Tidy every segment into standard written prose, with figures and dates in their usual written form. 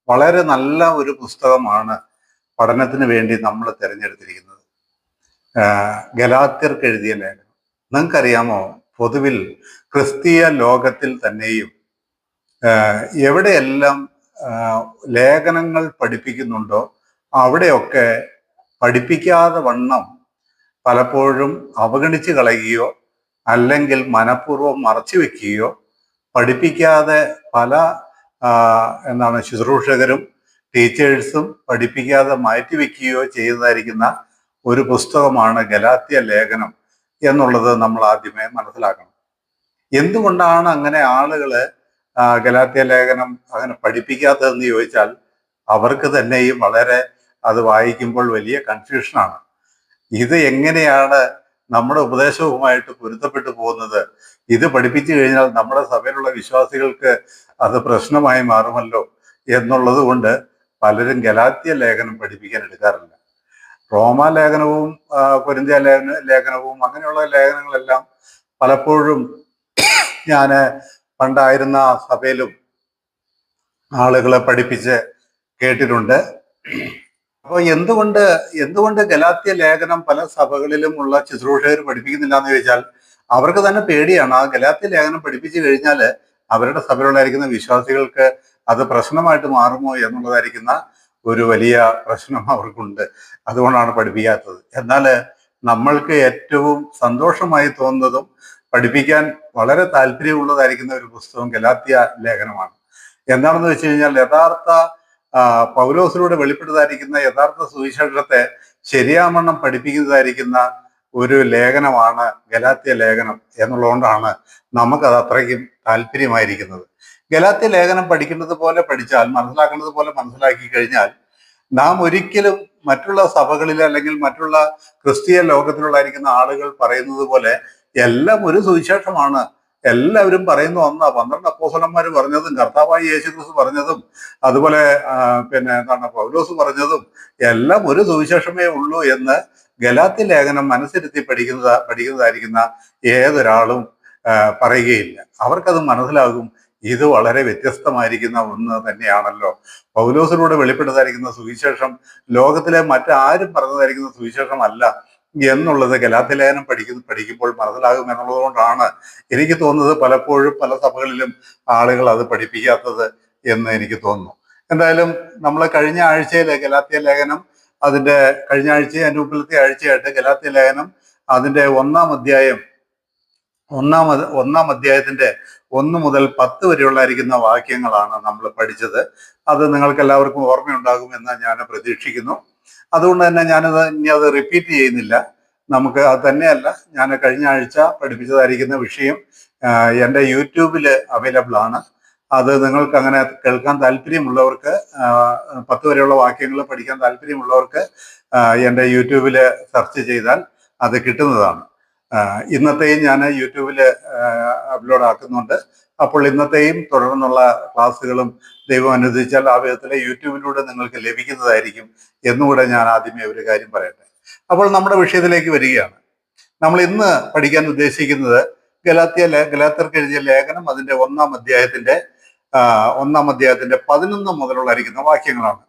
വളരെ നല്ല ഒരു പുസ്തകമാണ് പഠനത്തിന് വേണ്ടി നമ്മൾ തിരഞ്ഞെടുത്തിരിക്കുന്നത്. ഗലാത്യർക്ക് എഴുതിയ ലേഖനം. നിങ്ങൾക്കറിയാമോ, പൊതുവിൽ ക്രിസ്തീയ ലോകത്തിൽ തന്നെയും എവിടെയെല്ലാം ലേഖനങ്ങൾ പഠിപ്പിക്കുന്നുണ്ടോ അവിടെയൊക്കെ പഠിപ്പിക്കാതെ വണ്ണം പലപ്പോഴും അവഗണിച്ച് കളയുകയോ അല്ലെങ്കിൽ മനഃപൂർവ്വം മറച്ചു വെക്കുകയോ പഠിപ്പിക്കാതെ പല ശുശ്രൂഷകരും ടീച്ചേഴ്സും പഠിപ്പിക്കാതെ മാറ്റിവെക്കുകയോ ചെയ്തതായിരിക്കുന്ന ഒരു പുസ്തകമാണ് ഗലാത്യ ലേഖനം എന്നുള്ളത് നമ്മൾ ആദ്യമേ മനസ്സിലാക്കണം. എന്തുകൊണ്ടാണ് അങ്ങനെ ആളുകള് ഗലാത്യ ലേഖനം അങ്ങനെ പഠിപ്പിക്കാത്തതെന്ന് ചോദിച്ചാൽ അവർക്ക് തന്നെയും വളരെ അത് വായിക്കുമ്പോൾ വലിയ കൺഫ്യൂഷനാണ്. ഇത് എങ്ങനെയാണ് നമ്മുടെ ഉപദേശവുമായിട്ട് പൊരുത്തപ്പെട്ടു പോകുന്നത്? ഇത് പഠിപ്പിച്ചു കഴിഞ്ഞാൽ നമ്മുടെ സഭയിലുള്ള വിശ്വാസികൾക്ക് അത് പ്രശ്നമായി മാറുമല്ലോ എന്നുള്ളത് കൊണ്ട് പലരും ഗലാത്യ ലേഖനം പഠിപ്പിക്കാൻ എടുക്കാറില്ല. റോമാ ലേഖനവും കൊരിന്ത്യ ലേഖനവും അങ്ങനെയുള്ള ലേഖനങ്ങളെല്ലാം പലപ്പോഴും ഞാൻ പണ്ടായിരുന്ന സഭയിലും ആളുകളെ പഠിപ്പിച്ച് കേട്ടിട്ടുണ്ട്. അപ്പോൾ എന്തുകൊണ്ട് ഗലാത്യ ലേഖനം പല സഭകളിലും ഉള്ള ശുശ്രൂഷകർ പഠിപ്പിക്കുന്നില്ല എന്ന് ചോദിച്ചാൽ അവർക്ക് തന്നെ പേടിയാണ്. ആ ഗലാത്യ ലേഖനം പഠിപ്പിച്ചു കഴിഞ്ഞാൽ അവരുടെ സഭയിലുണ്ടായിരിക്കുന്ന വിശ്വാസികൾക്ക് അത് പ്രശ്നമായിട്ട് മാറുമോ എന്നുള്ളതായിരിക്കുന്ന ഒരു വലിയ പ്രശ്നം അവർക്കുണ്ട്. അതുകൊണ്ടാണ് പഠിപ്പിക്കാത്തത്. എന്നാൽ നമ്മൾക്ക് ഏറ്റവും സന്തോഷമായി തോന്നുന്നതും പഠിപ്പിക്കാൻ വളരെ താല്പര്യമുള്ളതായിരിക്കുന്ന ഒരു പുസ്തകം ഗലാത്യ ലേഖനമാണ്. എന്താണെന്ന് വെച്ച് കഴിഞ്ഞാൽ യഥാർത്ഥ പൗലോസിലൂടെ വെളിപ്പെട്ടതായിരിക്കുന്ന യഥാർത്ഥ സുവിശേഷത്തെ ശരിയാവണ്ണം പഠിപ്പിക്കുന്നതായിരിക്കുന്ന ഒരു ലേഖനമാണ് ഗലാത്യ ലേഖനം എന്നുള്ളതുകൊണ്ടാണ് നമുക്കത് അത്രയ്ക്കും താല്പര്യമായിരിക്കുന്നത്. ഗലാത്യ ലേഖനം പഠിക്കുന്നത് പോലെ പഠിച്ചാൽ, മനസ്സിലാക്കേണ്ടത് പോലെ മനസ്സിലാക്കി കഴിഞ്ഞാൽ നാം ഒരിക്കലും മറ്റുള്ള സഭകളിൽ അല്ലെങ്കിൽ മറ്റുള്ള ക്രിസ്തീയ ലോകത്തിലുള്ളായിരിക്കുന്ന ആളുകൾ പറയുന്നത് പോലെ എല്ലാം ഒരു സുവിശേഷമാണ്, എല്ലാവരും പറയുന്ന ഒന്നാ, 12 അപ്പോസ്തലന്മാർ പറഞ്ഞതും കർത്താവായ യേശുക്രിസ്തു പറഞ്ഞതും അതുപോലെ പൗലോസ് പറഞ്ഞതും എല്ലാം ഒരു സുവിശേഷമേ ഉള്ളൂ എന്ന് ഗലാത്യ ലേഖനം മനസ്സിരുത്തി പഠിക്കുന്നതായിരിക്കുന്ന ഏതൊരാളും പറയുകയില്ല. അവർക്കത് മനസ്സിലാകും, ഇത് വളരെ വ്യത്യസ്തമായിരിക്കുന്ന ഒന്ന് തന്നെയാണല്ലോ. പൗലോസിലൂടെ വെളിപ്പെട്ടതായിരിക്കുന്ന സുവിശേഷം ലോകത്തിലെ മറ്റാരും പറഞ്ഞതായിരിക്കുന്ന സുവിശേഷമല്ല എന്നുള്ളത് ഗലാത്യ ലേഖനം പഠിക്കുമ്പോൾ മനസ്സിലാകും എന്നുള്ളത് കൊണ്ടാണ് എനിക്ക് തോന്നുന്നത് പലപ്പോഴും പല സഭകളിലും ആളുകൾ അത് പഠിപ്പിക്കാത്തത് എന്ന് എനിക്ക് തോന്നുന്നു. എന്തായാലും നമ്മൾ കഴിഞ്ഞ ആഴ്ചയിലെ ഗലാത്യ ലേഖനം അതിന്റെ കഴിഞ്ഞ ആഴ്ച അതിന്റെ മുമ്പിലത്തെ ആഴ്ചയായിട്ട് ഗലാത്യ ലേഖനം അതിന്റെ ഒന്നാം അധ്യായത്തിന്റെ 1 മുതൽ 10 വരെയുള്ളായിരിക്കുന്ന വാക്യങ്ങളാണ് നമ്മൾ പഠിച്ചത്. അത് നിങ്ങൾക്ക് എല്ലാവർക്കും ഓർമ്മയുണ്ടാകുമെന്ന് ഞാൻ പ്രതീക്ഷിക്കുന്നു. അതുകൊണ്ട് തന്നെ ഇനി അത് റിപ്പീറ്റ് ചെയ്യുന്നില്ല. നമുക്ക് അത് തന്നെയല്ല, ഞാൻ കഴിഞ്ഞ ആഴ്ച പഠിപ്പിച്ചതായിരിക്കുന്ന വിഷയം എൻ്റെ യൂട്യൂബിൽ അവൈലബിൾ ആണ്. അത് നിങ്ങൾക്ക് അങ്ങനെ കേൾക്കാൻ താല്പര്യമുള്ളവർക്ക്, 10 വരെയുള്ള വാക്യങ്ങൾ പഠിക്കാൻ താല്പര്യമുള്ളവർക്ക് എൻ്റെ യൂട്യൂബിൽ സെർച്ച് ചെയ്താൽ അത് കിട്ടുന്നതാണ്. ഇന്നത്തെയും ഞാൻ യൂട്യൂബിൽ അപ്ലോഡ് ആക്കുന്നുണ്ട്. അപ്പോൾ ഇന്നത്തെയും തുടർന്നുള്ള ക്ലാസ്സുകളും ദൈവം അനുവദിച്ചാൽ ആ വിധത്തിലെ യൂട്യൂബിലൂടെ നിങ്ങൾക്ക് ലഭിക്കുന്നതായിരിക്കും എന്നുകൂടെ ഞാൻ ആദ്യമേ ഒരു കാര്യം പറയട്ടെ. അപ്പോൾ നമ്മുടെ വിഷയത്തിലേക്ക് വരികയാണ്. നമ്മൾ ഇന്ന് പഠിക്കാൻ ഉദ്ദേശിക്കുന്നത് ഗലാത്യർക്ക് എഴുതിയ ലേഖനം അതിന്റെ 1-ാം അധ്യായത്തിന്റെ 11 മുതലുള്ളായിരിക്കുന്ന വാക്യങ്ങളാണ്.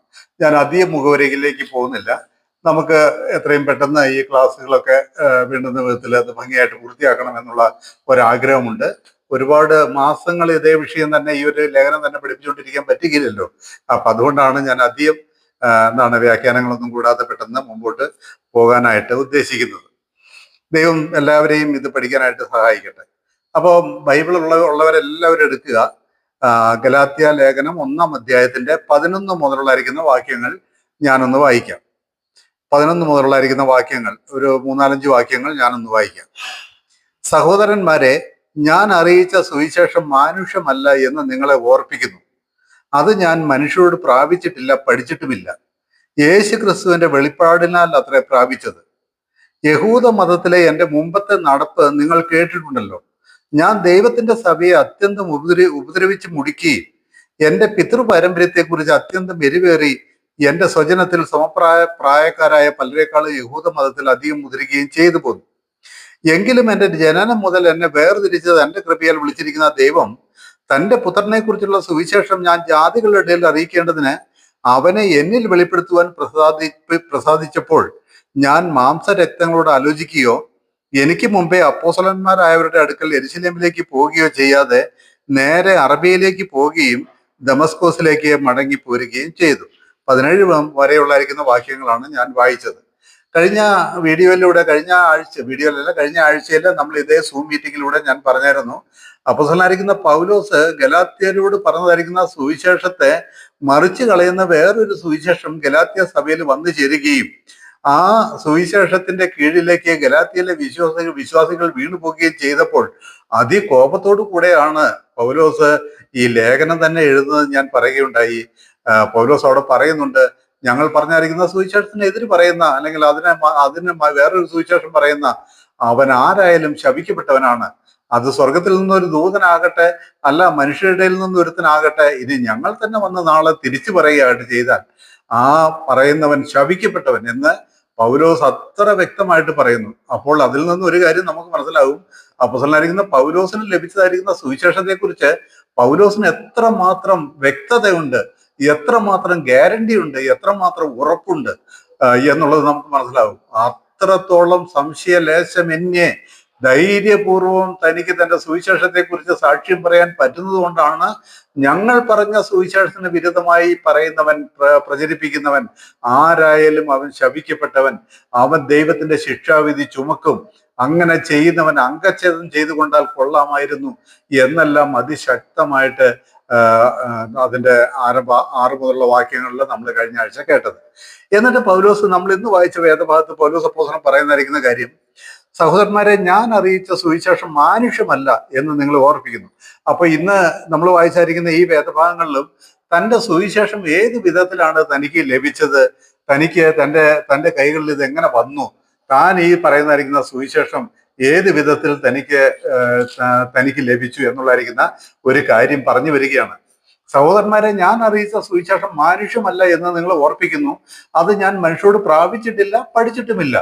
ഞാൻ അധികം മുഖവരികളിലേക്ക് പോകുന്നില്ല. നമുക്ക് എത്രയും പെട്ടെന്ന് ഈ ക്ലാസ്സുകളൊക്കെ വേണ്ടുന്ന വിധത്തിൽ അത് ഭംഗിയായിട്ട് പൂർത്തിയാക്കണം എന്നുള്ള ഒരാഗ്രഹമുണ്ട്. ഒരുപാട് മാസങ്ങൾ ഇതേ വിഷയം തന്നെ, ഈ ഒരു ലേഖനം തന്നെ പഠിപ്പിച്ചുകൊണ്ടിരിക്കാൻ പറ്റുകയില്ലല്ലോ. അപ്പൊ അതുകൊണ്ടാണ് ഞാൻ അധികം വ്യാഖ്യാനങ്ങളൊന്നും കൂടാതെ പെട്ടെന്ന് മുമ്പോട്ട് പോകാനായിട്ട് ഉദ്ദേശിക്കുന്നത്. ദൈവം എല്ലാവരെയും ഇത് പഠിക്കാനായിട്ട് സഹായിക്കട്ടെ. അപ്പോൾ ബൈബിൾ ഉള്ളവരെല്ലാവരും എടുക്കുക. ഗലാത്യ ലേഖനം 1-ാം അധ്യായത്തിന്റെ 11 മുതലുള്ളായിരിക്കുന്ന വാക്യങ്ങൾ ഞാനൊന്ന് വായിക്കാം. 11 മുതലുള്ളായിരിക്കുന്ന വാക്യങ്ങൾ, ഒരു 3-4 വാക്യങ്ങൾ ഞാനൊന്ന് വായിക്കാം. സഹോദരന്മാരെ, ഞാൻ അറിയിച്ച സുവിശേഷം മാനുഷമല്ല എന്ന് നിങ്ങളെ ഓർപ്പിക്കുന്നു. അത് ഞാൻ മനുഷ്യരോട് പ്രാപിച്ചിട്ടില്ല, പഠിച്ചിട്ടുമില്ല. യേശു ക്രിസ്തുവിന്റെ വെളിപ്പാടിനാൽ അത്രേ പ്രാപിച്ചത്. യഹൂദ മതത്തിലെ എൻ്റെ മുമ്പത്തെ നടപ്പ് നിങ്ങൾ കേട്ടിട്ടുണ്ടല്ലോ. ഞാൻ ദൈവത്തിന്റെ സഭയെ അത്യന്തം ഉപദ്രവിച്ച് മുടുക്കുകയും എൻ്റെ പിതൃപാരമ്പര്യത്തെക്കുറിച്ച് അത്യന്തം എരിവേറി എൻ്റെ സ്വജനത്തിൽ പ്രായക്കാരായ പലരെക്കാളും യഹൂദ മതത്തിൽ അധികം മുതിരുകയും ചെയ്തു പോന്നു. എങ്കിലും എൻ്റെ ജനനം മുതൽ എന്നെ വേർതിരിച്ചത് എൻ്റെ കൃപയാൽ വിളിച്ചിരിക്കുന്ന ദൈവം തന്റെ പുത്രനെ കുറിച്ചുള്ള സുവിശേഷം ഞാൻ ജാതികളുടെ ഇടയിൽ അറിയിക്കേണ്ടതിന് അവനെ എന്നിൽ വെളിപ്പെടുത്തുവാൻ പ്രസാദിച്ചപ്പോൾ ഞാൻ മാംസരക്തങ്ങളോട് ആലോചിക്കുകയോ എനിക്ക് മുമ്പേ അപ്പോസ്തലന്മാരായവരുടെ അടുക്കൽ യെരൂശലേമിലേക്ക് പോവുകയോ ചെയ്യാതെ നേരെ അറബിയയിലേക്ക് പോവുകയും ദമസ്കോസിലേക്ക് മടങ്ങി പോരുകയും ചെയ്തു. 17 വരെയുള്ളായിരിക്കുന്ന വാക്യങ്ങളാണ് ഞാൻ വായിച്ചത്. കഴിഞ്ഞ ആഴ്ചയിൽ നമ്മൾ ഇതേ സൂം മീറ്റിങ്ങിലൂടെ ഞാൻ പറഞ്ഞായിരുന്നു, അപ്പോസ്തലനായിരിക്കുന്ന പൗലോസ് ഗലാത്യരോട് പറഞ്ഞതായിരിക്കുന്ന സുവിശേഷത്തെ മറിച്ച് കളയുന്ന വേറൊരു സുവിശേഷം ഗലാത്യ സഭയിൽ വന്നു ചേരുകയും ആ സുവിശേഷത്തിന്റെ കീഴിലേക്ക് ഗലാത്യയിലെ വിശ്വാസികൾ വീണു പോവുകയും ചെയ്തപ്പോൾ അതികോപത്തോടു കൂടെയാണ് പൗലോസ് ഈ ലേഖനം തന്നെ എഴുതുന്നത് ഞാൻ പറയുകയുണ്ടായി. പൗലോസ് അവിടെ പറയുന്നുണ്ട്, ഞങ്ങൾ പറഞ്ഞിരിക്കുന്ന സുവിശേഷത്തിന് എതിര് പറയുന്ന, അല്ലെങ്കിൽ അതിന് വേറൊരു സുവിശേഷം പറയുന്ന അവൻ ആരായാലും ശപിക്കപ്പെട്ടവനാണ്. അത് സ്വർഗത്തിൽ നിന്നൊരു ദൂതനാകട്ടെ, അല്ല മനുഷ്യരുടെ നിന്ന് ഒരുത്തനാകട്ടെ, ഇത് ഞങ്ങൾ തന്നെ വന്ന് നാളെ തിരിച്ചു പറയുകയായിട്ട് ചെയ്താൽ ആ പറയുന്നവൻ ശപിക്കപ്പെട്ടവൻ എന്ന് പൗലോസ് അത്ര വ്യക്തമായിട്ട് പറയുന്നു. അപ്പോൾ അതിൽ നിന്ന് ഒരു കാര്യം നമുക്ക് മനസ്സിലാവും, അപ്പോസ്തലനായിരിക്കുന്ന പൗലോസിന് ലഭിച്ചതായിരിക്കുന്ന സുവിശേഷത്തെ കുറിച്ച് പൗലോസിന് എത്രമാത്രം വ്യക്തതയുണ്ട്, എത്രമാത്രം ഗ്യാരണ്ടി ഉണ്ട്, എത്രമാത്രം ഉറപ്പുണ്ട് എന്നുള്ളത് നമുക്ക് മനസ്സിലാവും. അത്രത്തോളം സംശയലേശമെന്യേ ധൈര്യപൂർവം തനിക്ക് തന്റെ സുവിശേഷത്തെ കുറിച്ച് സാക്ഷ്യം പറയാൻ പറ്റുന്നത് കൊണ്ടാണ് ഞങ്ങൾ പറഞ്ഞ സുവിശേഷത്തിന് വിരുദ്ധമായി പറയുന്നവൻ, പ്രചരിപ്പിക്കുന്നവൻ ആരായാലും അവൻ ശപിക്കപ്പെട്ടവൻ, അവൻ ദൈവത്തിന്റെ ശിക്ഷാവിധി ചുമക്കും, അങ്ങനെ ചെയ്യുന്നവൻ അംഗച്ഛേദം ചെയ്തു കൊണ്ടാൽ കൊള്ളാമായിരുന്നു എന്നെല്ലാം അതിശക്തമായിട്ട് അതിന്റെ 6 മുതലുള്ള വാക്യങ്ങളിൽ നമ്മൾ കഴിഞ്ഞ ആഴ്ച കേട്ടത്. എന്നിട്ട് പൗലോസ്, നമ്മൾ ഇന്ന് വായിച്ച വേദഭാഗത്ത് പൗലോസ് അപ്പോസ്തലൻ പറയുന്നതായിരിക്കുന്ന കാര്യം, സഹോദരന്മാരെ, ഞാൻ അറിയിച്ച സുവിശേഷം മാനുഷ്യമല്ല എന്ന് നിങ്ങൾ ഓർപ്പിക്കുന്നു. അപ്പൊ ഇന്ന് നമ്മൾ വായിച്ചായിരിക്കുന്ന ഈ വേദഭാഗങ്ങളിലും തന്റെ സുവിശേഷം ഏത് വിധത്തിലാണ് തനിക്ക് ലഭിച്ചത്, തനിക്ക് തന്റെ കൈകളിൽ ഇത് എങ്ങനെ വന്നു, താൻ ഈ പറയുന്നതായിരിക്കുന്ന സുവിശേഷം ഏത് വിധത്തിൽ തനിക്ക് ലഭിച്ചു എന്നുള്ളതായിരിക്കുന്ന ഒരു കാര്യം പറഞ്ഞു വരികയാണ്. സഹോദരന്മാരെ, ഞാൻ അറിയിച്ച സുവിശേഷം മാനുഷ്യമല്ല എന്ന് നിങ്ങൾ ഓർപ്പിക്കുന്നു. അത് ഞാൻ മനുഷ്യരോട് പ്രാപിച്ചിട്ടില്ല, പഠിച്ചിട്ടുമില്ല.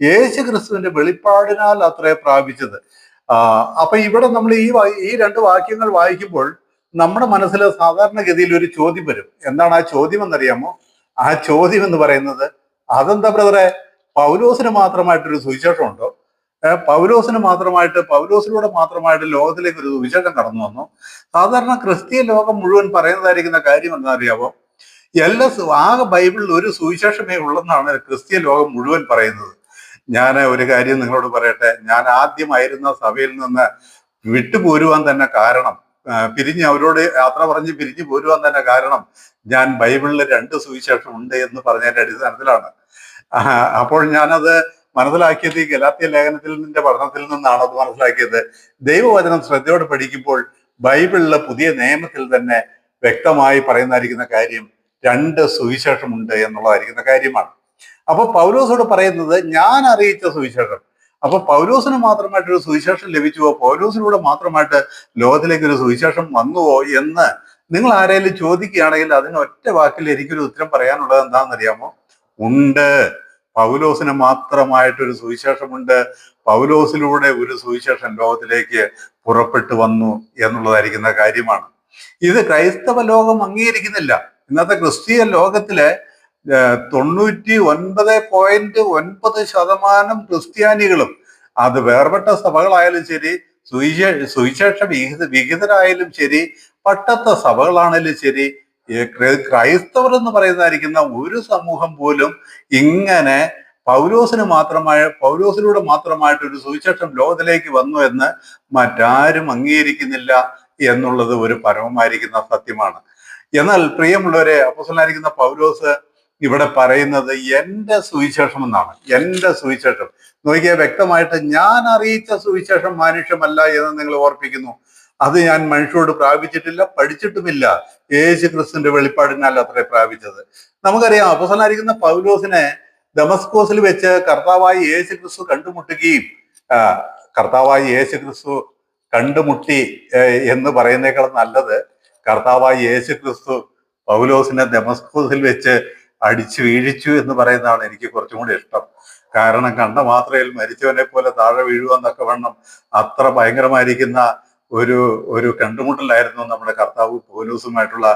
യേശു ക്രിസ്തുവിന്റെ വെളിപ്പാടിനാൽ അത്രേ പ്രാപിച്ചത്. അപ്പൊ ഇവിടെ നമ്മൾ ഈ 2 വാക്യങ്ങൾ വായിക്കുമ്പോൾ നമ്മുടെ മനസ്സിൽ സാധാരണഗതിയിൽ ഒരു ചോദ്യം വരും. എന്താണ് ആ ചോദ്യം എന്നറിയാമോ? ആ ചോദ്യം എന്ന് പറയുന്നത്, അതെന്താ ബ്രദറെ, പൗലോസിന് മാത്രമായിട്ടൊരു സുവിശേഷം ഉണ്ടോ? പൗലോസിലൂടെ മാത്രമായിട്ട് ലോകത്തിലേക്ക് ഒരു സുവിശേഷം കടന്നു വന്നു? സാധാരണ ക്രിസ്തീയ ലോകം മുഴുവൻ പറയുന്നതായിരിക്കുന്ന കാര്യം എന്താണെന്നറിയാമോ? ആകെ ബൈബിളിൽ ഒരു സുവിശേഷമേ ഉള്ളെന്നാണ് ക്രിസ്തീയ ലോകം മുഴുവൻ പറയുന്നത്. ഞാൻ ഒരു കാര്യം നിങ്ങളോട് പറയട്ടെ, ഞാൻ ആദ്യമായിരുന്ന സഭയിൽ നിന്ന് വിട്ടുപോരുവാൻ തന്നെ കാരണം, അവരോട് യാത്ര പറഞ്ഞ് പിരിഞ്ഞു പോരുവാൻ തന്നെ കാരണം, ഞാൻ ബൈബിളിൽ 2 സുവിശേഷം ഉണ്ട് എന്ന് പറഞ്ഞതിന്റെ അടിസ്ഥാനത്തിലാണ്. അപ്പോൾ ഞാനത് മനസ്സിലാക്കിയത് ഈ ഗലാത്യ ലേഖനത്തിന്റെ പഠനത്തിൽ നിന്നാണ് അത് മനസ്സിലാക്കിയത്. ദൈവവചനം ശ്രദ്ധയോടെ പഠിക്കുമ്പോൾ ബൈബിളിലെ പുതിയ നിയമത്തിൽ തന്നെ വ്യക്തമായി പറയുന്നതായിരിക്കുന്ന കാര്യം 2 സുവിശേഷമുണ്ട് എന്നുള്ളതായിരിക്കുന്ന കാര്യമാണ്. അപ്പൊ പൗലോസോട് പറയുന്നത്, ഞാൻ അറിയിച്ച സുവിശേഷം. അപ്പൊ പൗലോസിന് മാത്രമായിട്ടൊരു സുവിശേഷം ലഭിച്ചുവോ, പൗലോസിലൂടെ മാത്രമായിട്ട് ലോകത്തിലേക്ക് ഒരു സുവിശേഷം വന്നുവോ എന്ന് നിങ്ങൾ ആരെങ്കിലും ചോദിക്കുകയാണെങ്കിൽ അതിന് ഒറ്റ വാക്കിൽ എനിക്കൊരു ഉത്തരം പറയാനുള്ളത് എന്താണെന്നറിയാമോ? ഉണ്ട്. പൗലോസിന് മാത്രമായിട്ടൊരു സുവിശേഷമുണ്ട്. പൗലോസിലൂടെ ഒരു സുവിശേഷം ലോകത്തിലേക്ക് പുറപ്പെട്ടു വന്നു എന്നുള്ളതായിരിക്കുന്ന കാര്യമാണ്. ഇത് ക്രൈസ്തവ ലോകം അംഗീകരിക്കുന്നില്ല. ഇന്നത്തെ ക്രിസ്തീയ ലോകത്തിലെ 99.9% ക്രിസ്ത്യാനികളും, അത് വേർപെട്ട സഭകളായാലും ശരി, സുവിശേഷ വിഹിതരായാലും ശരി, പട്ടത്ത സഭകളാണെങ്കിലും ശരി, ക്രൈസ്തവർ എന്ന് പറയുന്നതായിരിക്കുന്ന ഒരു സമൂഹം പോലും ഇങ്ങനെ പൗലോസിലൂടെ മാത്രമായിട്ട് ഒരു സുവിശേഷം ലോകത്തിലേക്ക് വന്നു എന്ന് മറ്റാരും അംഗീകരിക്കുന്നില്ല എന്നുള്ളത് ഒരു പരമമായിരിക്കുന്ന സത്യമാണ്. എന്നാൽ പ്രിയമുള്ളവരെ, അപ്പോസ്തലനായിരിക്കുന്ന പൗലോസ് ഇവിടെ പറയുന്നത് എന്റെ സുവിശേഷം എന്നാണ്. എന്റെ സുവിശേഷം നോക്കിയാൽ വ്യക്തമായിട്ട്, ഞാൻ അറിയിച്ച സുവിശേഷം മാനുഷ്യമല്ല എന്ന് നിങ്ങൾ ഓർപ്പിക്കുന്നു. അത് ഞാൻ മനുഷ്യരോട് പ്രാപിച്ചിട്ടില്ല, പഠിച്ചിട്ടുമില്ല. യേശു ക്രിസ്തുവിന്റെ വെളിപ്പാടിനാൽ അത്രേ പ്രാപിച്ചത്. നമുക്കറിയാം, അപ്പോസ്തലനായിരിക്കുന്ന പൗലോസിനെ ദമസ്കോസിൽ വെച്ച് കർത്താവായി യേശു ക്രിസ്തു കണ്ടുമുട്ടുകയും, കർത്താവായി യേശു ക്രിസ്തു കണ്ടുമുട്ടി എന്ന് പറയുന്നേക്കാൾ നല്ലത് കർത്താവായി യേശു ക്രിസ്തു പൗലോസിനെ ദമസ്കോസിൽ വെച്ച് അടിച്ചു വീഴിച്ചു എന്ന് പറയുന്നതാണ് എനിക്ക് കുറച്ചും കൂടി ഇഷ്ടം. കാരണം കണ്ട മാത്രയിൽ മരിച്ചവനെ പോലെ താഴെ വീഴുവെന്നൊക്കെ വേണം, അത്ര ഭയങ്കരമായിരിക്കുന്ന ഒരു ഒരു കണ്ടുമുട്ടലായിരുന്നു നമ്മുടെ കർത്താവ് പൗലോസുമായിട്ടുള്ള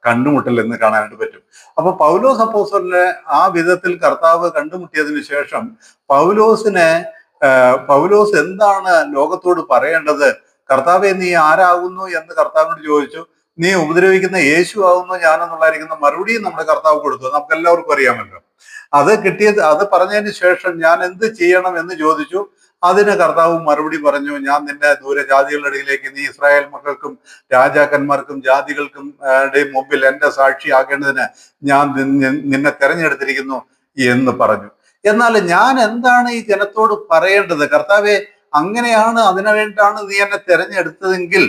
കണ്ടുമുട്ടൽ എന്ന് കാണാനായിട്ട് പറ്റും. അപ്പൊ പൗലോസ് അപ്പോസ്തലനെ ആ വിധത്തിൽ കർത്താവ് കണ്ടുമുട്ടിയതിനു ശേഷം പൗലോസിനെ പൗലോസ് എന്താണ് ലോകത്തോട് പറയേണ്ടത്? കർത്താവെ, നീ ആരാകുന്നു എന്ന് കർത്താവിനോട് ചോദിച്ചു. നീ ഉപദ്രവിക്കുന്ന യേശു ആകുന്നു ഞാനെന്നുള്ളായിരിക്കുന്ന മറുപടിയും നമ്മുടെ കർത്താവ് കൊടുത്തു. നമുക്ക് എല്ലാവർക്കും അറിയാമല്ലോ. അത് പറഞ്ഞതിന് ശേഷം ഞാൻ എന്ത് ചെയ്യണം എന്ന് ചോദിച്ചു. അതിന് കർത്താവ് മറുപടി പറഞ്ഞു, ഞാൻ നിന്നെ ദൂരെ ജാതികളുടെ ഇടയിലേക്ക്, നീ ഇസ്രായേൽ മക്കൾക്കും രാജാക്കന്മാർക്കും ജാതികൾക്കും മുമ്പിൽ എന്റെ സാക്ഷിയാകേണ്ടതിന് ഞാൻ നിന്നെ തെരഞ്ഞെടുത്തിരിക്കുന്നു എന്ന് പറഞ്ഞു. എന്നാൽ ഞാൻ എന്താണ് ഈ ജനത്തോട് പറയേണ്ടത്? കർത്താവെ, അങ്ങനെയാണ്, അതിനു വേണ്ടിയിട്ടാണ് നീ എന്നെ തെരഞ്ഞെടുത്തതെങ്കിൽ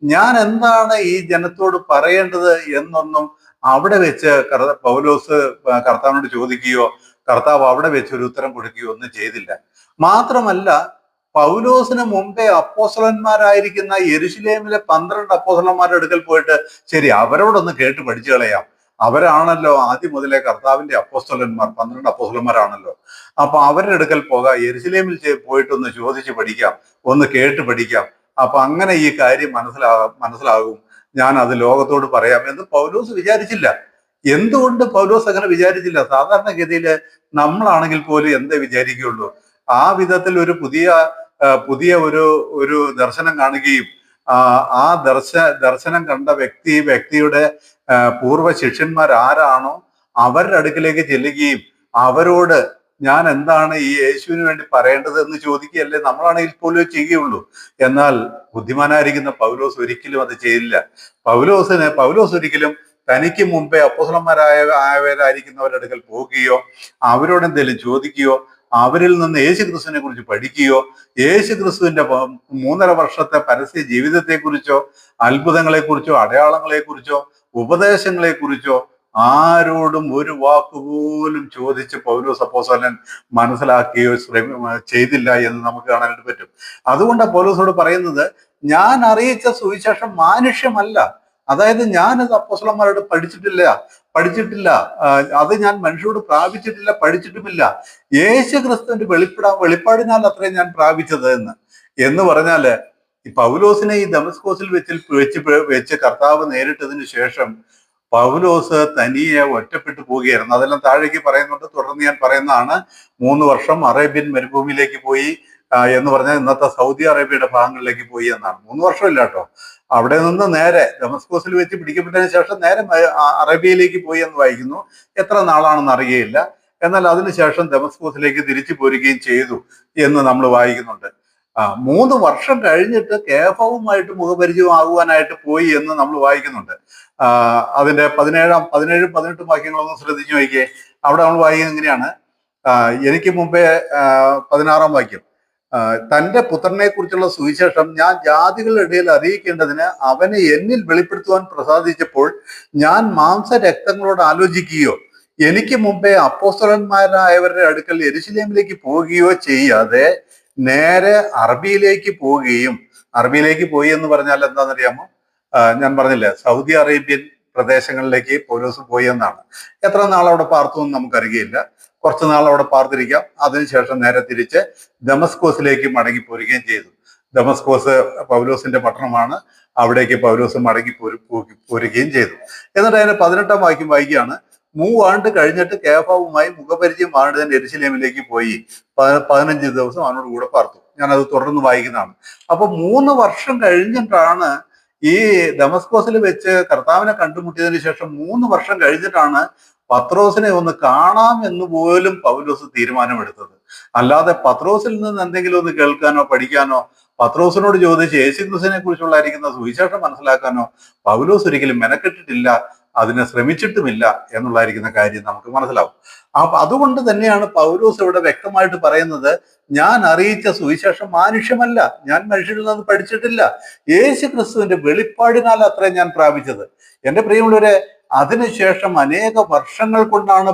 ഞാൻ എന്താണ് ഈ ജനത്തോട് പറയേണ്ടത് എന്നൊന്നും അവിടെ വെച്ച് പൗലോസ് കർത്താവിനോട് ചോദിക്കുകയോ കർത്താവ് അവിടെ വെച്ച് ഒരു ഉത്തരം കൊടുക്കുകയോ ഒന്നും ചെയ്തില്ല. മാത്രമല്ല, പൗലോസിന് മുമ്പേ അപ്പോസ്തലന്മാരായിരിക്കുന്ന യെരുശലേമിലെ 12 അപ്പോസ്തലന്മാരുടെ അടുക്കൽ പോയിട്ട്, ശരി, അവരോടൊന്ന് കേട്ട് പഠിച്ചു കളയാം, അവരാണല്ലോ ആദ്യം മുതലേ കർത്താവിന്റെ അപ്പോസ്തലന്മാർ, 12 അപ്പോസ്തലന്മാരാണല്ലോ. അപ്പൊ അവരുടെ അടുക്കൽ പോകാം, യെരുശലേമിൽ പോയിട്ടൊന്ന് ചോദിച്ച് പഠിക്കാം, ഒന്ന് കേട്ട് പഠിക്കാം. അപ്പൊ അങ്ങനെ ഈ കാര്യം മനസ്സിലാകും, ഞാൻ അത് ലോകത്തോട് പറയാം എന്ന് പൗലോസ് വിചാരിച്ചില്ല. എന്തുകൊണ്ട് പൗലോസ് അങ്ങനെ വിചാരിച്ചില്ല? സാധാരണഗതിയിൽ നമ്മളാണെങ്കിൽ പോലും എന്തേ വിചാരിക്കുകയുള്ളൂ? ആ വിധത്തിൽ ഒരു പുതിയ ഒരു ദർശനം കാണുകയും ആ ദർശനം കണ്ട വ്യക്തിയുടെ പൂർവ്വ ശിഷ്യന്മാർ ആരാണോ അവരുടെ അടുക്കിലേക്ക് ചെല്ലുകയും അവരോട് ഞാൻ എന്താണ് ഈ യേശുവിന് വേണ്ടി പറയേണ്ടത് എന്ന് ചോദിക്കുകയല്ലേ നമ്മളാണെങ്കിൽ പോലും ചെയ്യുകയുള്ളൂ. എന്നാൽ ബുദ്ധിമാനായിരിക്കുന്ന പൗലോസ് ഒരിക്കലും അത് ചെയ്തില്ല. പൗലോസ് ഒരിക്കലും തനിക്ക് മുമ്പേ അപ്പോസ്തലന്മാരായവരായിരിക്കുന്നവരുടെ അടുക്കൽ പോകുകയോ അവരോട് എന്തെങ്കിലും ചോദിക്കുകയോ അവരിൽ നിന്ന് യേശുക്രിസ്തുവിനെ കുറിച്ച് പഠിക്കുകയോ യേശുക്രിസ്തുവിന്റെ 3.5 വർഷത്തെ പരസ്യ ജീവിതത്തെക്കുറിച്ചോ അത്ഭുതങ്ങളെക്കുറിച്ചോ അടയാളങ്ങളെക്കുറിച്ചോ ഉപദേശങ്ങളെക്കുറിച്ചോ ആരോടും ഒരു വാക്കുപോലും ചോദിച്ച് പൗലോസ് അപ്പോസ്തലൻ മനസ്സിലാക്കുകയോ ചെയ്തില്ല എന്ന് നമുക്ക് കാണാനായിട്ട് പറ്റും. അതുകൊണ്ടാണ് പൗലോസോട് പറയുന്നത്, ഞാൻ അറിയിച്ച സുവിശേഷം മാനുഷ്യമല്ല. അതായത് ഞാനത് അപ്പോസ്തലന്മാരോട് പഠിച്ചിട്ടില്ല, അത് ഞാൻ മനുഷ്യരോട് പ്രാപിച്ചിട്ടില്ല, പഠിച്ചിട്ടുമില്ല. യേശു ക്രിസ്തുവിന്റെ വെളിപ്പാടിനാൽ അത്രയും ഞാൻ പ്രാപിച്ചത് എന്ന് പറഞ്ഞാല് ഈ പൗലോസിനെ ഈ ദമസ്കോസിൽ വെച്ച് കർത്താവ് നേരിട്ടതിന് ശേഷം പൗലോസ് തനിയെ ഒറ്റപ്പെട്ടു പോവുകയായിരുന്നു. അതെല്ലാം താഴേക്ക് പറയുന്നുണ്ട്, തുടർന്ന് ഞാൻ പറയുന്നതാണ്. 3 വർഷം അറേബ്യൻ മരുഭൂമിയിലേക്ക് പോയി എന്ന് പറഞ്ഞാൽ ഇന്നത്തെ സൗദി അറേബ്യയുടെ ഭാഗങ്ങളിലേക്ക് പോയി എന്നാണ്. 3 വർഷമില്ല കേട്ടോ. അവിടെ നിന്ന് നേരെ ദമസ്കോസിൽ വെച്ച് പിടിക്കപ്പെട്ടതിന് ശേഷം നേരെ അറേബ്യയിലേക്ക് പോയി എന്ന് വായിക്കുന്നു. എത്ര നാളാണെന്ന് അറിയുകയില്ല. എന്നാൽ അതിനുശേഷം ദമസ്കോസിലേക്ക് തിരിച്ചു പോരുകയും ചെയ്തു എന്ന് നമ്മൾ വായിക്കുന്നുണ്ട്. 3 വർഷം കഴിഞ്ഞിട്ട് കേഫവുമായിട്ട് മുഖപരിചയമാകുവാനായിട്ട് പോയി എന്ന് നമ്മൾ വായിക്കുന്നുണ്ട്. അതിന്റെ 17, 18 വാക്യങ്ങളൊന്നും ശ്രദ്ധിച്ചു നോക്കിയേ. അവിടെ നമ്മൾ വായിക്കുന്നത് എങ്ങനെയാണ്? എനിക്ക് മുമ്പേ 16 വാക്യം, തന്റെ പുത്രനെ കുറിച്ചുള്ള സുവിശേഷം ഞാൻ ജാതികളുടെ ഇടയിൽ അറിയിക്കേണ്ടതിന് അവനെ എന്നിൽ വെളിപ്പെടുത്തുവാൻ പ്രസാദിച്ചപ്പോൾ ഞാൻ മാംസരക്തങ്ങളോട് ആലോചിക്കുകയോ എനിക്ക് മുമ്പേ അപ്പോസ്തലന്മാരായവരുടെ അടുക്കൽ യെരുശലേമിലേക്ക് പോവുകയോ ചെയ്യാതെ നേരെ അറബിയിലേക്ക് പോയി എന്ന് പറഞ്ഞാൽ എന്താണെന്നറിയാമോ? ഞാൻ പറഞ്ഞില്ലേ, സൗദി അറേബ്യൻ പ്രദേശങ്ങളിലേക്ക് പൗലോസ് പോയി എന്നാണ്. എത്ര നാൾ അവിടെ പാർത്തു എന്ന് നമുക്കറിയില്ല. കുറച്ച് നാൾ അവിടെ പാർത്തിരിക്കാം. അതിനുശേഷം നേരെ തിരിച്ച് ദമസ്കോസിലേക്ക് മടങ്ങി പോരുകയും ചെയ്തു. ദമസ്കോസ് പൗലോസിന്റെ പട്ടണമാണ്. അവിടേക്ക് പൗലോസ് മടങ്ങി പോരുകയും ചെയ്തു. എന്നിട്ട് അതിന് 18 വാക്യം വായിക്കുകയാണ്, 3 ആണ്ട് കഴിഞ്ഞിട്ട് കേഫാവുമായി മുഖപരിചയം ആണ്ട് യെരുശലേമിലേക്ക് പോയി 15 ദിവസം അവനോട് കൂടെ പാർത്തു. ഞാനത് തുടർന്ന് വായിക്കുന്നതാണ്. അപ്പൊ 3 വർഷം കഴിഞ്ഞിട്ടാണ് ഈ ദമസ്കോസിൽ വെച്ച് കർത്താവിനെ കണ്ടുമുട്ടിയതിനു ശേഷം 3 വർഷം കഴിഞ്ഞിട്ടാണ് പത്രോസിനെ ഒന്ന് കാണാം എന്ന് പോലും പൗലോസ് തീരുമാനമെടുത്തത്. അല്ലാതെ പത്രോസിൽ നിന്ന് എന്തെങ്കിലും ഒന്ന് കേൾക്കാനോ പഠിക്കാനോ പത്രോസിനോട് ചോദിച്ച് യേശുക്രിസ്തുവിനെ കുറിച്ചുള്ളായിരിക്കുന്ന സുവിശേഷം മനസ്സിലാക്കാനോ പൗലോസ് ഒരിക്കലും മെനക്കെട്ടിട്ടില്ല, അതിനെ ശ്രമിച്ചിട്ടുമില്ല എന്നുള്ളായിരിക്കുന്ന കാര്യം നമുക്ക് മനസ്സിലാവും. അപ്പൊ അതുകൊണ്ട് തന്നെയാണ് പൗലോസ് ഇവിടെ വ്യക്തമായിട്ട് പറയുന്നത്, ഞാൻ അറിയിച്ച സുവിശേഷം മാനുഷ്യമല്ല, ഞാൻ മനുഷ്യരിൽ നിന്ന് പഠിച്ചിട്ടില്ല, യേശു ക്രിസ്തുവിന്റെ വെളിപ്പാടിനാൽ അത്രയും ഞാൻ പ്രാപിച്ചത്. എന്റെ പ്രിയമുള്ളവരെ, അതിനുശേഷം അനേക വർഷങ്ങൾ കൊണ്ടാണ്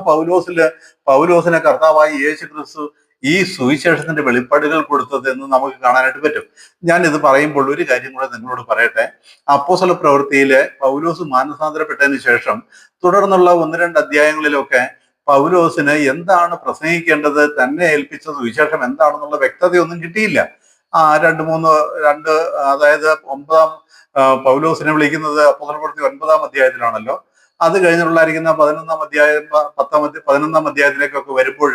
പൗലോസിനെ കർത്താവായി യേശു ക്രിസ്തു ഈ സുവിശേഷത്തിന്റെ വെളിപ്പാടുകൾ കൊടുത്തത് എന്ന് നമുക്ക് കാണാനായിട്ട് പറ്റും. ഞാൻ ഇത് പറയുമ്പോൾ ഒരു കാര്യം കൂടെ നിങ്ങളോട് പറയട്ടെ. അപ്പോസ്തല പ്രവൃത്തിയിലെ പൗലോസ് മാനസാന്തരപ്പെട്ടതിന് ശേഷം തുടർന്നുള്ള 1-2 അധ്യായങ്ങളിലൊക്കെ പൗലോസിന് എന്താണ് പ്രസംഗിക്കേണ്ടത്, തന്നെ ഏൽപ്പിച്ച സുവിശേഷം എന്താണെന്നുള്ള വ്യക്തതയൊന്നും കിട്ടിയില്ല. രണ്ട് മൂന്ന് രണ്ട് അതായത് പൗലോസിനെ വിളിക്കുന്നത് അപ്പോസ്തലപ്രവൃത്തി 9-ാം അധ്യായത്തിലാണല്ലോ. അത് കഴിഞ്ഞുള്ളായിരിക്കുന്ന 11-ാം അധ്യായം 11-ാം അധ്യായത്തിലേക്കൊക്കെ വരുമ്പോൾ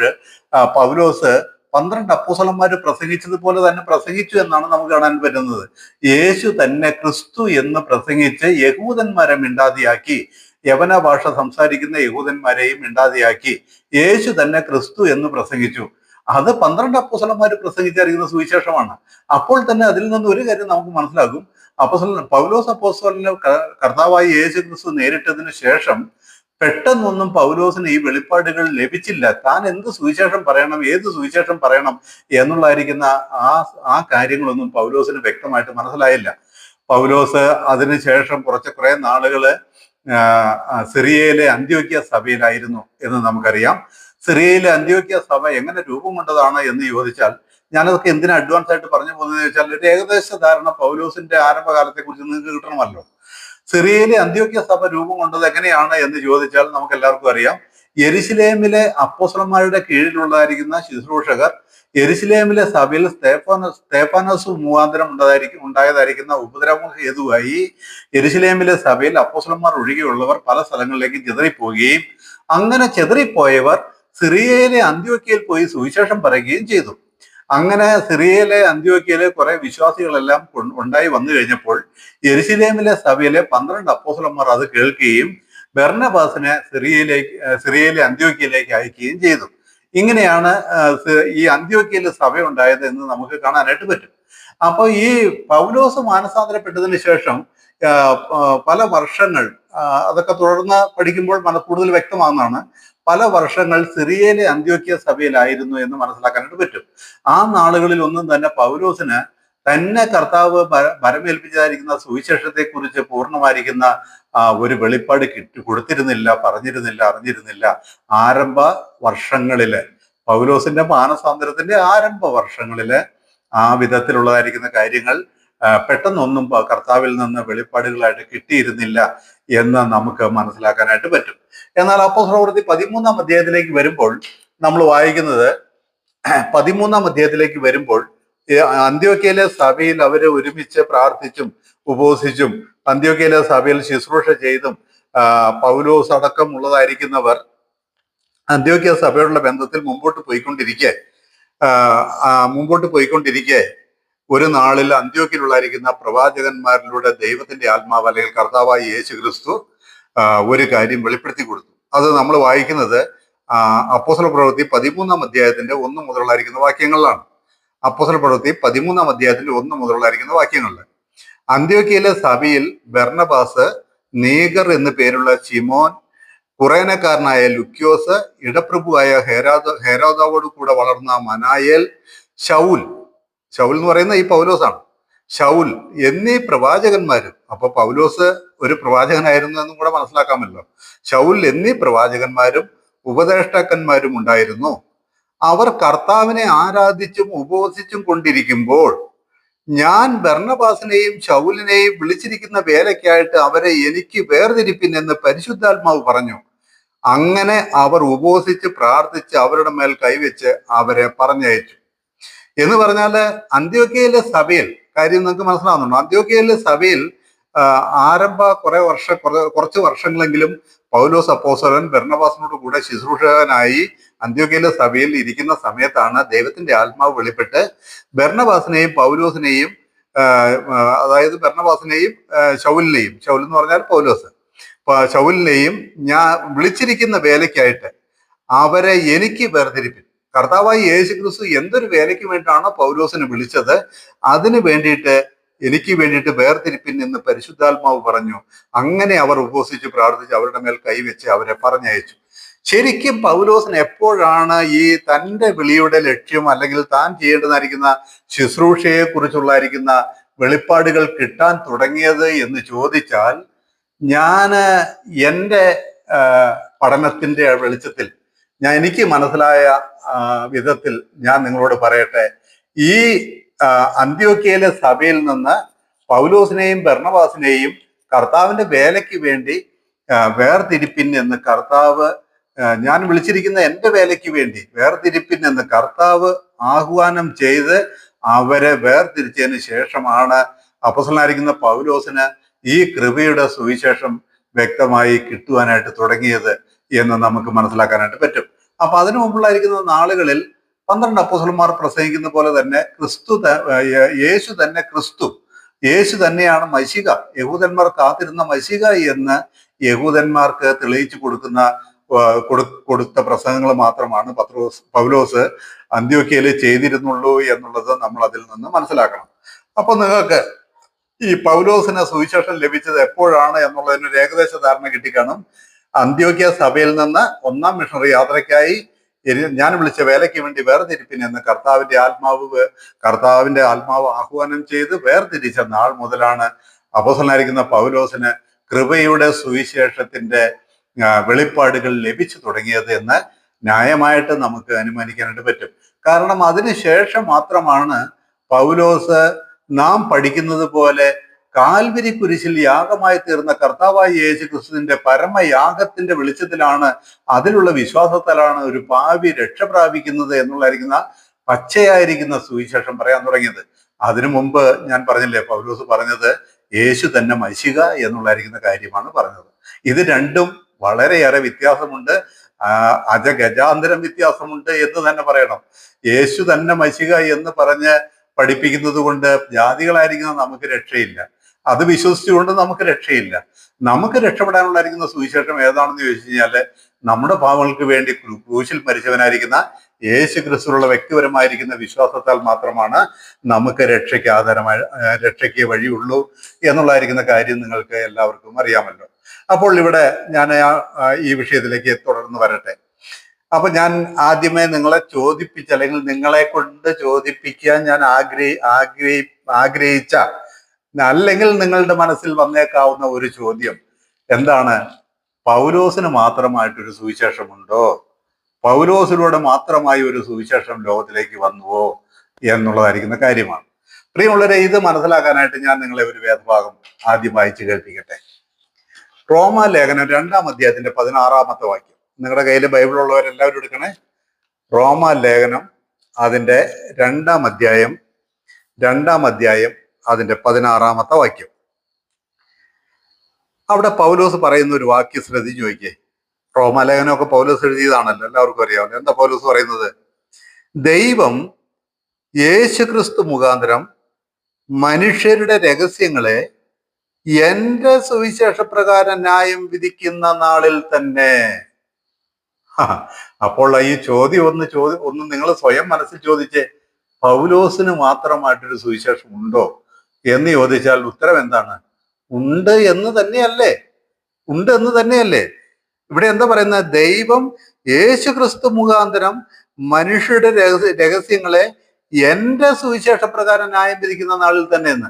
പൗലോസ് 12 അപ്പോസ്തലന്മാര് പ്രസംഗിച്ചതുപോലെ തന്നെ പ്രസംഗിച്ചു എന്നാണ് നമുക്ക് കാണാൻ പറ്റുന്നത്. യേശു തന്നെ ക്രിസ്തു എന്ന് പ്രസംഗിച്ച് യഹൂദന്മാരെ മിണ്ടാതെയാക്കി, യവന ഭാഷ സംസാരിക്കുന്ന യഹൂദന്മാരെയും മിണ്ടാതെയാക്കി യേശു തന്നെ ക്രിസ്തു എന്ന് പ്രസംഗിച്ചു. അത് 12 അപ്പോസ്തലന്മാര് പ്രസംഗിച്ചിരിക്കുന്ന സുവിശേഷമാണ്. അപ്പോൾ തന്നെ അതിൽ നിന്ന് ഒരു കാര്യം നമുക്ക് മനസ്സിലാകും. പൗലോസ് അപ്പോസ്തലന് കർത്താവായി യേശു ക്രിസ്തു നേരിട്ടതിന് ശേഷം പെട്ടെന്നൊന്നും പൗലോസിന് ഈ വെളിപ്പാടുകൾ ലഭിച്ചില്ല. താൻ എന്ത് സുവിശേഷം പറയണം, ഏത് സുവിശേഷം പറയണം എന്നുള്ളതായിരിക്കുന്ന ആ കാര്യങ്ങളൊന്നും പൗലോസിന് വ്യക്തമായിട്ട് മനസ്സിലായില്ല. പൗലോസ് അതിനുശേഷം കുറെ നാളുകള് സിറിയയിലെ അന്ത്യോക്യ സഭയിലായിരുന്നു എന്ന് നമുക്കറിയാം. സിറിയയിലെ അന്ത്യോക്യ സഭ എങ്ങനെ രൂപം കൊണ്ടതാണ് എന്ന് ചോദിച്ചാൽ, ഞാനതൊക്കെ എന്തിനാ അഡ്വാൻസ് ആയിട്ട് പറഞ്ഞു പോകുന്നത് ചോദിച്ചാൽ, ഒരു ഏകദേശ ധാരണ പൗലോസിന്റെ ആരംഭകാലത്തെ കുറിച്ച് നിങ്ങൾക്ക് കിട്ടണമല്ലോ. സിറിയയിലെ അന്ത്യോക്യ സഭ രൂപം കൊണ്ടത് എങ്ങനെയാണ് എന്ന് ചോദിച്ചാൽ നമുക്ക് എല്ലാവർക്കും അറിയാം. യെരുശലേമിലെ അപ്പോസ്തലന്മാരുടെ കീഴിലുള്ളതായിരിക്കുന്ന ശുശ്രൂഷകർ യെരുശലേമിലെ സഭയിൽ സ്തേഫാനോസ് മുഖാന്തരം ഉണ്ടായതായിരിക്കുന്ന ഉപദ്രവം ഹേതുവായി യെരുശലേമിലെ സഭയിൽ അപ്പോസ്തലന്മാർ ഒഴികെയുള്ളവർ പല സ്ഥലങ്ങളിലേക്ക് ചിതറിപ്പോവുകയും അങ്ങനെ ചിതറിപ്പോയവർ സിറിയയിലെ അന്ത്യോക്യയിൽ പോയി സുവിശേഷം പറയുകയും ചെയ്തു. അങ്ങനെ സിറിയയിലെ അന്ത്യോക്യയിലെ കുറെ വിശ്വാസികളെല്ലാം ഉണ്ടായി വന്നു കഴിഞ്ഞപ്പോൾ യെരുശലേമിലെ സഭയിലെ 12 അപ്പോസ്തലന്മാർ അത് കേൾക്കുകയും ബർന്നബാസിനെ സിറിയയിലെ അന്ത്യോക്യയിലേക്ക് അയക്കുകയും ചെയ്തു. ഇങ്ങനെയാണ് ഈ അന്ത്യോക്യയിലെ സഭ ഉണ്ടായത് എന്ന് നമുക്ക് കാണാനായിട്ട് പറ്റും. അപ്പൊ ഈ പൗലോസ് മാനസാന്തരപ്പെട്ടതിന് ശേഷം പല വർഷങ്ങൾ, അതൊക്കെ തുടർന്ന് പഠിക്കുമ്പോൾ കൂടുതൽ വ്യക്തമാകുന്നതാണ്, പല വർഷങ്ങൾ സിറിയയിലെ അന്ത്യോക്യ സഭയിലായിരുന്നു എന്ന് മനസ്സിലാക്കാനായിട്ട് പറ്റും. ആ നാളുകളിൽ ഒന്നും തന്നെ പൗലോസിന് തന്നെ കർത്താവ് ഭരമേൽപ്പിച്ചതായിരിക്കുന്ന സുവിശേഷത്തെ കുറിച്ച് പൂർണ്ണമായിരിക്കുന്ന ഒരു വെളിപ്പാട് കൊടുത്തിരുന്നില്ല, അറിഞ്ഞിരുന്നില്ല. ആരംഭ വർഷങ്ങളില്, പൗലോസിന്റെ മാനസാന്തരത്തിന്റെ ആരംഭ വർഷങ്ങളില് ആ വിധത്തിലുള്ളതായിരിക്കുന്ന കാര്യങ്ങൾ പെട്ടെന്നൊന്നും കർത്താവിൽ നിന്ന് വെളിപ്പാടുകളായിട്ട് കിട്ടിയിരുന്നില്ല എന്ന് നമുക്ക് മനസ്സിലാക്കാനായിട്ട് പറ്റും. എന്നാൽ അപ്പോസ്തലപ്രവൃത്തി 13-ാം അധ്യായത്തിലേക്ക് വരുമ്പോൾ നമ്മൾ വായിക്കുന്നത്, 13-ാം അധ്യായത്തിലേക്ക് വരുമ്പോൾ അന്ത്യോക്യയിലെ സഭയിൽ അവര് ഒരുമിച്ച് പ്രാർത്ഥിച്ചും ഉപവസിച്ചും അന്ത്യോക്യയിലെ സഭയിൽ ശുശ്രൂഷ ചെയ്തും പൗലോസ് അടക്കമുള്ളതായിരിക്കുന്നവർ അന്ത്യോക്യ സഭയോടുള്ള ബന്ധത്തിൽ മുമ്പോട്ട് പോയിക്കൊണ്ടിരിക്കെ ഒരു നാളിൽ അന്ത്യോക്യയിലുള്ളായിരിക്കുന്ന പ്രവാചകന്മാരിലൂടെ ദൈവത്തിന്റെ ആത്മാവ് അല്ലെങ്കിൽ കർത്താവായ യേശു ക്രിസ്തു ഒരു കാര്യം വെളിപ്പെടുത്തി കൊടുത്തു. അത് നമ്മൾ വായിക്കുന്നത് അപ്പോസ്തലപ്രവൃത്തി 13-ാം അധ്യായത്തിന്റെ 1 മുതലുള്ളായിരിക്കുന്ന വാക്യങ്ങളിലാണ്. അപ്പോസ്തലപ്രവൃത്തി 13-ാം അധ്യായത്തിന്റെ 1 മുതലുള്ളായിരിക്കുന്ന വാക്യങ്ങളിൽ, അന്ത്യോക്യയിലെ സഭയിൽ ബർന്നബാസ്, നീഗർ എന്നു പേരുള്ള ശിമോൻ, കുറേനക്കാരനായ ലുക്യോസ്, ഇടപ്രഭുവായ ഹെരോദാവോട് കൂടെ വളർന്ന മനായേൽ, ശൗൽ എന്ന് പറയുന്ന ഈ പൗലോസാണ്, ശൗൽ എന്നീ പ്രവാചകന്മാരും, അപ്പൊ പൗലോസ് ഒരു പ്രവാചകനായിരുന്നു എന്നും കൂടെ മനസ്സിലാക്കാമല്ലോ. ശൗൽ എന്നീ പ്രവാചകന്മാരും ഉപദേഷ്ടാക്കന്മാരും ഉണ്ടായിരുന്നു. അവർ കർത്താവിനെ ആരാധിച്ചും ഉപവസിച്ചും കൊണ്ടിരിക്കുമ്പോൾ ഞാൻ ബർന്നബാസിനെയും ശൗലിനെയും വിളിച്ചിരിക്കുന്ന വേലയ്ക്കായിട്ട് അവരെ എനിക്ക് വേർതിരിപ്പിൻ എന്ന് പരിശുദ്ധാത്മാവ് പറഞ്ഞു. അങ്ങനെ അവർ ഉപവസിച്ച് പ്രാർത്ഥിച്ച് അവരുടെ മേൽ കൈവച്ച് അവരെ പറഞ്ഞയച്ചു. എന്ന് പറഞ്ഞാല് അന്ത്യോക്യയിലെ സഭയിൽ, കാര്യം നിങ്ങൾക്ക് മനസ്സിലാവുന്നുണ്ടോ, അന്ത്യോക്യയിലെ സഭയിൽ കുറച്ച് വർഷങ്ങളെങ്കിലും പൗലോസ് അപ്പോസ്തലൻ ബർന്നബാസിനോട് കൂടെ ശുശ്രൂഷകനായി അന്ത്യോക്യയിലെ സഭയിൽ ഇരിക്കുന്ന സമയത്താണ് ദൈവത്തിന്റെ ആത്മാവ് വെളിപ്പെട്ട് ബർന്നബാസിനെയും പൗലോസിനെയും, അതായത് ബർന്നബാസിനെയും ശൗലിനെയും, ശൗൽ എന്ന് പറഞ്ഞാൽ പൗലോസ്, ശൗലിനെയും ഞാൻ വിളിച്ചിരിക്കുന്ന വേലയ്ക്കായിട്ട് അവരെ എനിക്ക് വേർതിരിപ്പിൻ. കർത്താവായി യേശു ക്രിസ്തു എന്തൊരു വേലയ്ക്ക് വേണ്ടിയിട്ടാണോ പൗലോസിനെ വിളിച്ചത്, അതിന് വേണ്ടിയിട്ട് എനിക്ക് വേണ്ടിയിട്ട് വേർതിരിപ്പിൻ എന്ന് പരിശുദ്ധാത്മാവ് പറഞ്ഞു. അങ്ങനെ അവർ ഉപവസിച്ച് പ്രാർത്ഥിച്ച് അവരുടെ മേൽ കൈവച്ച് അവരെ പറഞ്ഞയച്ചു. ശരിക്കും പൗലോസിന് എപ്പോഴാണ് ഈ തൻ്റെ വിളിയുടെ ലക്ഷ്യം അല്ലെങ്കിൽ താൻ ചെയ്യേണ്ടതായിരിക്കുന്ന ശുശ്രൂഷയെ കുറിച്ചുള്ളായിരിക്കുന്ന വെളിപ്പാടുകൾ കിട്ടാൻ തുടങ്ങിയത് എന്ന് ചോദിച്ചാൽ, ഞാൻ എൻ്റെ പഠനത്തിന്റെ വെളിച്ചത്തിൽ എനിക്ക് മനസ്സിലായ വിധത്തിൽ ഞാൻ നിങ്ങളോട് പറയട്ടെ. ഈ അന്ത്യോക്യയിലെ സഭയിൽ നിന്ന് പൗലോസിനെയും ബർന്നബാസിനെയും കർത്താവിന്റെ വേലയ്ക്ക് വേണ്ടി വേർതിരിപ്പിൻ എന്ന് കർത്താവ്, ഞാൻ വിളിച്ചിരിക്കുന്ന എൻ്റെ വേലയ്ക്ക് വേണ്ടി വേർതിരിപ്പിൻ എന്ന് കർത്താവ് ആഹ്വാനം ചെയ്ത് അവരെ വേർതിരിച്ചതിന് ശേഷമാണ് അപ്പോസ്തലനായിരിക്കുന്ന പൗലോസിന് ഈ കൃപയുടെ സുവിശേഷം വ്യക്തമായി കിട്ടുവാനായിട്ട് തുടങ്ങിയത് എന്ന് നമുക്ക് മനസ്സിലാക്കാനായിട്ട് പറ്റും. അപ്പൊ അതിനു മുമ്പുള്ളായിരിക്കുന്ന നാളുകളിൽ 12 അപ്പോസ്തലന്മാർ പ്രസംഗിക്കുന്ന പോലെ തന്നെ യേശു തന്നെ ക്രിസ്തു, യേശു തന്നെയാണ് മശിഹ, യഹൂദന്മാർ കാത്തിരുന്ന മശിഹ എന്ന് യഹൂദന്മാർക്ക് തെളിയിച്ചു കൊടുത്ത പ്രസംഗങ്ങൾ മാത്രമാണ് പൗലോസ് അന്ത്യോക്യയിൽ ചെയ്തിരുന്നുള്ളൂ എന്നുള്ളത് നമ്മൾ അതിൽ നിന്ന് മനസ്സിലാക്കണം. അപ്പൊ നിങ്ങൾക്ക് ഈ പൗലോസിന് സുവിശേഷം ലഭിച്ചത് എപ്പോഴാണ് എന്നുള്ളതിനൊരു ഏകദേശ ധാരണ കിട്ടിക്കാണും. അന്ത്യോക്യ സഭയിൽ നിന്ന് 1-ാം മിഷണറി യാത്രയ്ക്കായി ഞാൻ വിളിച്ച വേലയ്ക്ക് വേണ്ടി വേർതിരിപ്പിൻ എന്ന് കർത്താവിന്റെ ആത്മാവ് ആഹ്വാനം ചെയ്ത് വേർതിരിച്ച നാൾ മുതലാണ് അപ്പോസ്തലനായിരിക്കുന്ന പൗലോസിന് കൃപയുടെ സുവിശേഷത്തിന്റെ വെളിപ്പാടുകൾ ലഭിച്ചു തുടങ്ങിയത് എന്ന് ന്യായമായിട്ട് നമുക്ക് അനുമാനിക്കാനായിട്ട് പറ്റും. കാരണം അതിനുശേഷം മാത്രമാണ് പൗലോസ് നാം പഠിക്കുന്നത് പോലെ കാൽവരി കുരിശിൽ യാഗമായി തീർന്ന കർത്താവായ യേശു ക്രിസ്തുവിന്റെ പരമയാഗത്തിന്റെ വെളിച്ചത്തിലാണ്, അതിലുള്ള വിശ്വാസത്താലാണ് ഒരു പാപി രക്ഷ പ്രാപിക്കുന്നത് എന്നുള്ളതായിരിക്കുന്ന പച്ചയായിരിക്കുന്ന സുവിശേഷം പറയാൻ തുടങ്ങിയത്. അതിനു മുമ്പ് ഞാൻ പറഞ്ഞില്ലേ, പൗലോസ് പറഞ്ഞത് യേശു തന്നെ മശിഹ എന്നുള്ളതായിരിക്കുന്ന കാര്യമാണ് പറഞ്ഞത്. ഇത് രണ്ടും വളരെയേറെ വ്യത്യാസമുണ്ട്, അജഗജാന്തരം വ്യത്യാസമുണ്ട് എന്ന് തന്നെ പറയണം. യേശു തന്നെ മശിഹ എന്ന് പറഞ്ഞ് പഠിപ്പിക്കുന്നത് കൊണ്ട് ജാതികളായിരിക്കുന്ന നമുക്ക് രക്ഷയില്ല, അത് വിശ്വസിച്ചുകൊണ്ട് നമുക്ക് രക്ഷയില്ല. നമുക്ക് രക്ഷപ്പെടാനുള്ളായിരിക്കുന്ന സുവിശേഷം ഏതാണെന്ന് ചോദിച്ചു കഴിഞ്ഞാല് നമ്മുടെ പാവങ്ങൾക്ക് വേണ്ടി ക്രൂശിൽ മരിച്ചവനായിരിക്കുന്ന യേശു ക്രിസ്തുവിലുള്ള വ്യക്തിപരമായിരിക്കുന്ന വിശ്വാസത്താൽ മാത്രമാണ് നമുക്ക് രക്ഷയ്ക്ക് വഴിയുള്ളൂ എന്നുള്ളതായിരിക്കുന്ന കാര്യം നിങ്ങൾക്ക് എല്ലാവർക്കും അറിയാമല്ലോ. അപ്പോൾ ഇവിടെ ഞാൻ ഈ വിഷയത്തിലേക്ക് തുടർന്ന് വരട്ടെ. അപ്പൊ ഞാൻ ആദ്യമേ നിങ്ങളെ ചോദിപ്പിച്ച, അല്ലെങ്കിൽ നിങ്ങളെ കൊണ്ട് ചോദിപ്പിക്കാൻ ഞാൻ ആഗ്രഹിച്ച, അല്ലെങ്കിൽ നിങ്ങളുടെ മനസ്സിൽ വന്നേക്കാവുന്ന ഒരു ചോദ്യം എന്താണ്? പൗലോസിന് മാത്രമായിട്ടൊരു സുവിശേഷമുണ്ടോ? പൗലോസിലൂടെ മാത്രമായി ഒരു സുവിശേഷം ലോകത്തിലേക്ക് വന്നുവോ എന്നുള്ളതായിരിക്കുന്ന കാര്യമാണ്. പ്രിയമുള്ളവരെ, ഇത് മനസ്സിലാക്കാനായിട്ട് ഞാൻ നിങ്ങളെ ഒരു വേദഭാഗം ആദ്യം വായിച്ചു കേൾപ്പിക്കട്ടെ. റോമാ ലേഖനം 2-ാം അധ്യായത്തിന്റെ 16-ാമത്തെ വാക്യം. നിങ്ങളുടെ കയ്യിൽ ബൈബിൾ ഉള്ളവരെല്ലാവരും എടുക്കണേ. റോമാ ലേഖനം അതിന്റെ 2-ാം അധ്യായം അതിന്റെ 16-ാമത്തെ വാക്യം. അവിടെ പൗലോസ് പറയുന്ന ഒരു വാക്യം ശ്രദ്ധിച്ചു നോക്കിയേ. റോമാലേഖനമൊക്കെ പൗലോസ് എഴുതിയതാണല്ലോ, എല്ലാവർക്കും അറിയാമല്ലോ. എന്താ പൗലോസ് പറയുന്നത്? ദൈവം യേശുക്രിസ്തു മുഖാന്തരം മനുഷ്യരുടെ രഹസ്യങ്ങളെ എന്റെ സുവിശേഷപ്രകാരം ന്യായം വിധിക്കുന്ന നാളിൽ തന്നെ. അപ്പോൾ ഈ ചോദ്യം ഒന്ന് നിങ്ങൾ സ്വയം മനസ്സിൽ ചോദിച്ചേ. പൗലോസിന് മാത്രമായിട്ടൊരു സുവിശേഷം ഉണ്ടോ എന്ന് ചോദിച്ചാൽ ഉത്തരം എന്താണ്? ഉണ്ട് എന്ന് തന്നെയല്ലേ. ഇവിടെ എന്താ പറയുന്നത്? ദൈവം യേശു ക്രിസ്തു മുഖാന്തരം മനുഷ്യരുടെ രഹസ്യങ്ങളെ എന്റെ സുവിശേഷപ്രകാരം ന്യായം വിധിക്കുന്ന നാളിൽ തന്നെ എന്ന്.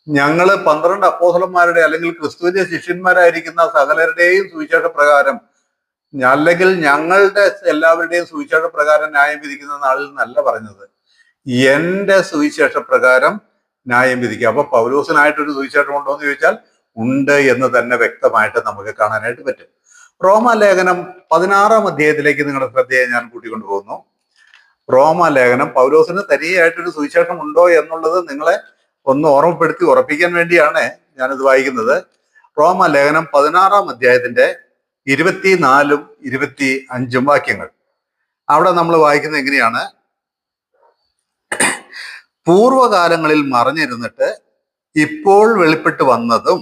ഞങ്ങള് 12 അപ്പോസ്തലന്മാരുടെ അല്ലെങ്കിൽ ക്രിസ്തുവിന്റെ ശിഷ്യന്മാരായിരിക്കുന്ന സകലരുടെയും സുവിശേഷ പ്രകാരം, അല്ലെങ്കിൽ ഞങ്ങളുടെ എല്ലാവരുടെയും സുവിശേഷ പ്രകാരം ന്യായം വിധിക്കുന്ന നാളിൽ നല്ല പറഞ്ഞത്, എന്റെ സുവിശേഷ പ്രകാരം ന്യായം വിധിക്കുക. അപ്പൊ പൗലോസിനായിട്ടൊരു സുവിശേഷം ഉണ്ടോ എന്ന് ചോദിച്ചാൽ ഉണ്ട് എന്ന് തന്നെ വ്യക്തമായിട്ട് നമുക്ക് കാണാനായിട്ട് പറ്റും. റോമാലേഖനം 16-ാം അധ്യായത്തിലേക്ക് നിങ്ങളുടെ ശ്രദ്ധയെ ഞാൻ കൂട്ടിക്കൊണ്ടുപോകുന്നു. റോമാലേഖനം പൗലോസിന് തനിയായിട്ടൊരു സുവിശേഷം ഉണ്ടോ എന്നുള്ളത് നിങ്ങളെ ഒന്ന് ഓർമ്മപ്പെടുത്തി ഉറപ്പിക്കാൻ വേണ്ടിയാണ് ഞാനിത് വായിക്കുന്നത്. റോമാലേഖനം 16-ാം അധ്യായത്തിന്റെ 24-ഉം 25-ഉം വാക്യങ്ങൾ. അവിടെ നമ്മൾ വായിക്കുന്നത് എങ്ങനെയാണ്? പൂർവകാലങ്ങളിൽ മറഞ്ഞിരുന്നിട്ട് ഇപ്പോൾ വെളിപ്പെട്ട് വന്നതും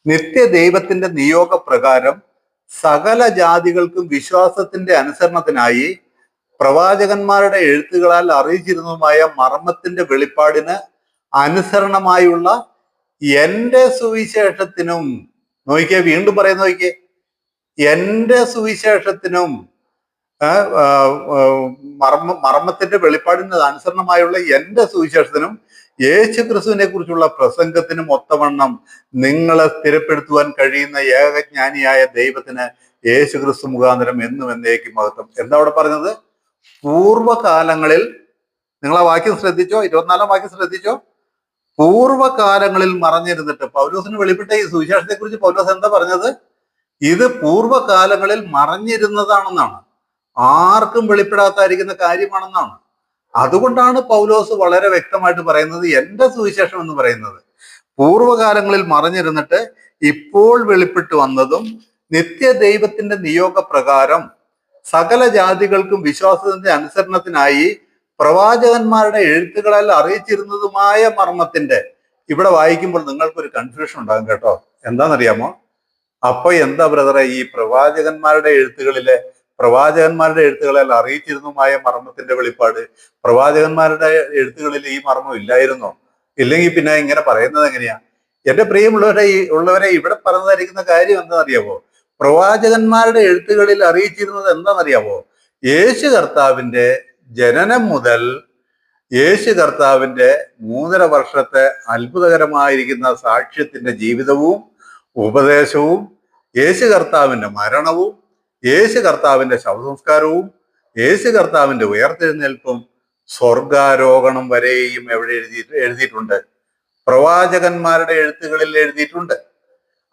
നിത്യദൈവത്തിന്റെ നിയോഗപ്രകാരം സകല ജാതികൾക്കും വിശ്വാസത്തിന്റെ അനുസരണത്തിനായി പ്രവാചകന്മാരുടെ എഴുത്തുകളാൽ അറിയിച്ചിരുന്നതുമായ മർമ്മത്തിന്റെ വെളിപ്പാടിന് അനുസരണമായുള്ള എന്റെ സുവിശേഷത്തിനും, നോക്കിയേ, വീണ്ടും പറയുന്ന നോക്കിയേ, എന്റെ സുവിശേഷത്തിനും മർമ്മത്തിന്റെ വെളിപ്പാടിന് അനുസരണമായുള്ള എന്റെ സുവിശേഷത്തിനും യേശു ക്രിസ്തുവിനെ കുറിച്ചുള്ള പ്രസംഗത്തിനും ഒത്തവണ്ണം നിങ്ങളെ സ്ഥിരപ്പെടുത്തുവാൻ കഴിയുന്ന ഏകജ്ഞാനിയായ ദൈവത്തിന് യേശു ക്രിസ്തു മുഖാന്തരം എന്നും എന്നേക്കും മഹത്വം. എന്താ അവിടെ പറഞ്ഞത്? പൂർവകാലങ്ങളിൽ, നിങ്ങൾ ആ വാക്യം ശ്രദ്ധിച്ചോ? 24-ാം വാക്യം ശ്രദ്ധിച്ചോ? പൂർവകാലങ്ങളിൽ മറഞ്ഞിരുന്നിട്ട്. പൗലോസിന് വെളിപ്പെട്ട ഈ സുവിശേഷത്തെ കുറിച്ച് പൗലോസ് എന്താ പറഞ്ഞത്? ഇത് പൂർവകാലങ്ങളിൽ മറഞ്ഞിരുന്നതാണെന്നാണ്. ആർക്കും വെളിപ്പെടാത്തായിരിക്കുന്ന കാര്യമാണെന്നാണ്. അതുകൊണ്ടാണ് പൗലോസ് വളരെ വ്യക്തമായിട്ട് പറയുന്നത് എന്റെ സുവിശേഷം എന്ന് പറയുന്നത് പൂർവ്വകാലങ്ങളിൽ മറഞ്ഞിരുന്നിട്ട് ഇപ്പോൾ വെളിപ്പെട്ട് വന്നതും നിത്യ ദൈവത്തിന്റെ നിയോഗപ്രകാരം സകല ജാതികൾക്കും വിശ്വാസത്തിന്റെ അനുസരണത്തിനായി പ്രവാചകന്മാരുടെ എഴുത്തുകളാൽ അറിയിച്ചിരുന്നതുമായ മർമ്മത്തിന്റെ. ഇവിടെ വായിക്കുമ്പോൾ നിങ്ങൾക്കൊരു കൺഫ്യൂഷൻ ഉണ്ടാകും കേട്ടോ. എന്താണെന്നറിയാമോ? അപ്പൊ എന്താ ബ്രദറെ ഈ പ്രവാചകന്മാരുടെ എഴുത്തുകളിൽ അറിയിച്ചിരുന്നതുമായ മർമ്മത്തിന്റെ വെളിപ്പാട്? പ്രവാചകന്മാരുടെ എഴുത്തുകളിൽ ഈ മർമ്മം ഇല്ലായിരുന്നോ? ഇല്ലെങ്കിൽ പിന്നെ ഇങ്ങനെ പറയുന്നത് എങ്ങനെയാ? എന്റെ ഉള്ളവരെ ഇവിടെ പറഞ്ഞിരിക്കുന്ന കാര്യം എന്താണെന്നറിയാമോ? പ്രവാചകന്മാരുടെ എഴുത്തുകളിൽ അറിയിച്ചിരുന്നത് എന്താണെന്നറിയാമോ? യേശു കർത്താവിന്റെ ജനനം മുതൽ യേശു കർത്താവിന്റെ 3.5 വർഷത്തെ അത്ഭുതകരമായിരിക്കുന്ന സാക്ഷ്യത്തിന്റെ ജീവിതവും ഉപദേശവും, യേശു കർത്താവിന്റെ മരണവും, യേശു കർത്താവിന്റെ ശവസംസ്കാരവും, യേശു കർത്താവിന്റെ ഉയർത്തെഴുന്നേൽപ്പും, സ്വർഗാരോഹണം വരെയും എവിടെ എഴുതിയിട്ടുണ്ട്? പ്രവാചകന്മാരുടെ എഴുത്തുകളിൽ എഴുതിയിട്ടുണ്ട്.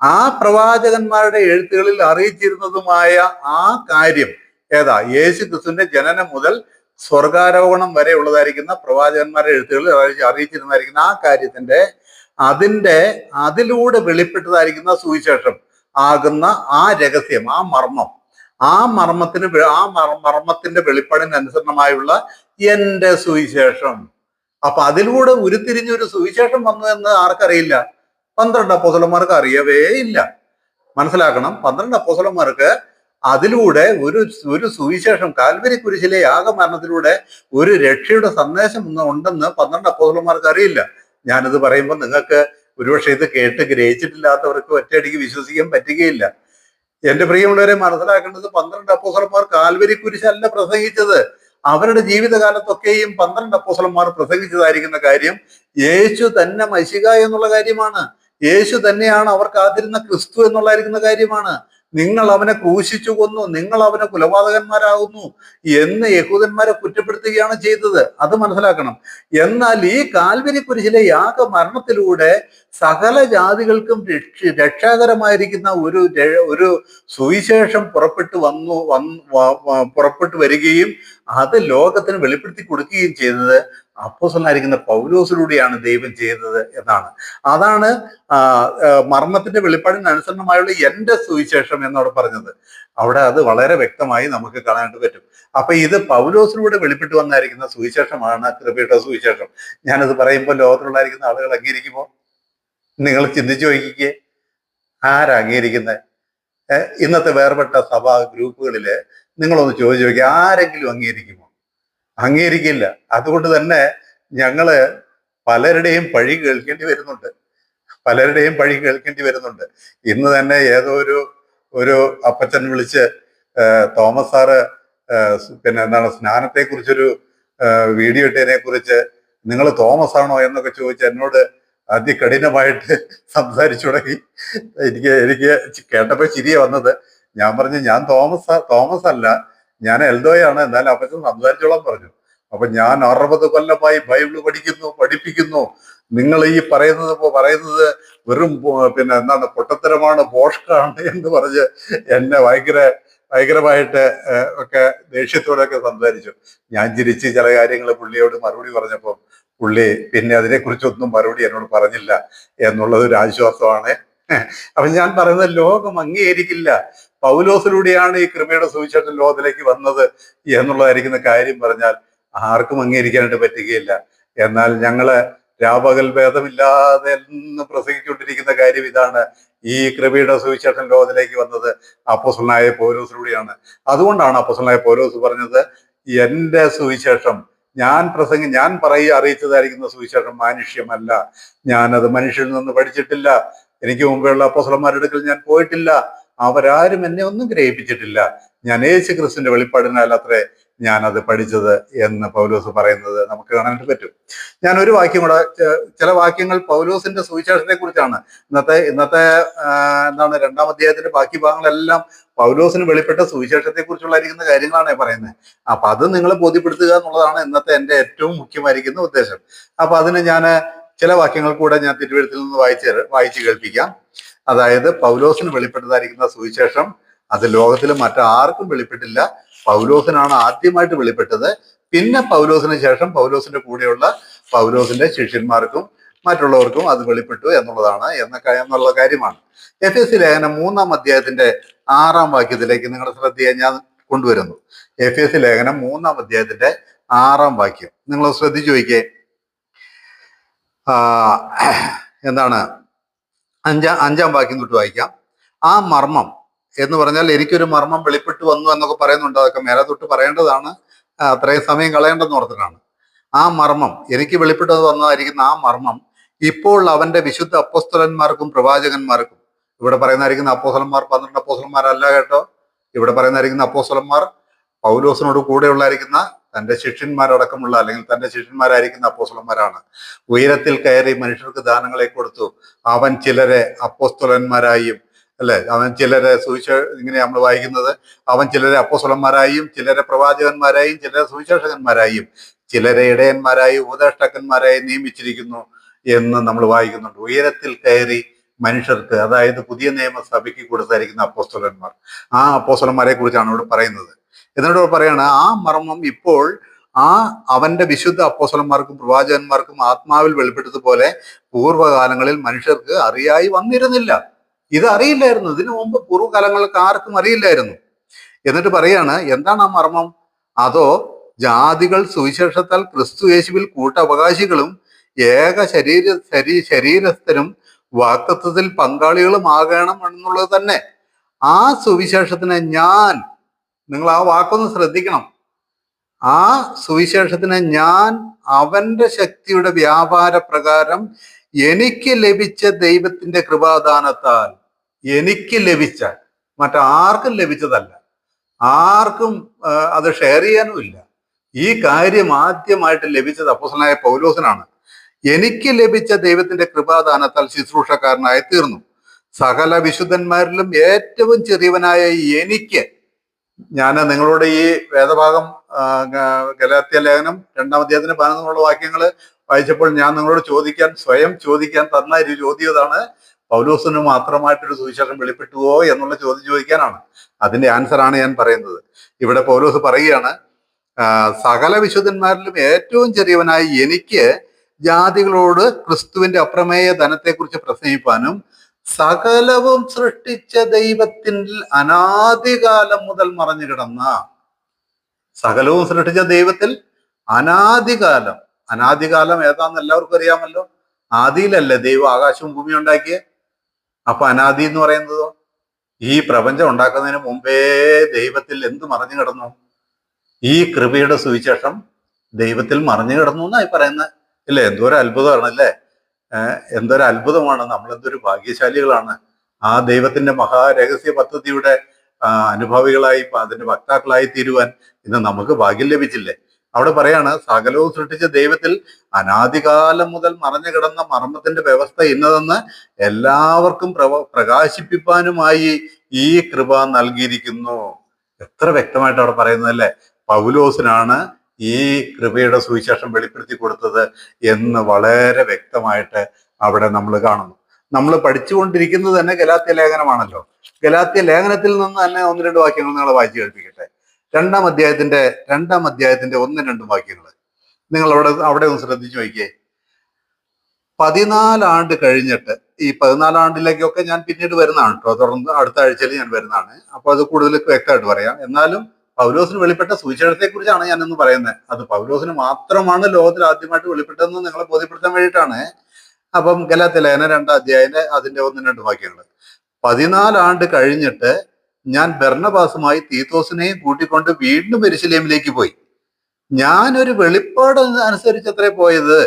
ആ പ്രവാചകന്മാരുടെ എഴുത്തുകളിൽ അറിയിച്ചിരുന്നതുമായ ആ കാര്യം ഏതാ? യേശു ക്രിസ്തുവിന്റെ ജനനം മുതൽ സ്വർഗാരോഹണം വരെ ഉള്ളതായിരിക്കുന്ന പ്രവാചകന്മാരുടെ എഴുത്തുകളിൽ അറിയിച്ചിരുന്നതായിരിക്കുന്ന ആ കാര്യത്തിന്റെ അതിലൂടെ വെളിപ്പെട്ടതായിരിക്കുന്ന സുവിശേഷം ആകുന്ന ആ രഹസ്യം, ആ മർമ്മത്തിന്റെ വെളിപ്പാടിന് അനുസരണമായുള്ള എന്റെ സുവിശേഷം. അപ്പൊ അതിലൂടെ ഉരുത്തിരിഞ്ഞൊരു സുവിശേഷം വന്നു എന്ന് ആർക്കറിയില്ല? 12 അപ്പോസ്തലന്മാർക്ക് അറിയവേ ഇല്ല. മനസ്സിലാക്കണം, 12 അപ്പോസ്തലന്മാർക്ക് അതിലൂടെ ഒരു സുവിശേഷം, കാൽവരി കുരിശിലെ യാഗമരണത്തിലൂടെ ഒരു രക്ഷയുടെ സന്ദേശം ഉണ്ടെന്ന് 12 അപ്പോസ്തലന്മാർക്ക് അറിയില്ല. ഞാനിത് പറയുമ്പോൾ നിങ്ങൾക്ക് ഒരുപക്ഷെ ഇത് കേട്ട് ഗ്രഹിച്ചിട്ടില്ലാത്തവർക്ക് ഒറ്റയടിക്ക് വിശ്വസിക്കാൻ പറ്റുകയില്ല. എന്റെ പ്രിയമുള്ളവരെ, മനസ്സിലാക്കേണ്ടത് 12 അപ്പോസ്തലന്മാർ കാൽവരി കുരിശല്ല പ്രസംഗിച്ചത്. അവരുടെ ജീവിതകാലത്തൊക്കെയും 12 അപ്പോസ്തലന്മാർ പ്രസംഗിച്ചതായിരിക്കുന്ന കാര്യം യേശു തന്നെ മശിഹ എന്നുള്ള കാര്യമാണ്. യേശു തന്നെയാണ് അവർ കാത്തിരുന്ന ക്രിസ്തു എന്നുള്ളതായിരിക്കുന്ന കാര്യമാണ്. നിങ്ങൾ അവനെ ക്രൂശിച്ചു കൊന്നു, നിങ്ങൾ അവനെ കൊലപാതകന്മാരാകുന്നു എന്ന് യഹൂദന്മാരെ കുറ്റപ്പെടുത്തുകയാണ് ചെയ്തത്. അത് മനസ്സിലാക്കണം. എന്നാൽ ഈ കാൽവരി കുരിശിലെ യാഗമരണത്തിലൂടെ സകല ജാതികൾക്കും രക്ഷാകരമായിരിക്കുന്ന ഒരു സുവിശേഷം പുറപ്പെട്ടു വരികയും അത് ലോകത്തിന് വെളിപ്പെടുത്തി കൊടുക്കുകയും ചെയ്തത് അപ്പോസ്തലനായിരിക്കുന്ന പൗലോസിലൂടെയാണ് ദൈവം ചെയ്തത് എന്നാണ്. അതാണ് മർമ്മത്തിന്റെ വെളിപ്പാടിന് അനുസരണമായുള്ള എന്റെ സുവിശേഷം എന്നവിടെ പറഞ്ഞത്. അവിടെ അത് വളരെ വ്യക്തമായി നമുക്ക് കാണാനായിട്ട് പറ്റും. അപ്പൊ ഇത് പൗലോസിലൂടെ വെളിപ്പെട്ടു വന്നായിരിക്കുന്ന സുവിശേഷമാണ് കൃപയുടെ സുവിശേഷം. ഞാനത് പറയുമ്പോൾ ലോകത്തിലുള്ളായിരിക്കുന്ന ആളുകൾ അംഗീകരിക്കുമോ? നിങ്ങൾ ചിന്തിച്ചു നോക്കിക്കേ, ആരാ അംഗീകരിക്കുന്നത്? ഇന്നത്തെ വേർപെട്ട സഭാ ഗ്രൂപ്പുകളില് നിങ്ങളൊന്ന് ചോദിച്ചു നോക്കി, ആരെങ്കിലും അംഗീകരിക്കുമോ? അംഗീകരിക്കില്ല. അതുകൊണ്ട് തന്നെ ഞങ്ങള് പലരുടെയും പഴി കേൾക്കേണ്ടി വരുന്നുണ്ട്. ഇന്ന് തന്നെ ഏതോ ഒരു അപ്പച്ചൻ വിളിച്ച് തോമസ് സാറ് പിന്നെ സ്നാനത്തെ കുറിച്ചൊരു വീഡിയോ ഇട്ടതിനെ കുറിച്ച് നിങ്ങൾ തോമസ് ആണോ എന്നൊക്കെ ചോദിച്ച് എന്നോട് അതികഠിനമായിട്ട് സംസാരിച്ചു തുടങ്ങി. എനിക്ക് കേട്ടപ്പോ ചിരിയ വന്നത്. ഞാൻ പറഞ്ഞു, ഞാൻ തോമസ് അല്ല, ഞാൻ എൽദോയാണ്, എന്നാലും അപ്പച്ചൻ സംസാരിച്ചോളാൻ പറഞ്ഞു. അപ്പൊ ഞാൻ 60 കൊല്ലമായി ബൈബിള് പഠിപ്പിക്കുന്നു, നിങ്ങൾ ഈ പറയുന്നത് വെറും പൊട്ടത്തരമാണ്, ഭോഷ്കാണ് എന്ന് പറഞ്ഞ് എന്നെ ഭയങ്കരമായിട്ട് ഒക്കെ ദേഷ്യത്തോടെയൊക്കെ സംസാരിച്ചു. ഞാൻ ചിരിച്ച് ചില കാര്യങ്ങൾ പുള്ളിയോട് മറുപടി പറഞ്ഞപ്പോൾ പുള്ളി പിന്നെ അതിനെക്കുറിച്ചൊന്നും മറുപടി എന്നോട് പറഞ്ഞില്ല എന്നുള്ളത് ഒരു ആശ്വാസമാണ്. അപ്പൊ ഞാൻ പറയുന്നത് ലോകം അംഗീകരിക്കില്ല. പൗലോസിലൂടെയാണ് ഈ കൃപയുടെ സുവിശേഷം ലോകത്തിലേക്ക് വന്നത് എന്നുള്ളതായിരിക്കുന്ന കാര്യം പറഞ്ഞാൽ ആർക്കും അംഗീകരിക്കാനായിട്ട് പറ്റുകയില്ല. എന്നാൽ ഞങ്ങള് രാപകൽ ഭേദമില്ലാതെ എന്ന് പ്രസംഗിച്ചുകൊണ്ടിരിക്കുന്ന കാര്യം ഇതാണ്: ഈ കൃപയുടെ സുവിശേഷം ലോകത്തിലേക്ക് വന്നത് അപ്പോസ്തലനായ പൗലോസിലൂടെയാണ്. അതുകൊണ്ടാണ് അപ്പോസ്തലനായ പൗലോസ് പറഞ്ഞത്, എന്റെ സുവിശേഷം ഞാൻ അറിയിച്ചതായിരിക്കുന്ന സുവിശേഷം മാനുഷ്യമല്ല, ഞാനത് മനുഷ്യരിൽ നിന്ന് പഠിച്ചിട്ടില്ല, എനിക്ക് മുമ്പെയുള്ള അപ്പോസ്തലന്മാരുടെ അടുക്കൽ ഞാൻ പോയിട്ടില്ല, അവരാരും എന്നെ ഒന്നും ഗ്രഹിപ്പിച്ചിട്ടില്ല, ഞാൻ യേശു ക്രിസ്തുവിന്റെ വെളിപ്പാടിനാൽ അത്രേ ഞാനത് പഠിച്ചത് എന്ന് പൗലോസ് പറയുന്നത് നമുക്ക് കാണാനായിട്ട് പറ്റും. ഞാൻ ഒരു വാക്യം കൂടെ, ചില വാക്യങ്ങൾ പൗലോസിന്റെ സുവിശേഷത്തെ കുറിച്ചാണ്. ഇന്നത്തെ 2-ാം അധ്യായത്തിന്റെ ബാക്കി ഭാഗങ്ങളെല്ലാം പൗലോസിന് വെളിപ്പെട്ട സുവിശേഷത്തെ കുറിച്ചുള്ളായിരിക്കുന്ന കാര്യങ്ങളാണ് പറയുന്നത്. അപ്പൊ അത് നിങ്ങളെ ബോധ്യപ്പെടുത്തുക എന്നുള്ളതാണ് ഇന്നത്തെ എൻ്റെ ഏറ്റവും മുഖ്യമായിരിക്കുന്ന ഉദ്ദേശം. അപ്പൊ അതിന് ഞാൻ ചില വാക്യങ്ങൾ കൂടെ ഞാൻ തിരുവെഴുത്തിൽ നിന്ന് വായിച്ച് കേൾപ്പിക്കാം. അതായത് പൗലോസിന് വെളിപ്പെട്ടതായിരിക്കുന്ന സുവിശേഷം അത് ലോകത്തിൽ മറ്റാർക്കും വെളിപ്പെട്ടില്ല, പൗലോസിനാണ് ആദ്യമായിട്ട് വെളിപ്പെട്ടത്. പിന്നെ പൗലോസിന് ശേഷം പൗലോസിന്റെ കൂടെയുള്ള പൗലോസിന്റെ ശിഷ്യന്മാർക്കും മറ്റുള്ളവർക്കും അത് വെളിപ്പെട്ടു എന്നുള്ള കാര്യമാണ്. എഫേസ്യ ലേഖനം 3-ാം അധ്യായത്തിന്റെ 6-ാം വാക്യത്തിലേക്ക് നിങ്ങളുടെ ശ്രദ്ധയെ ഞാൻ കൊണ്ടുവരുന്നു. എഫേസ്യ ലേഖനം 3-ാം അധ്യായത്തിന്റെ 6-ാം വാക്യം നിങ്ങൾ ശ്രദ്ധിച്ചു നോക്കിയേ. എന്താണ്? അഞ്ചാം വാക്യം തൊട്ട് വായിക്കാം. ആ മർമ്മം എന്ന് പറഞ്ഞാൽ എനിക്കൊരു മർമ്മം വെളിപ്പെട്ടു വന്നു എന്നൊക്കെ പറയുന്നുണ്ട്. അതൊക്കെ മേലെ തൊട്ട് പറയേണ്ടതാണ്, അത്രയും സമയം കളയേണ്ടെന്ന് ഓർത്തിട്ടാണ്. ആ മർമ്മം എനിക്ക് വെളിപ്പെട്ടു വന്നതായിരിക്കുന്ന ആ മർമ്മം ഇപ്പോൾ അവന്റെ വിശുദ്ധ അപ്പോസ്തലന്മാർക്കും പ്രവാചകന്മാർക്കും, ഇവിടെ പറയുന്നതായിരിക്കുന്ന അപ്പോസ്തലന്മാർ 12 അപ്പോസ്തലന്മാരല്ല കേട്ടോ. ഇവിടെ പറയുന്നതായിരിക്കുന്ന അപ്പോസ്തലന്മാർ പൗലോസിനോട് കൂടെയുള്ളായിരിക്കുന്ന തന്റെ ശിഷ്യന്മാരടക്കമുള്ള അല്ലെങ്കിൽ തന്റെ ശിഷ്യന്മാരായിരിക്കുന്ന അപ്പോസ്തലന്മാരാണ്. ഉയരത്തിൽ കയറി മനുഷ്യർക്ക് ദാനങ്ങളെ കൊടുത്തു. അവൻ ചിലരെ അപ്പോസ്തലന്മാരായും, അല്ലെ, അവൻ ചിലരെ ഇങ്ങനെ നമ്മൾ വായിക്കുന്നത്, അവൻ ചിലരെ അപ്പോസ്തലന്മാരായും ചിലരെ പ്രവാചകന്മാരായും ചിലരെ സുവിശേഷകന്മാരായും ചിലരെ ഇടയന്മാരായും ഉപദേഷ്ടാക്കന്മാരായും നിയമിച്ചിരിക്കുന്നു എന്ന് നമ്മൾ വായിക്കുന്നുണ്ട്. ഉയരത്തിൽ കയറി മനുഷ്യർക്ക്, അതായത് പുതിയ നിയമസഭയ്ക്ക് കൊടുത്തായിരിക്കുന്ന അപ്പോസ്തലന്മാർ, ആ അപ്പോസ്തലന്മാരെ കുറിച്ചാണ് ഇവിടെ പറയുന്നത്. എന്നിട്ട് പറയാണ് ആ മർമ്മം ഇപ്പോൾ അവന്റെ വിശുദ്ധ അപ്പോസ്തലന്മാർക്കും പ്രവാചകന്മാർക്കും ആത്മാവിൽ വെളിപ്പെട്ടതുപോലെ പൂർവ്വകാലങ്ങളിൽ മനുഷ്യർക്ക് അറിയായി വന്നിരുന്നില്ല. ഇത് അറിയില്ലായിരുന്നു. ഇതിനു മുമ്പ് പൂർവ്വകാലങ്ങൾക്ക് ആർക്കും അറിയില്ലായിരുന്നു. എന്നിട്ട് പറയാണ് എന്താണ് ആ മർമ്മം? അതോ ജാതികൾ സുവിശേഷത്താൽ ക്രിസ്തു യേശുവിൽ കൂട്ടവകാശികളും ഏക ശരീരസ്ഥരും വാക്തത്വത്തിൽ പങ്കാളികളും ആകണം എന്നുള്ളത് തന്നെ. ആ സുവിശേഷത്തിനെ നിങ്ങൾ ആ വാക്കൊന്ന് ശ്രദ്ധിക്കണം. ആ സുവിശേഷത്തിനെ ഞാൻ അവന്റെ ശക്തിയുടെ വ്യാപാര പ്രകാരം എനിക്ക് ലഭിച്ച ദൈവത്തിന്റെ കൃപാദാനത്താൽ, എനിക്ക് ലഭിച്ച, മറ്റാർക്കും ലഭിച്ചതല്ല, ആർക്കും അത് ഷെയർ ചെയ്യാനുമില്ല. ഈ കാര്യം ആദ്യമായിട്ട് ലഭിച്ചത് അപ്പോസ്തലനായ പൗലോസിനാണ്. എനിക്ക് ലഭിച്ച ദൈവത്തിന്റെ കൃപാദാനത്താൽ ശുശ്രൂഷക്കാരനായി തീർന്നു. സകല വിശുദ്ധന്മാരിലും ഏറ്റവും ചെറിയവനായ എനിക്ക്, ഞാൻ നിങ്ങളോട് ഈ വേദഭാഗം ഗലാത്യ ലേഖനം 2-ാം അധ്യായത്തിന് 11 വാക്യങ്ങൾ വായിച്ചപ്പോൾ ഞാൻ നിങ്ങളോട് സ്വയം ചോദിക്കാൻ തന്ന ഒരു ചോദ്യം ഇതാണ്: പൗലോസിന് മാത്രമായിട്ടൊരു സുവിശേഷം വെളിപ്പെട്ടുവോ എന്നുള്ള ചോദ്യം ചോദിക്കാനാണ്. അതിന്റെ ആൻസറാണ് ഞാൻ പറയുന്നത്. ഇവിടെ പൗലോസ് പറയുകയാണ്, സകല വിശുദ്ധന്മാരിലും ഏറ്റവും ചെറിയവനായി എനിക്ക് ജാതികളോട് ക്രിസ്തുവിന്റെ അപ്രമേയ ധനത്തെക്കുറിച്ച് പ്രസംഗിപ്പാനും സകലവും സൃഷ്ടിച്ച ദൈവത്തിൽ അനാദികാലം മുതൽ മറഞ്ഞു കിടന്ന, സകലവും സൃഷ്ടിച്ച ദൈവത്തിൽ അനാദികാലം ഏതാന്ന് എല്ലാവർക്കും അറിയാമല്ലോ. ആദിയിലല്ലേ ദൈവം ആകാശവും ഭൂമിയും ഉണ്ടാക്കിയേ. അപ്പൊ അനാദി എന്ന് പറയുന്നതോ, ഈ പ്രപഞ്ചം ഉണ്ടാക്കുന്നതിന് മുമ്പേ ദൈവത്തിൽ എന്ത് മറഞ്ഞു കിടന്നു? ഈ കൃപയുടെ സുവിശേഷം ദൈവത്തിൽ മറഞ്ഞു കിടന്നു എന്നായി പറയുന്നത്. ഇല്ലേ? എന്തോരം അത്ഭുതമാണ് അല്ലേ? എന്തൊരു അത്ഭുതമാണ്. നമ്മൾ എന്തൊരു ഭാഗ്യശാലികളാണ്. ആ ദൈവത്തിന്റെ മഹാരഹസ്യ പദ്ധതിയുടെ അനുഭവികളായി, അതിന്റെ വക്താക്കളായി തീരുവാൻ ഇന്ന് നമുക്ക് ഭാഗ്യം ലഭിച്ചില്ലേ? അവിടെ പറയാണ്, സകലവും സൃഷ്ടിച്ച ദൈവത്തിൽ അനാദികാലം മുതൽ മറഞ്ഞു കിടന്ന മർമ്മത്തിന്റെ വ്യവസ്ഥ ഇന്നതെന്ന് എല്ലാവർക്കും പ്രകാശിപ്പിക്കാനുമായി ഈ കൃപ നൽകിയിരിക്കുന്നു. എത്ര വ്യക്തമായിട്ട് അവിടെ പറയുന്നതല്ലേ? പൗലോസിനാണ് ഈ കൃപയുടെ സുവിശേഷം വെളിപ്പെടുത്തി കൊടുത്തത് എന്ന് വളരെ വ്യക്തമായിട്ട് അവിടെ നമ്മൾ കാണുന്നു. നമ്മൾ പഠിച്ചുകൊണ്ടിരിക്കുന്നത് തന്നെ ഗലാത്യ ലേഖനമാണല്ലോ. ഗലാത്യ ലേഖനത്തിൽ നിന്ന് തന്നെ 1-2 വാക്യങ്ങൾ നിങ്ങൾ വായിച്ചു കേൾപ്പിക്കട്ടെ. 2-ാം അധ്യായത്തിന്റെ 1-2 വാക്യങ്ങൾ നിങ്ങൾ അവിടെ ഒന്ന് ശ്രദ്ധിച്ചു നോക്കിയേ. 14 ആണ്ട് കഴിഞ്ഞിട്ട്, ഈ 14 ആണ്ടിലേക്കൊക്കെ ഞാൻ പിന്നീട് വരുന്നതാണ് കേട്ടോ, തുടർന്ന് അടുത്ത ആഴ്ചയിൽ ഞാൻ വരുന്നതാണ്. അപ്പോൾ അത് കൂടുതൽ വ്യക്തമായിട്ട് പറയാം. എന്നാലും പൗലോസിന് വെളിപ്പെട്ട സുവിശേഷത്തെ കുറിച്ചാണ് ഞാനിന്ന് പറയുന്നത്. അത് പൗലോസിന് മാത്രമാണ് ലോകത്തിൽ ആദ്യമായിട്ട് വെളിപ്പെട്ടതെന്ന് നിങ്ങളെ ബോധ്യപ്പെടുത്താൻ വേണ്ടിയിട്ടാണ്. അപ്പം ഗലാത്യ ലേഖനം 2-ാം അധ്യായം അതിന്റെ 1-2 വാക്യങ്ങൾ. 14 ആണ്ട് കഴിഞ്ഞിട്ട് ഞാൻ ബർന്നബാസുമായി തീത്തോസിനെയും കൂട്ടിക്കൊണ്ട് വീണ്ടും യെരൂശലേമിലേക്ക് പോയി. ഞാനൊരു വെളിപ്പാട് അനുസരിച്ചത്രേ പോയത്.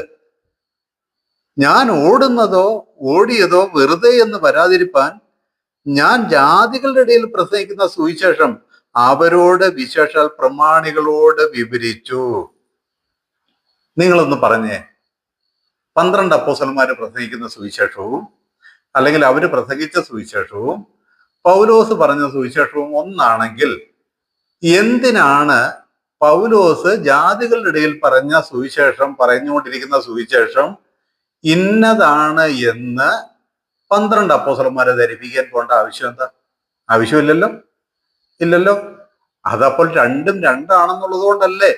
ഞാൻ ഓടിയതോ വെറുതെ എന്ന് വരാതിരിപ്പാൻ ഞാൻ ജാതികളുടെ ഇടയിൽ പ്രസംഗിക്കുന്ന സുവിശേഷം അവരോട് വിശേഷാൽ പ്രമാണികളോട് വിവരിച്ചു. നിങ്ങളൊന്ന് പറഞ്ഞേ, 12 അപ്പോസ്തലന്മാര് പ്രസംഗിക്കുന്ന സുവിശേഷവും അല്ലെങ്കിൽ അവര് പ്രസംഗിച്ച സുവിശേഷവും പൗലോസ് പറഞ്ഞ സുവിശേഷവും ഒന്നാണെങ്കിൽ എന്തിനാണ് പൗലോസ് ജാതികളുടെ ഇടയിൽ പറഞ്ഞുകൊണ്ടിരിക്കുന്ന സുവിശേഷം ഇന്നതാണ് എന്ന് 12 അപ്പോസ്തലന്മാരെ ധരിപ്പിക്കാൻ പോകേണ്ട ആവശ്യം എന്താ? ആവശ്യമില്ലല്ലോ. അതപ്പോൾ രണ്ടും രണ്ടാണെന്നുള്ളത് കൊണ്ടല്ലേ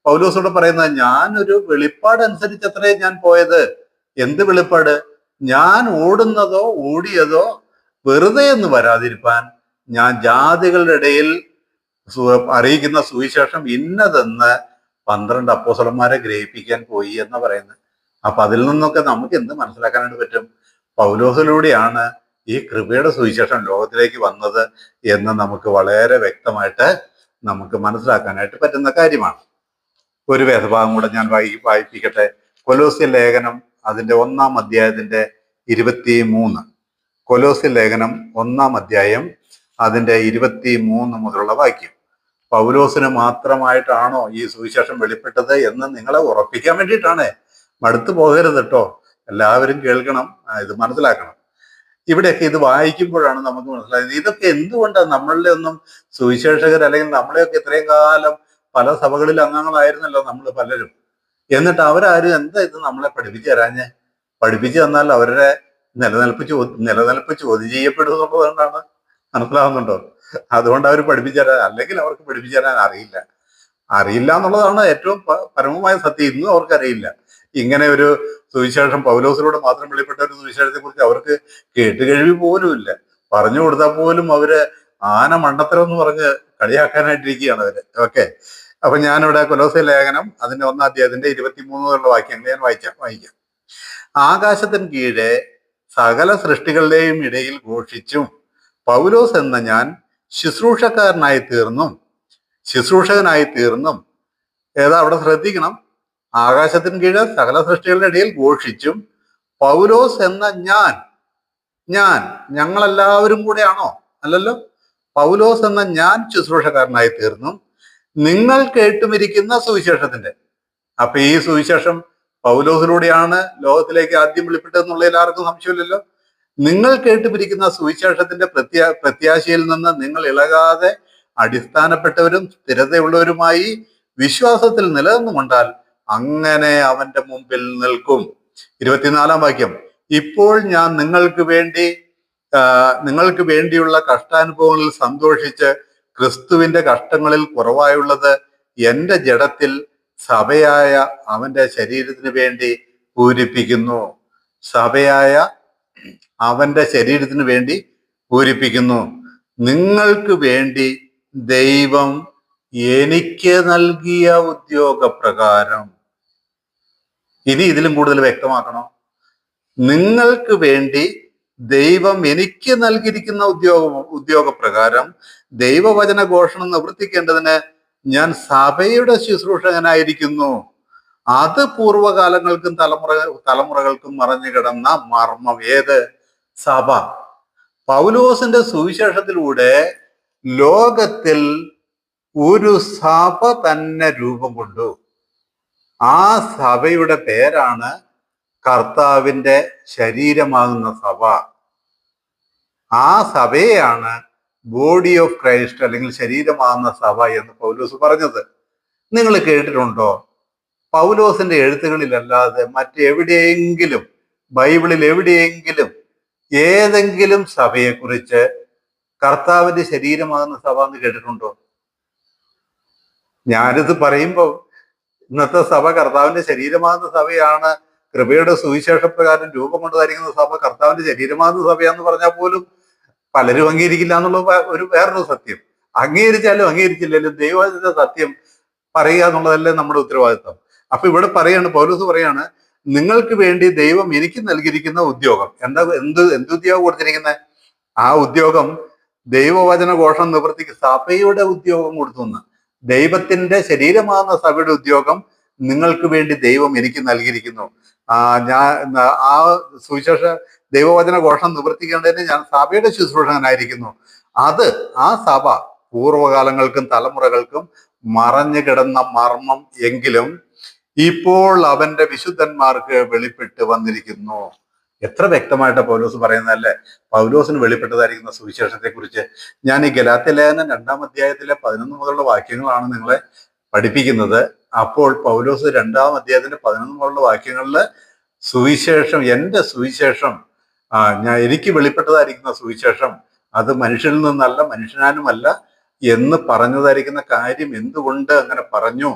പൗലോസോട് പറയുന്നത്, ഞാനൊരു വെളിപ്പാടനുസരിച്ച് അത്രേ ഞാൻ പോയത്. എന്ത് വെളിപ്പാട്? ഞാൻ ഓടുന്നതോ ഓടിയതോ വെറുതെ എന്ന് വരാതിരിപ്പാൻ ഞാൻ ജാതികളുടെ ഇടയിൽ അറിയിക്കുന്ന സുവിശേഷം ഇന്നതെന്ന് 12 അപ്പോസ്തലന്മാരെ ഗ്രഹിപ്പിക്കാൻ പോയി എന്ന് പറയുന്നത്. അപ്പൊ അതിൽ നിന്നൊക്കെ നമുക്ക് എന്ത് മനസ്സിലാക്കാനായിട്ട് പറ്റും? പൗലോസിലൂടെയാണ് ഈ കൃപയുടെ സുവിശേഷം ലോകത്തിലേക്ക് വന്നത് എന്ന് നമുക്ക് വളരെ വ്യക്തമായിട്ട് നമുക്ക് മനസ്സിലാക്കാനായിട്ട് പറ്റുന്ന കാര്യമാണ്. ഒരു വേദഭാഗം കൂടെ ഞാൻ വായിപ്പിക്കട്ടെ. കൊലോസ്യ ലേഖനം അതിന്റെ 1-ാം അധ്യായത്തിന്റെ 23. കൊലോസ്യ ലേഖനം 1-ാം അധ്യായം അതിന്റെ 23 മുതലുള്ള വാക്യം. പൗലോസിന് മാത്രമായിട്ടാണോ ഈ സുവിശേഷം വെളിപ്പെട്ടത് എന്ന് നിങ്ങളെ ഉറപ്പിക്കാൻ വേണ്ടിയിട്ടാണ്. മടുത്തു പോകരുത് കേട്ടോ, എല്ലാവരും കേൾക്കണം, ഇത് മനസ്സിലാക്കണം. ഇവിടെയൊക്കെ ഇത് വായിക്കുമ്പോഴാണ് നമുക്ക് മനസ്സിലായത് ഇതൊക്കെ എന്തുകൊണ്ടാണ് നമ്മളുടെ ഒന്നും സുവിശേഷകർ അല്ലെങ്കിൽ നമ്മളെയൊക്കെ ഇത്രയും കാലം പല സഭകളിൽ അംഗങ്ങളായിരുന്നല്ലോ നമ്മൾ പലരും. എന്നിട്ട് അവരാരും എന്താ ഇത് നമ്മളെ പഠിപ്പിച്ചു തരാഞ്ഞ്? പഠിപ്പിച്ചു തന്നാൽ അവരുടെ നിലനിൽപ്പ് ചോദ്യം ചെയ്യപ്പെടും എന്നുള്ളതുകൊണ്ടാണ്. മനസ്സിലാവുന്നുണ്ടോ? അതുകൊണ്ട് അവർ പഠിപ്പിച്ചു തരാൻ, അല്ലെങ്കിൽ അവർക്ക് പഠിപ്പിച്ചു തരാൻ അറിയില്ല എന്നുള്ളതാണ് ഏറ്റവും പരമമായ സത്യം. ഇന്നും അവർക്കറിയില്ല. ഇങ്ങനെ ഒരു സുവിശേഷം പൗലോസിലൂടെ മാത്രം വെളിപ്പെട്ട ഒരു സുവിശേഷത്തെ കുറിച്ച് അവർക്ക് കേട്ടുകഴിവ് പോലുമില്ല. പറഞ്ഞു കൊടുത്താൽ പോലും അവര് ആന മണ്ടത്തരം എന്ന് പറഞ്ഞ് കളിയാക്കാനായിട്ടിരിക്കുകയാണ് അവര്. ഓക്കെ, അപ്പൊ ഞാനിവിടെ കൊലോസ്യ ലേഖനം അതിന്റെ 1-ാം അധ്യായത്തിന്റെ 23 വാക്യങ്ങൾ ഞാൻ വായിക്കാം. ആകാശത്തിന് കീഴെ സകല സൃഷ്ടികളുടെയും ഇടയിൽ ഘോഷിച്ചും പൗലോസ് എന്ന ഞാൻ ശുശ്രൂഷകനായി തീർന്നും ഏതാ അവിടെ ശ്രദ്ധിക്കണം. ആകാശത്തിന് കീഴെ സകല സൃഷ്ടികളുടെ ഇടയിൽ ഘോഷിച്ചും പൗലോസ് എന്ന ഞങ്ങളെല്ലാവരും കൂടെയാണോ? അല്ലല്ലോ. പൗലോസ് എന്ന ഞാൻ ശുശ്രൂഷക്കാരനായി തീർന്നും നിങ്ങൾ കേട്ടുമിരിക്കുന്ന സുവിശേഷത്തിന്റെ. അപ്പൊ ഈ സുവിശേഷം പൗലോസിലൂടെയാണ് ലോകത്തിലേക്ക് ആദ്യം വെളിപ്പെട്ടതെന്നുള്ളതിൽ ആർക്കും സംശയമില്ലല്ലോ. നിങ്ങൾ കേട്ടുപിരിക്കുന്ന സുവിശേഷത്തിന്റെ പ്രത്യാശയിൽ നിന്ന് നിങ്ങൾ ഇളകാതെ അടിസ്ഥാനപ്പെട്ടവരും സ്ഥിരതയുള്ളവരുമായി വിശ്വാസത്തിൽ നിലനിന്നുകൊണ്ടാൽ അങ്ങനെ അവന്റെ മുമ്പിൽ നിൽക്കും. 24-ാം വാക്യം. ഇപ്പോൾ ഞാൻ നിങ്ങൾക്ക് വേണ്ടിയുള്ള കഷ്ടാനുഭവങ്ങളിൽ സന്തോഷിച്ച് ക്രിസ്തുവിന്റെ കഷ്ടങ്ങളിൽ കുറവായുള്ളത് എന്റെ ജഡത്തിൽ സഭയായ അവന്റെ ശരീരത്തിന് വേണ്ടി പൂരിപ്പിക്കുന്നു. സഭയായ അവന്റെ ശരീരത്തിന് വേണ്ടി പൂരിപ്പിക്കുന്നു. നിങ്ങൾക്ക് വേണ്ടി ദൈവം എനിക്ക് നൽകിയ ഉദ്യോഗപ്രകാരം. ഇനി ഇതിലും കൂടുതൽ വ്യക്തമാക്കണോ? നിങ്ങൾക്ക് വേണ്ടി ദൈവം എനിക്ക് നൽകിയിരിക്കുന്ന ഉദ്യോഗപ്രകാരം ദൈവവചന ഘോഷണം നിവർത്തിക്കേണ്ടതിന് ഞാൻ സഭയുടെ ശുശ്രൂഷകനായിരിക്കുന്നു. അത് പൂർവ്വകാലങ്ങൾക്കും തലമുറകൾക്കും മറഞ്ഞു കിടന്ന മർമ്മം. ഏത്? സഭ. പൗലോസിന്റെ സുവിശേഷത്തിലൂടെ ലോകത്തിൽ ഒരു സഭ തന്നെ രൂപം കൊണ്ടു. ആ സഭയുടെ പേരാണ് കർത്താവിന്റെ ശരീരമാകുന്ന സഭ. ആ സഭയെയാണ് ബോഡി ഓഫ് ക്രൈസ്റ്റ് അല്ലെങ്കിൽ ശരീരമാകുന്ന സഭ എന്ന് പൗലോസ് പറഞ്ഞത്. നിങ്ങൾ കേട്ടിട്ടുണ്ടോ? പൗലോസിന്റെ എഴുത്തുകളിലല്ലാതെ മറ്റെവിടെയെങ്കിലും, ബൈബിളിൽ എവിടെയെങ്കിലും ഏതെങ്കിലും സഭയെക്കുറിച്ച് കർത്താവിന്റെ ശരീരമാകുന്ന സഭ എന്ന് കേട്ടിട്ടുണ്ടോ? ഞാനിത് പറയുമ്പോൾ ഇന്നത്തെ സഭ കർത്താവിന്റെ ശരീരമാകുന്ന സഭയാണ്, കൃപയുടെ സുവിശേഷപ്രകാരം രൂപം കൊണ്ടുവരിക്കുന്ന സഭ കർത്താവിന്റെ ശരീരമാകുന്ന സഭയാന്ന് പറഞ്ഞാൽ പോലും പലരും അംഗീകരിക്കില്ല എന്നുള്ള വേറൊരു സത്യം. അംഗീകരിച്ചാലും അംഗീകരിച്ചില്ലാലും ദൈവത്തിന്റെ സത്യം പറയുക എന്നുള്ളതല്ലേ നമ്മുടെ ഉത്തരവാദിത്വം. അപ്പൊ ഇവിടെ പൗലോസ് പറയാണ്, നിങ്ങൾക്ക് വേണ്ടി ദൈവം എനിക്ക് നൽകിയിരിക്കുന്ന ഉദ്യോഗം. എന്ത് ഉദ്യോഗം കൊടുത്തിരിക്കുന്നത്? ആ ഉദ്യോഗം ദൈവവചന ഘോഷം നിവർത്തിക്ക് സഭയുടെ ഉദ്യോഗം കൊടുത്തുനിന്ന്. ദൈവത്തിന്റെ ശരീരമാകുന്ന സഭയുടെ ഉദ്യോഗം നിങ്ങൾക്ക് വേണ്ടി ദൈവം എനിക്ക് നൽകിയിരിക്കുന്നു. ആ സുവിശേഷ ദൈവവചന ഘോഷം നിവർത്തിക്കേണ്ടതിന് ഞാൻ സഭയുടെ ശുശ്രൂഷകനായിരിക്കുന്നു. ആ സഭ പൂർവ്വകാലങ്ങൾക്കും തലമുറകൾക്കും മറഞ്ഞു കിടന്ന മർമ്മം എങ്കിലും ഇപ്പോൾ അവന്റെ വിശുദ്ധന്മാർക്ക് വെളിപ്പെട്ട് വന്നിരിക്കുന്നു. എത്ര വ്യക്തമായിട്ട് പൗലോസ് പറയുന്നതല്ലേ പൗലോസിന് വെളിപ്പെട്ടതായിരിക്കുന്ന സുവിശേഷത്തെ കുറിച്ച്. ഞാൻ ഈ ഗലാത്യ ലേഖനം 2-ാം അധ്യായത്തിലെ 11 മുതലുള്ള വാക്യങ്ങളാണ് നിങ്ങളെ പഠിപ്പിക്കുന്നത്. അപ്പോൾ പൗലോസ് 2-ാം അധ്യായത്തിന്റെ 11 മുതലുള്ള വാക്യങ്ങളിൽ സുവിശേഷം, എന്റെ സുവിശേഷം, എനിക്ക് വെളിപ്പെട്ടതായിരിക്കുന്ന സുവിശേഷം അത് മനുഷ്യനിൽ നിന്നല്ല, മനുഷ്യനാലുമല്ല, എന്ന് പറഞ്ഞതായിരിക്കുന്ന കാര്യം എന്തുകൊണ്ട് അങ്ങനെ പറഞ്ഞു,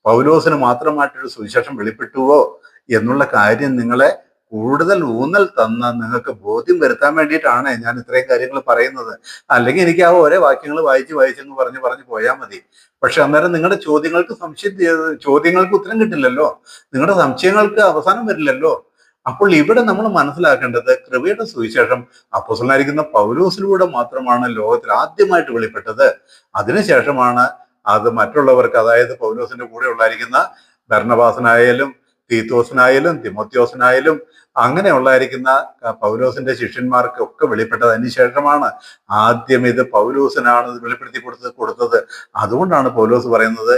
പൗലോസിന് മാത്രമായിട്ടൊരു സുവിശേഷം വെളിപ്പെട്ടുവോ എന്നുള്ള കാര്യം നിങ്ങളെ കൂടുതൽ ഊന്നൽ തന്ന് നിങ്ങൾക്ക് ബോധ്യം വരുത്താൻ വേണ്ടിയിട്ടാണ് ഞാൻ ഇത്രയും കാര്യങ്ങൾ പറയുന്നത്. അല്ലെങ്കിൽ എനിക്ക് ആ ഓരോ വാക്യങ്ങൾ വായിച്ചെന്ന് പറഞ്ഞു പോയാൽ മതി. പക്ഷെ അന്നേരം നിങ്ങളുടെ ചോദ്യങ്ങൾക്ക് ഉത്തരം കിട്ടില്ലല്ലോ, നിങ്ങളുടെ സംശയങ്ങൾക്ക് അവസാനം വരില്ലല്ലോ. അപ്പോൾ ഇവിടെ നമ്മൾ മനസ്സിലാക്കേണ്ടത്, കൃപയുടെ സുവിശേഷം അപ്പോസ്തലനായിരിക്കുന്ന പൗലോസിലൂടെ മാത്രമാണ് ലോകത്തിൽ ആദ്യമായിട്ട് വെളിപ്പെട്ടത്. അതിനുശേഷമാണ് അത് മറ്റുള്ളവർക്ക്, അതായത് പൗലോസിന്റെ കൂടെ ഉണ്ടായിരിക്കുന്ന ബർന്നബാസിനായാലും തീത്തോസിനായാലും തിമോത്തിയോസിനായാലും അങ്ങനെയുള്ളായിരിക്കുന്ന പൗലോസിന്റെ ശിഷ്യന്മാർക്ക് ഒക്കെ വെളിപ്പെട്ടത്. അതിനുശേഷമാണ് ആദ്യം ഇത് പൗലോസിനാണ് ഇത് വെളിപ്പെടുത്തി കൊടുത്തത്. അതുകൊണ്ടാണ് പൗലോസ് പറയുന്നത്,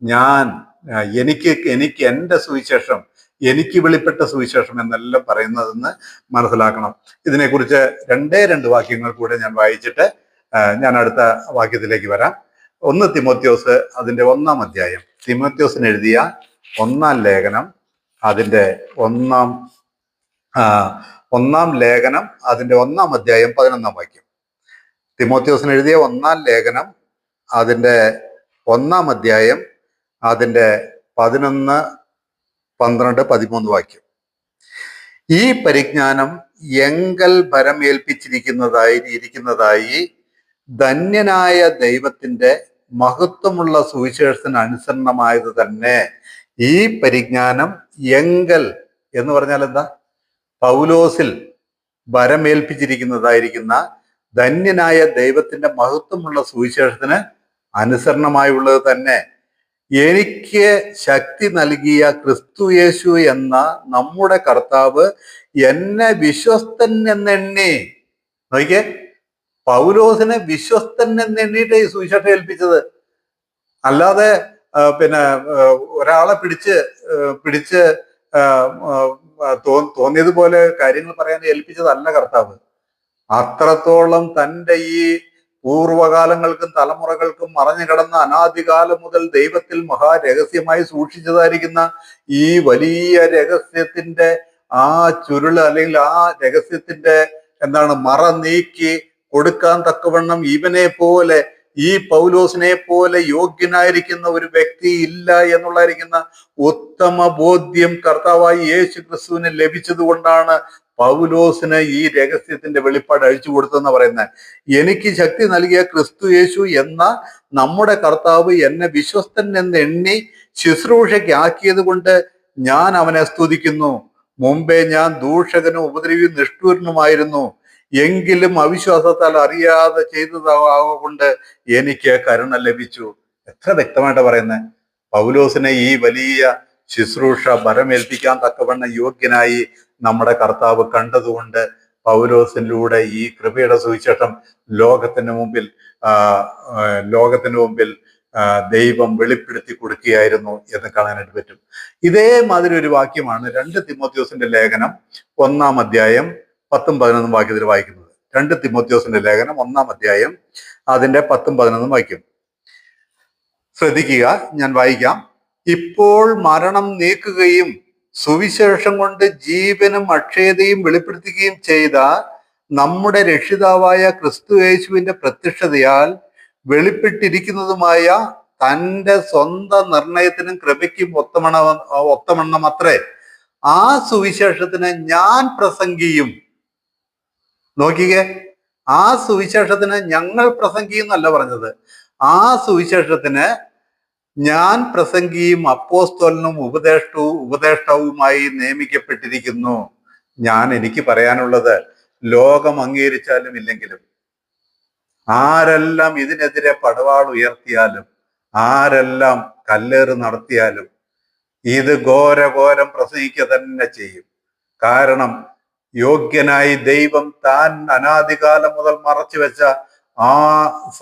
ഞാൻ എനിക്ക് എൻ്റെ സുവിശേഷം, എനിക്ക് വെളിപ്പെട്ട സുവിശേഷം എന്നെല്ലാം പറയുന്നതെന്ന് മനസ്സിലാക്കണം. ഇതിനെക്കുറിച്ച് രണ്ട് വാക്യങ്ങൾ കൂടെ ഞാൻ വായിച്ചിട്ട് ഞാൻ അടുത്ത വാക്യത്തിലേക്ക് വരാം. 1 തിമോത്തിയോസ് അതിന്റെ 1-ാം അധ്യായം, തിമോത്തിയോസിന് എഴുതിയ 1-ാം ലേഖനം അതിന്റെ 1-ാം ലേഖനം അതിന്റെ 1-ാം അധ്യായം 11-ാം വാക്യം. തിമോത്തിയോസിന് എഴുതിയ 1-ാം ലേഖനം അതിന്റെ 1-ാം അധ്യായം അതിന്റെ 11, 12, 13 വാക്യം. ഈ പരിജ്ഞാനം എങ്കൽ ഭരമേൽപ്പിച്ചിരിക്കുന്നതായി ധന്യനായ ദൈവത്തിന്റെ മഹത്വമുള്ള സുവിശേഷത്തിന് അനുസരണമായത് തന്നെ. ഈ പരിജ്ഞാനം എങ്കൽ എന്ന് പറഞ്ഞാൽ എന്താ? പൗലോസിൽ ഭരമേൽപ്പിച്ചിരിക്കുന്നതായിരിക്കുന്ന ധന്യനായ ദൈവത്തിന്റെ മഹത്വമുള്ള സുവിശേഷത്തിന് അനുസരണമായുള്ളത് തന്നെ. എനിക്ക് ശക്തി നൽകിയ ക്രിസ്തുയേശു എന്ന നമ്മുടെ കർത്താവ് എന്നെ വിശ്വസ്തൻ എന്നെണ്ണി. നോക്കിയേ, പൗലോസിനെ വിശ്വസ്തൻ എന്നെണ്ണിയിട്ട് ഈ സുവിശേഷം ഏൽപ്പിച്ചത്. അല്ലാതെ ഒരാളെ പിടിച്ച് തോന്നിയതുപോലെ കാര്യങ്ങൾ പറയാൻ ഏൽപ്പിച്ചതല്ല കർത്താവ്. അത്രത്തോളം തൻ്റെ ഈ പൂർവകാലങ്ങൾക്കും തലമുറകൾക്കും മറഞ്ഞു കിടന്ന അനാദികാലം മുതൽ ദൈവത്തിൽ മഹാരഹസ്യമായി സൂക്ഷിച്ചതായിരിക്കുന്ന ഈ വലിയ രഹസ്യത്തിന്റെ ആ ചുരുള്, അല്ലെങ്കിൽ ആ രഹസ്യത്തിന്റെ മറ നീക്കി കൊടുക്കാൻ തക്കവണ്ണം ഇവനെ പോലെ, ഈ പൗലോസിനെ പോലെ യോഗ്യനായിരിക്കുന്ന ഒരു വ്യക്തി ഇല്ല എന്നുള്ളായിരിക്കുന്ന ഉത്തമ ബോധ്യം കർത്താവായി യേശു ക്രിസ്തുവിന് ലഭിച്ചത് കൊണ്ടാണ് പൗലോസിന് ഈ രഹസ്യത്തിന്റെ വെളിപ്പാട് അഴിച്ചു കൊടുത്തെന്ന് പറയുന്നത്. എനിക്ക് ശക്തി നൽകിയ ക്രിസ്തു യേശു എന്ന നമ്മുടെ കർത്താവ് എന്നെ വിശ്വസ്തൻ എന്ന് എണ്ണി ശുശ്രൂഷയ്ക്ക് ആക്കിയത് കൊണ്ട് ഞാൻ അവനെ സ്തുതിക്കുന്നു. മുമ്പേ ഞാൻ ദൂഷകനും ഉപദ്രവിയും നിഷ്ഠൂരനുമായിരുന്നു, എങ്കിലും അവിശ്വാസത്താൽ അറിയാതെ ചെയ്തതാകൊണ്ട് എനിക്ക് കരുണ ലഭിച്ചു. എത്ര വ്യക്തമായിട്ട് പറയുന്നത്. പൗലോസിനെ ഈ വലിയ ശുശ്രൂഷ ഭരമേൽപ്പിക്കാൻ തക്കവണ്ണം യോഗ്യനായി നമ്മുടെ കർത്താവ് കണ്ടതുകൊണ്ട് പൗലോസിലൂടെ ഈ കൃപയുടെ സുവിശേഷം ലോകത്തിന് മുമ്പിൽ ദൈവം വെളിപ്പെടുത്തി കൊടുക്കുകയായിരുന്നു എന്ന് കാണാനായിട്ട് പറ്റും. ഇതേമാതിരി ഒരു വാക്യമാണ് 2 തിമോത്തിയോസിന്റെ ലേഖനം 1-ാം അധ്യായം 10, 11 വാക്യത്തിൽ വായിക്കുന്നത്. 2 തിമോത്തിയോസിന്റെ ലേഖനം 1-ാം അധ്യായം അതിന്റെ 10, 11 വാക്യം ശ്രദ്ധിക്കുക, ഞാൻ വായിക്കാം. ഇപ്പോൾ മരണം നീക്കുകയും സുവിശേഷം കൊണ്ട് ജീവനും അക്ഷയതയും വെളിപ്പെടുത്തുകയും ചെയ്ത നമ്മുടെ രക്ഷിതാവായ ക്രിസ്തു യേശുവിന്റെ പ്രത്യക്ഷതയാൽ വെളിപ്പെട്ടിരിക്കുന്നതുമായ തൻ്റെ സ്വന്തം നിർണയത്തിനും കൃപയ്ക്കും ഒത്തവണ്ണം അത്രേ ആ സുവിശേഷത്തിന് ഞാൻ പ്രസംഗിയും. നോക്കിക്കേ, ആ സുവിശേഷത്തിന് ഞങ്ങൾ പ്രസംഗിയെന്നല്ല പറഞ്ഞത്, ആ സുവിശേഷത്തിന് ഞാൻ പ്രസംഗിയും അപ്പോസ്തലനും ഉപദേഷ്ടാവുമായി നിയമിക്കപ്പെട്ടിരിക്കുന്നു. എനിക്ക് പറയാനുള്ളത്, ലോകം അംഗീകരിച്ചാലും ഇല്ലെങ്കിലും, ആരെല്ലാം ഇതിനെതിരെ പടവാൾ ഉയർത്തിയാലും, ആരെല്ലാം കല്ലേറ് നടത്തിയാലും, ഇത് ഘോരം പ്രസംഗിക്കുക തന്നെ ചെയ്യും. കാരണം യോഗ്യനായി ദൈവം താൻ അനാദികാലം മുതൽ മറച്ചു വെച്ച ആ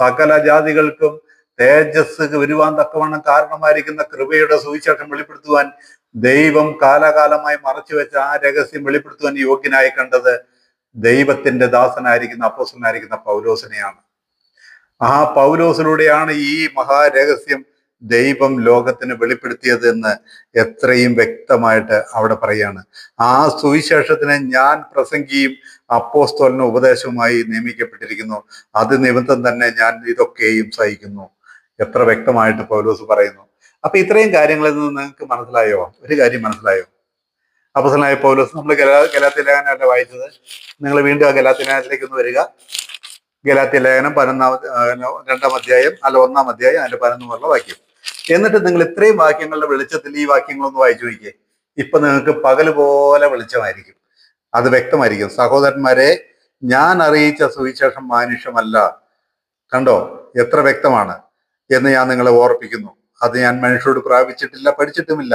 സകല ജാതികൾക്കും തേജസ് വരുവാൻ തക്കവണ്ണം കാരണമായിരിക്കുന്ന കൃപയുടെ സുവിശേഷം വെളിപ്പെടുത്തുവാൻ ദൈവം കാലാകാലമായി മറച്ചു വെച്ച ആ രഹസ്യം വെളിപ്പെടുത്തുവാൻ യോഗ്യനായി കണ്ടത് ദൈവത്തിന്റെ ദാസനായിരിക്കുന്ന അപ്പോസ്തലനായിരിക്കുന്ന പൗലോസിനെയാണ്. ആ പൗലോസിലൂടെയാണ് ഈ മഹാരഹസ്യം ദൈവം ലോകത്തിന് വെളിപ്പെടുത്തിയത് എന്ന് എത്രയും വ്യക്തമായിട്ട് അവിടെ പറയാണ്. ആ സുവിശേഷത്തിനെ ഞാൻ പ്രസംഗിയും അപ്പോസ്തലനും ഉപദേശവുമായി നിയമിക്കപ്പെട്ടിരിക്കുന്നു. അത് നിമിത്തം തന്നെ ഞാൻ ഇതൊക്കെയും സഹിക്കുന്നു. എത്ര വ്യക്തമായിട്ട് പൗലോസ് പറയുന്നു. അപ്പൊ ഇത്രയും കാര്യങ്ങളിൽ നിന്ന് നിങ്ങൾക്ക് മനസ്സിലായോ? ഒരു കാര്യം മനസ്സിലായോ? അപ്പോസ്തലനായ പൗലോസ്, നമ്മൾ ഗലാത്യ ലേഖനമല്ല വായിച്ചത്. നിങ്ങൾ വീണ്ടും ആ ഗലാത്യ ലേഖനത്തിലേക്ക് ഒന്ന് വരിക. ഗലാത്യ ലേഖനം 2-ാം അധ്യായം, അല്ല 1-ാം അധ്യായം, അതിന്റെ 11 വാക്യം. എന്നിട്ട് നിങ്ങൾ ഇത്രയും വാക്യങ്ങളുടെ വെളിച്ചത്തിൽ ഈ വാക്യങ്ങളൊന്ന് വായിച്ചു നോക്കിയേ. ഇപ്പൊ നിങ്ങൾക്ക് പകല് പോലെ വെളിച്ചമായിരിക്കും, അത് വ്യക്തമായിരിക്കും. സഹോദരന്മാരെ, ഞാൻ അറിയിച്ച സുവിശേഷം മാനുഷ്യമല്ല. കണ്ടോ എത്ര വ്യക്തമാണ് എന്ന് ഞാൻ നിങ്ങളെ ഓർപ്പിക്കുന്നു. അത് ഞാൻ മനുഷ്യരോട് പ്രാപിച്ചിട്ടില്ല, പഠിച്ചിട്ടുമില്ല.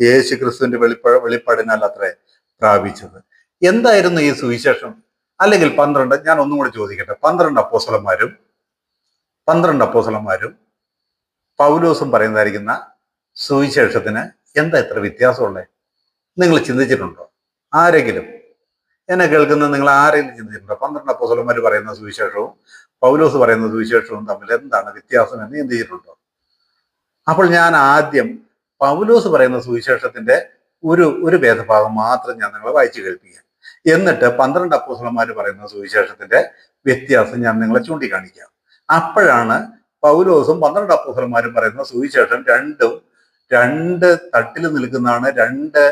യേശു ക്രിസ്തുവിന്റെ വെളിപ്പാടിനാൽ അത്രേ പ്രാപിച്ചത്. എന്തായിരുന്നു ഈ സുവിശേഷം? അല്ലെങ്കിൽ 12, ഞാൻ ഒന്നും കൂടി ചോദിക്കട്ടെ, 12 അപ്പോസ്തലന്മാരും പൗലോസും പറയുന്നതായിരിക്കുന്ന സുവിശേഷത്തിന് എന്താ ഇത്ര വ്യത്യാസമുള്ളത്? നിങ്ങൾ ചിന്തിച്ചിട്ടുണ്ടോ? ആരെങ്കിലും എന്നെ കേൾക്കുന്ന നിങ്ങൾ ആരെങ്കിലും ചിന്തിച്ചിട്ടുണ്ടോ? 12 അപ്പോസ്തലന്മാർ പറയുന്ന സുവിശേഷവും പൗലോസ് പറയുന്ന സുവിശേഷവും തമ്മിൽ എന്താണ് വ്യത്യാസം എന്ന് ചിന്തിച്ചിട്ടുണ്ടോ? അപ്പോൾ ഞാൻ ആദ്യം പൗലോസ് പറയുന്ന സുവിശേഷത്തിന്റെ ഒരു വേദഭാഗം മാത്രം ഞാൻ നിങ്ങളെ വായിച്ചു കേൾപ്പിക്കാം. എന്നിട്ട് 12 അപ്പോസ്തലന്മാർ പറയുന്ന സുവിശേഷത്തിന്റെ വ്യത്യാസം ഞാൻ നിങ്ങളെ ചൂണ്ടിക്കാണിക്കാം. അപ്പോഴാണ് പൗലോസും 12 അപ്പോസ്തലന്മാരും പറയുന്ന സുവിശേഷം രണ്ട് തട്ടിൽ നിൽക്കുന്നതാണ്, രണ്ട്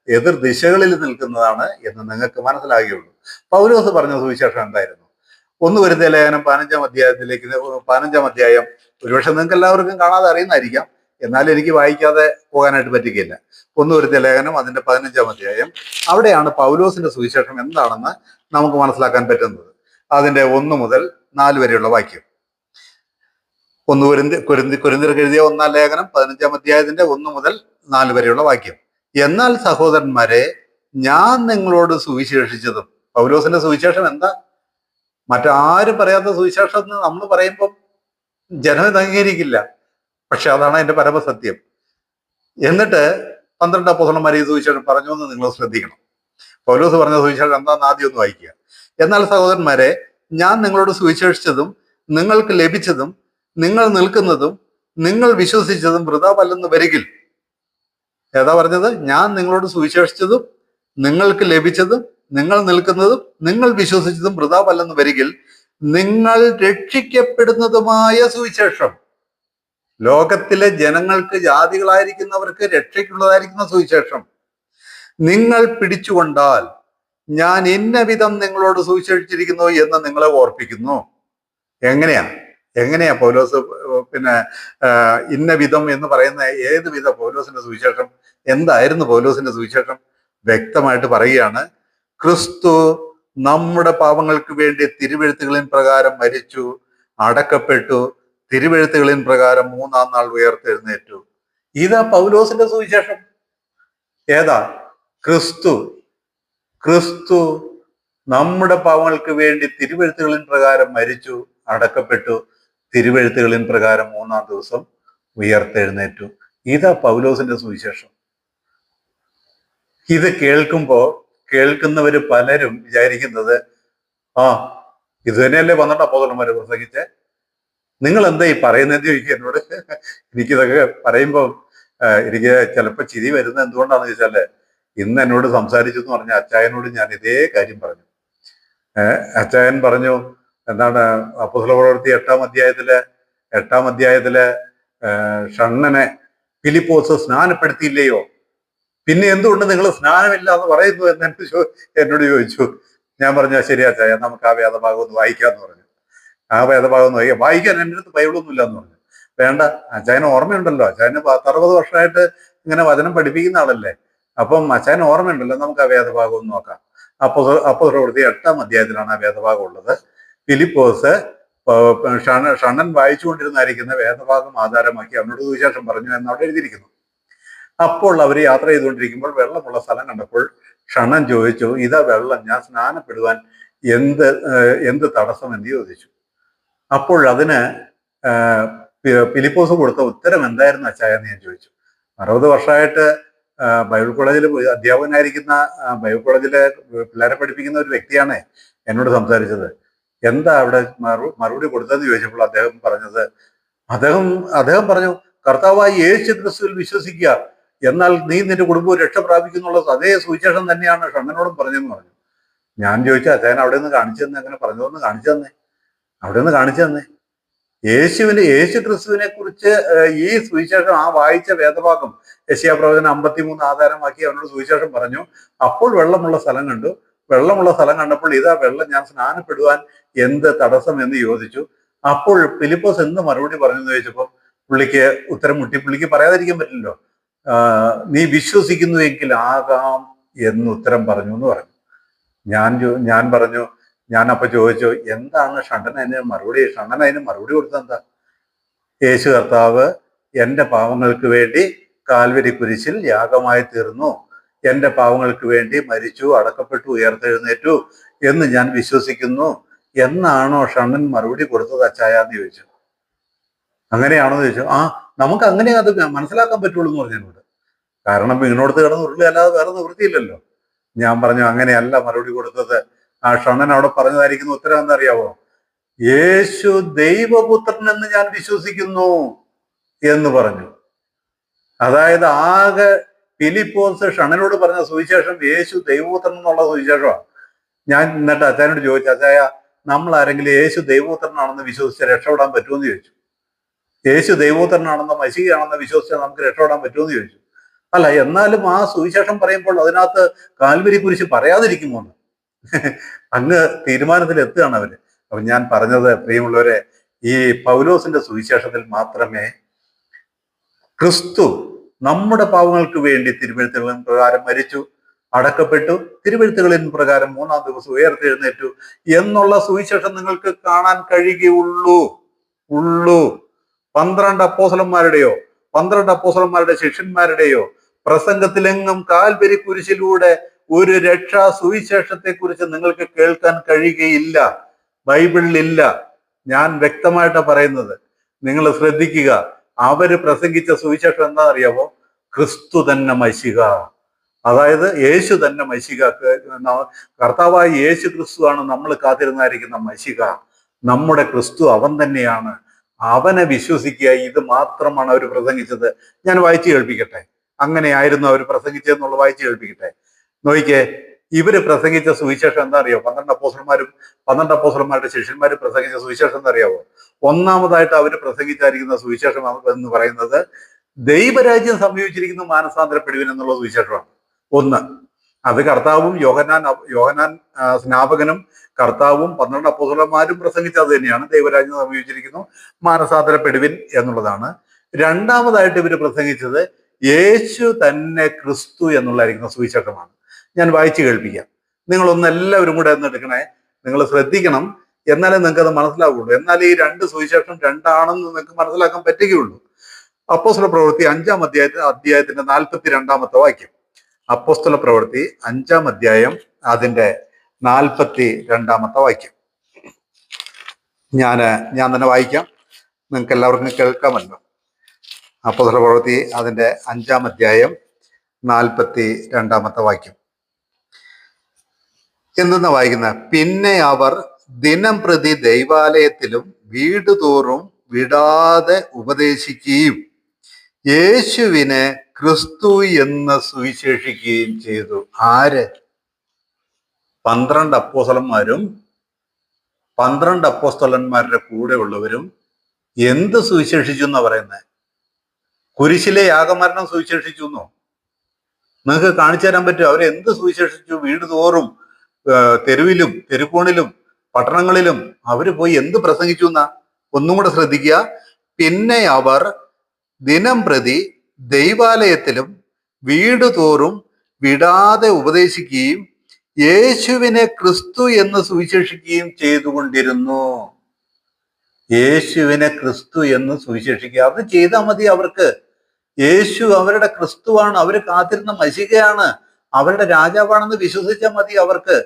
എതിർ ദിശകളിൽ നിൽക്കുന്നതാണ് എന്ന് നിങ്ങൾക്ക് മനസ്സിലാകുകയുള്ളൂ. പൗലോസ് പറഞ്ഞ സുവിശേഷം എന്തായിരുന്നു? 1 കൊരിന്ത്യർ ലേഖനം 15-ാം അധ്യായം ഒരുപക്ഷെ നിങ്ങൾക്ക് എല്ലാവർക്കും കാണാതെ അറിയുന്നതായിരിക്കാം, എന്നാലും എനിക്ക് വായിക്കാതെ പോകാനായിട്ട് പറ്റുകയില്ല. 1 കൊരിന്ത്യർ ലേഖനം അതിന്റെ 15-ാം അധ്യായം, അവിടെയാണ് പൗലോസിന്റെ സുവിശേഷം എന്താണെന്ന് നമുക്ക് മനസ്സിലാക്കാൻ പറ്റുന്നത്. അതിന്റെ 1 മുതൽ 4 വരെയുള്ള വാക്യം. 1 കൊരിന്ത്യർക്ക് എഴുതിയ 1-ാം ലേഖനം 15-ാം അധ്യായത്തിന്റെ 1 മുതൽ 4 വരെയുള്ള വാക്യം. എന്നാൽ സഹോദരന്മാരെ, ഞാൻ നിങ്ങളോട് സുവിശേഷിച്ചതും. പൗലോസിന്റെ സുവിശേഷം എന്താ? മറ്റാരും പറയാത്ത സുവിശേഷം എന്ന് നമ്മൾ പറയുമ്പം ജനം ഇത് അംഗീകരിക്കില്ല, പക്ഷെ അതാണ് അതിന്റെ പരമസത്യം. എന്നിട്ട് 12 അപ്പോസ്തലന്മാർ ഈ സുവിശേഷം പറഞ്ഞു എന്ന് നിങ്ങൾ ശ്രദ്ധിക്കണം. പൗലോസ് പറഞ്ഞ സുവിശേഷം എന്താന്ന് ആദ്യം ഒന്ന് വായിക്കുക. എന്നാൽ സഹോദരന്മാരെ, ഞാൻ നിങ്ങളോട് സുവിശേഷിച്ചതും നിങ്ങൾക്ക് ലഭിച്ചതും നിങ്ങൾ നിൽക്കുന്നതും നിങ്ങൾ വിശ്വസിച്ചതും വൃഥാവല്ലെന്ന് വരികിൽ. ഏതാ പറഞ്ഞത്? ഞാൻ നിങ്ങളോട് സുവിശേഷിച്ചതും നിങ്ങൾക്ക് ലഭിച്ചതും നിങ്ങൾ നിൽക്കുന്നതും നിങ്ങൾ വിശ്വസിച്ചതും വൃഥാവല്ലെന്ന് വരികിൽ നിങ്ങൾ രക്ഷിക്കപ്പെടുന്നതുമായ സുവിശേഷം, ലോകത്തിലെ ജനങ്ങൾക്ക്, ജാതികളായിരിക്കുന്നവർക്ക് രക്ഷയ്ക്കുള്ളതായിരിക്കുന്ന സുവിശേഷം നിങ്ങൾ പിടിച്ചുകൊണ്ടാൽ ഞാൻ ഇന്ന വിധം നിങ്ങളോട് സുവിശേഷിച്ചിരിക്കുന്നു എന്ന് നിങ്ങളെ ഓർപ്പിക്കുന്നു. എങ്ങനെയാ പൗലോസ് ഇന്ന വിധം എന്ന് പറയുന്ന ഏത് വിധം? പൗലോസിന്റെ സുവിശേഷം എന്തായിരുന്നു? പൗലോസിന്റെ സുവിശേഷം വ്യക്തമായിട്ട് പറയുകയാണ്, ക്രിസ്തു നമ്മുടെ പാപങ്ങൾക്ക് വേണ്ടി തിരുവെഴുത്തുകളിൻ പ്രകാരം മരിച്ചു, അടക്കപ്പെട്ടു, തിരുവെഴുത്തുകളിൻ പ്രകാരം 3-ാം നാൾ ഉയർത്തെഴുന്നേറ്റു. ഇതാ പൗലോസിന്റെ സുവിശേഷം. ഏതാ? ക്രിസ്തു നമ്മുടെ പാപങ്ങൾക്ക് വേണ്ടി തിരുവെഴുത്തുകളിൻ പ്രകാരം മരിച്ചു, അടക്കപ്പെട്ടു, തിരുവെഴുത്തുകളിൻ പ്രകാരം 3-ാം ദിവസം ഉയർത്തെഴുന്നേറ്റു. ഇതാ പൗലോസിന്റെ സുവിശേഷം. ഇത് കേൾക്കുന്നവര് പലരും വിചാരിക്കുന്നത്, ഇത് തന്നെയല്ലേ 12 അപ്പോസ്തലന്മാര് പ്രസംഗിച്ചേ, നിങ്ങൾ എന്താ ഈ പറയുന്നത് ചോദിക്കുക എന്നോട്. എനിക്കിതൊക്കെ പറയുമ്പോൾ എനിക്ക് ചിലപ്പോൾ ചിരി വരുന്നത് എന്തുകൊണ്ടാന്ന് ചോദിച്ചാല്, ഇന്ന് എന്നോട് സംസാരിച്ചു എന്ന് പറഞ്ഞ അച്ചായനോട് ഞാൻ ഇതേ കാര്യം പറഞ്ഞു. അച്ചായൻ പറഞ്ഞു, എന്താണ്, അപ്പോസ്തലപ്രവൃത്തി 8-ാം അധ്യായത്തിലെ ഷണ്ണനെ ഫിലിപ്പോസ് സ്നാനപ്പെടുത്തിയില്ലയോ, പിന്നെ എന്തുകൊണ്ട് നിങ്ങൾ സ്നാനമില്ല എന്ന് പറയുന്നു എന്ന് എന്നോട് ചോദിച്ചു. ഞാൻ പറഞ്ഞു, ശരിയാ ചായ, നമുക്ക് ആ വേദഭാഗം ഒന്ന് വായിക്കാന്ന് പറഞ്ഞു. ആ വേദഭാഗം ഒന്ന് വായിക്കാൻ എൻ്റെ അടുത്ത് ബൈബിളൊന്നും ഇല്ല എന്ന് പറഞ്ഞു. വേണ്ട, അച്ചായന് ഓർമ്മയുണ്ടല്ലോ, അച്ചായന് 10-60 വർഷമായിട്ട് ഇങ്ങനെ വചനം പഠിപ്പിക്കുന്ന ആളല്ലേ, അപ്പം അച്ചായന് ഓർമ്മയുണ്ടല്ലോ, നമുക്ക് ആ വേദഭാഗം ഒന്ന് നോക്കാം. അപ്പോസ്തലപ്രവൃത്തി 8-ാം അധ്യായത്തിലാണ് ആ വേദഭാഗം ഉള്ളത്. ഫിലിപ്പോസ് ഷണ്ണൻ വായിച്ചുകൊണ്ടിരുന്നായിരിക്കുന്ന വേദഭാഗം ആധാരമാക്കി അവനോട് സുവിശേഷം പറഞ്ഞു എന്നവിടെ എഴുതിയിരിക്കുന്നു. അപ്പോൾ അവർ യാത്ര ചെയ്തുകൊണ്ടിരിക്കുമ്പോൾ വെള്ളമുള്ള സ്ഥലം കണ്ടപ്പോൾ ഷണ്ണൻ ചോദിച്ചു, ഇതാ വെള്ളം, ഞാൻ സ്നാനപ്പെടുവാൻ എന്ത് തടസ്സം എന്ന് ചോദിച്ചു. അപ്പോൾ അതിന് ഫിലിപ്പോസ് കൊടുത്ത ഉത്തരം എന്തായിരുന്നു അച്ചായ എന്ന് ഞാൻ ചോദിച്ചു. 60 വർഷമായിട്ട് ബൈബിൾ കോളേജിൽ അധ്യാപകനായിരിക്കുന്ന, ബൈബിൾ കോളേജിലെ പിള്ളേരെ പഠിപ്പിക്കുന്ന ഒരു വ്യക്തിയാണ് എന്നോട് സംസാരിച്ചത്. എന്താ അവിടെ മറുപടി കൊടുത്തതെന്ന് ചോദിച്ചപ്പോൾ അദ്ദേഹം പറഞ്ഞു, കർത്താവായി യേശു ക്രിസ്തുവിൽ വിശ്വസിക്കുക, എന്നാൽ നീ നിന്റെ കുടുംബവും രക്ഷ പ്രാപിക്കുന്നുള്ള അതേ സുവിശേഷം തന്നെയാണ് ഷണ്ണനോടും പറഞ്ഞെന്ന് പറഞ്ഞു. ഞാൻ ചോദിച്ചു, അച്ഛൻ അവിടെ നിന്ന് കാണിച്ചു തന്നെ, അങ്ങനെ പറഞ്ഞതൊന്ന് കാണിച്ചു തന്നെ, അവിടെ നിന്ന് കാണിച്ചു തന്നെ. യേശു ക്രിസ്തുവിനെ കുറിച്ച് ഈ സുവിശേഷം, ആ വായിച്ച വേദഭാഗം യെശയ്യാപ്രവചനം 53 ആധാരമാക്കി അവനോട് സുവിശേഷം പറഞ്ഞു. അപ്പോൾ വെള്ളമുള്ള സ്ഥലം കണ്ടു. വെള്ളമുള്ള സ്ഥലം കണ്ടപ്പോൾ ഇതാ വെള്ളം, ഞാൻ സ്നാനപ്പെടുവാൻ എന്ത് തടസ്സം എന്ന് ചോദിച്ചു. അപ്പോൾ ഫിലിപ്പോസ് എന്ത് മറുപടി പറഞ്ഞു എന്ന് ചോദിച്ചപ്പോൾ പുള്ളിക്ക് ഉത്തരം മുട്ടി. പുള്ളിക്ക് പറയാതിരിക്കാൻ പറ്റില്ലല്ലോ. നീ വിശ്വസിക്കുന്നുവെങ്കിൽ ആകാം എന്ന് ഉത്തരം പറഞ്ഞു എന്ന് പറഞ്ഞു. ഞാൻ പറഞ്ഞു, ഞാൻ അപ്പൊ ചോദിച്ചു, എന്താണ് ഷണ്ണൻ അതിന് മറുപടി? ഷണ്ണൻ അതിന് മറുപടി കൊടുത്തെന്താ? യേശു കർത്താവ് എൻ്റെ പാവങ്ങൾക്ക് വേണ്ടി കാൽവരി കുരിശിൽ യാഗമായി തീർന്നു, എൻ്റെ പാവങ്ങൾക്ക് വേണ്ടി മരിച്ചു, അടക്കപ്പെട്ടു, ഉയർത്തെഴുന്നേറ്റു എന്ന് ഞാൻ വിശ്വസിക്കുന്നു എന്നാണോ ഷണ്ണൻ മറുപടി കൊടുത്തത് അച്ചായ എന്ന് ചോദിച്ചു. അങ്ങനെയാണോ എന്ന് ചോദിച്ചു. നമുക്ക് അങ്ങനെ അത് മനസ്സിലാക്കാൻ പറ്റുള്ളൂ എന്ന് പറഞ്ഞതിനോട്. കാരണം വീണോടത്ത് കിടന്ന് ഉരുളി അല്ലാതെ വേറെ നിവൃത്തിയില്ലല്ലോ. ഞാൻ പറഞ്ഞു, അങ്ങനെയല്ല മറുപടി കൊടുത്തത്. ആ ഷണ്ണൻ അവിടെ പറഞ്ഞതായിരിക്കുന്ന ഉത്തരം എന്നറിയാവോ? യേശു ദൈവപുത്രൻ എന്ന് ഞാൻ വിശ്വസിക്കുന്നു എന്ന് പറഞ്ഞു. അതായത് ആകെ ഫിലിപ്പോസ് ഷണ്ണനോട് പറഞ്ഞ സുവിശേഷം യേശു ദൈവപുത്രൻ എന്നുള്ള സുവിശേഷമാണ്. ഞാൻ എന്നിട്ട് അച്ചായനോട് ചോദിച്ചു, അച്ചായ, നമ്മൾ ആരെങ്കിലും യേശു ദൈവപുത്രനാണെന്ന് വിശ്വസിച്ച് രക്ഷപ്പെടാൻ പറ്റുമെന്ന് ചോദിച്ചു. യേശു ദൈവപുത്രനാണെന്നോ മശീഹയാണെന്നോ വിശ്വസിച്ചാൽ നമുക്ക് രക്ഷപ്പെടാൻ പറ്റുമെന്ന് ചോദിച്ചു. അല്ല, എന്നാലും ആ സുവിശേഷം പറയുമ്പോൾ അതിനകത്ത് കാൽവരി കുരിശ് പറയാതിരിക്കുമോ? അങ്ങ് തീരുമാനത്തിൽ എത്തുകയാണ് അവര്. അപ്പൊ ഞാൻ പറഞ്ഞത്, പ്രിയമുള്ളവരെ, ഈ പൗലോസിന്റെ സുവിശേഷത്തിൽ മാത്രമേ ക്രിസ്തു നമ്മുടെ പാവങ്ങൾക്ക് വേണ്ടി തിരുവെഴുത്തുകളിൻ പ്രകാരം മരിച്ചു, അടക്കപ്പെട്ടു, തിരുവെഴുത്തുകളിൻ പ്രകാരം 3-ാം ദിവസം ഉയർത്തെഴുന്നേറ്റു എന്നുള്ള സുവിശേഷം നിങ്ങൾക്ക് കാണാൻ കഴിയുകയുള്ളൂ. 12 അപ്പോസ്തലന്മാരുടെയോ 12 അപ്പോസ്തലന്മാരുടെ ശിഷ്യന്മാരുടെയോ പ്രസംഗത്തിലെങ്ങും കാൽവരി കുരിശിലൂടെ ഒരു രക്ഷാ സുവിശേഷത്തെ കുറിച്ച് നിങ്ങൾക്ക് കേൾക്കാൻ കഴിയുകയില്ല. ബൈബിളിലില്ല. ഞാൻ വ്യക്തമായിട്ട് പറയുന്നത്, നിങ്ങൾ ശ്രദ്ധിക്കുക. അവര് പ്രസംഗിച്ച സുവിശേഷം എന്താണെന്ന് അറിയാമോ? ക്രിസ്തു തന്നെ മശിഹ, അതായത് യേശു തന്നെ മശിഹ. കർത്താവായ യേശു ക്രിസ്തുവാണ് നമ്മൾ കാത്തിരുന്നായിരിക്കുന്ന മശിഹ. നമ്മുടെ ക്രിസ്തു അവൻ തന്നെയാണ്. അവനെ വിശ്വസിക്കുക. ഇത് മാത്രമാണ് അവർ പ്രസംഗിച്ചത്. ഞാൻ വായിച്ചു കേൾപ്പിക്കട്ടെ. അങ്ങനെയായിരുന്നു അവർ പ്രസംഗിച്ചതെന്നുള്ള വായിച്ചു കേൾപ്പിക്കട്ടെ. നോക്കിക്കേ, ഇവര് പ്രസംഗിച്ച സുവിശേഷം എന്താ അറിയോ? 12 അപ്പോസ്തലന്മാരുടെ ശിഷ്യന്മാരും പ്രസംഗിച്ച സുവിശേഷം എന്താ അറിയാവോ? ഒന്നാമതായിട്ട് അവർ പ്രസംഗിച്ചായിരിക്കുന്ന സുവിശേഷം എന്ന് പറയുന്നത് ദൈവരാജ്യം സംഭവിച്ചിരിക്കുന്നു, മാനസാന്തരപ്പെടുവിൻ എന്നുള്ള സുവിശേഷമാണ്. ഒന്ന്, അത് കർത്താവും യോഹന്നാൻ സ്നാപകനും കർത്താവും 12 അപ്പോസ്തലന്മാരും പ്രസംഗിച്ചത് തന്നെയാണ്. ദൈവരാജ്യം സംഭവിച്ചിരിക്കുന്നു, മാനസാന്തരപ്പെടുവിൻ എന്നുള്ളതാണ്. രണ്ടാമതായിട്ട് ഇവർ പ്രസംഗിച്ചത് യേശു തന്നെ ക്രിസ്തു എന്നുള്ളതായിരിക്കുന്ന സുവിശേഷമാണ്. ഞാൻ വായിച്ചു കേൾപ്പിക്കാം. നിങ്ങളൊന്ന് എല്ലാവരും കൂടെ ഒന്ന് എടുക്കണേ. നിങ്ങൾ ശ്രദ്ധിക്കണം, എന്നാലേ നിങ്ങൾക്ക് അത് മനസ്സിലാവുള്ളൂ. എന്നാൽ ഈ രണ്ട് സുവിശേഷം രണ്ടാണെന്ന് നിങ്ങൾക്ക് മനസ്സിലാക്കാൻ പറ്റുകയുള്ളൂ. അപ്പോസ്തല പ്രവൃത്തി 5-ാം അധ്യായത്തിന്റെ 42-ാമത്തെ വാക്യം. അപ്പോസ്തല പ്രവൃത്തി 5-ാം അധ്യായം അതിന്റെ 42-ാമത്തെ വാക്യം ഞാൻ തന്നെ വായിക്കാം, നിങ്ങൾക്ക് എല്ലാവർക്കും കേൾക്കാമല്ലോ. അപ്പോസ്തല പ്രവൃത്തി അതിന്റെ 5-ാം അധ്യായം 42-ാമത്തെ വാക്യം എന്തെന്നാ വായിക്കുന്ന? പിന്നെ അവർ ദിനം പ്രതി ദൈവാലയത്തിലും വീടുതോറും വിടാതെ ഉപദേശിക്കുകയും യേശുവിനെ ക്രിസ്തു എന്ന് സുവിശേഷിക്കുകയും ചെയ്തു. ആര്? 12 അപ്പോസ്തലന്മാരും 12 അപ്പോസ്തലന്മാരുടെ കൂടെ ഉള്ളവരും എന്ത് സുവിശേഷിച്ചു എന്നാ പറയുന്നത്? കുരിശിലെ യാഗമരണം സുവിശേഷിച്ചു എന്നോ? നിങ്ങൾക്ക് കാണിച്ചു തരാൻ പറ്റും അവരെന്ത് സുവിശേഷിച്ചു? വീട് തോറും, തെരുവിലും, തെരുക്കോണിലും, പട്ടണങ്ങളിലും അവര് പോയി എന്ത് പ്രസംഗിച്ചു എന്നാ? ഒന്നും കൂടെ ശ്രദ്ധിക്കുക. പിന്നെ അവർ ദിനം പ്രതി ദൈവാലയത്തിലും വീട് തോറും വിടാതെ ഉപദേശിക്കുകയും യേശുവിനെ ക്രിസ്തു എന്ന് സുവിശേഷിക്കുകയും ചെയ്തുകൊണ്ടിരുന്നു. യേശുവിനെ ക്രിസ്തു എന്ന് സുവിശേഷിക്കുക, അത് ചെയ്താൽ മതി അവർക്ക്. യേശു അവരുടെ ക്രിസ്തുവാണ്, അവര് കാത്തിരുന്ന മശിഹയാണ്, അവരുടെ രാജാവാണെന്ന് വിശ്വസിച്ചാൽ മതി അവർക്ക്.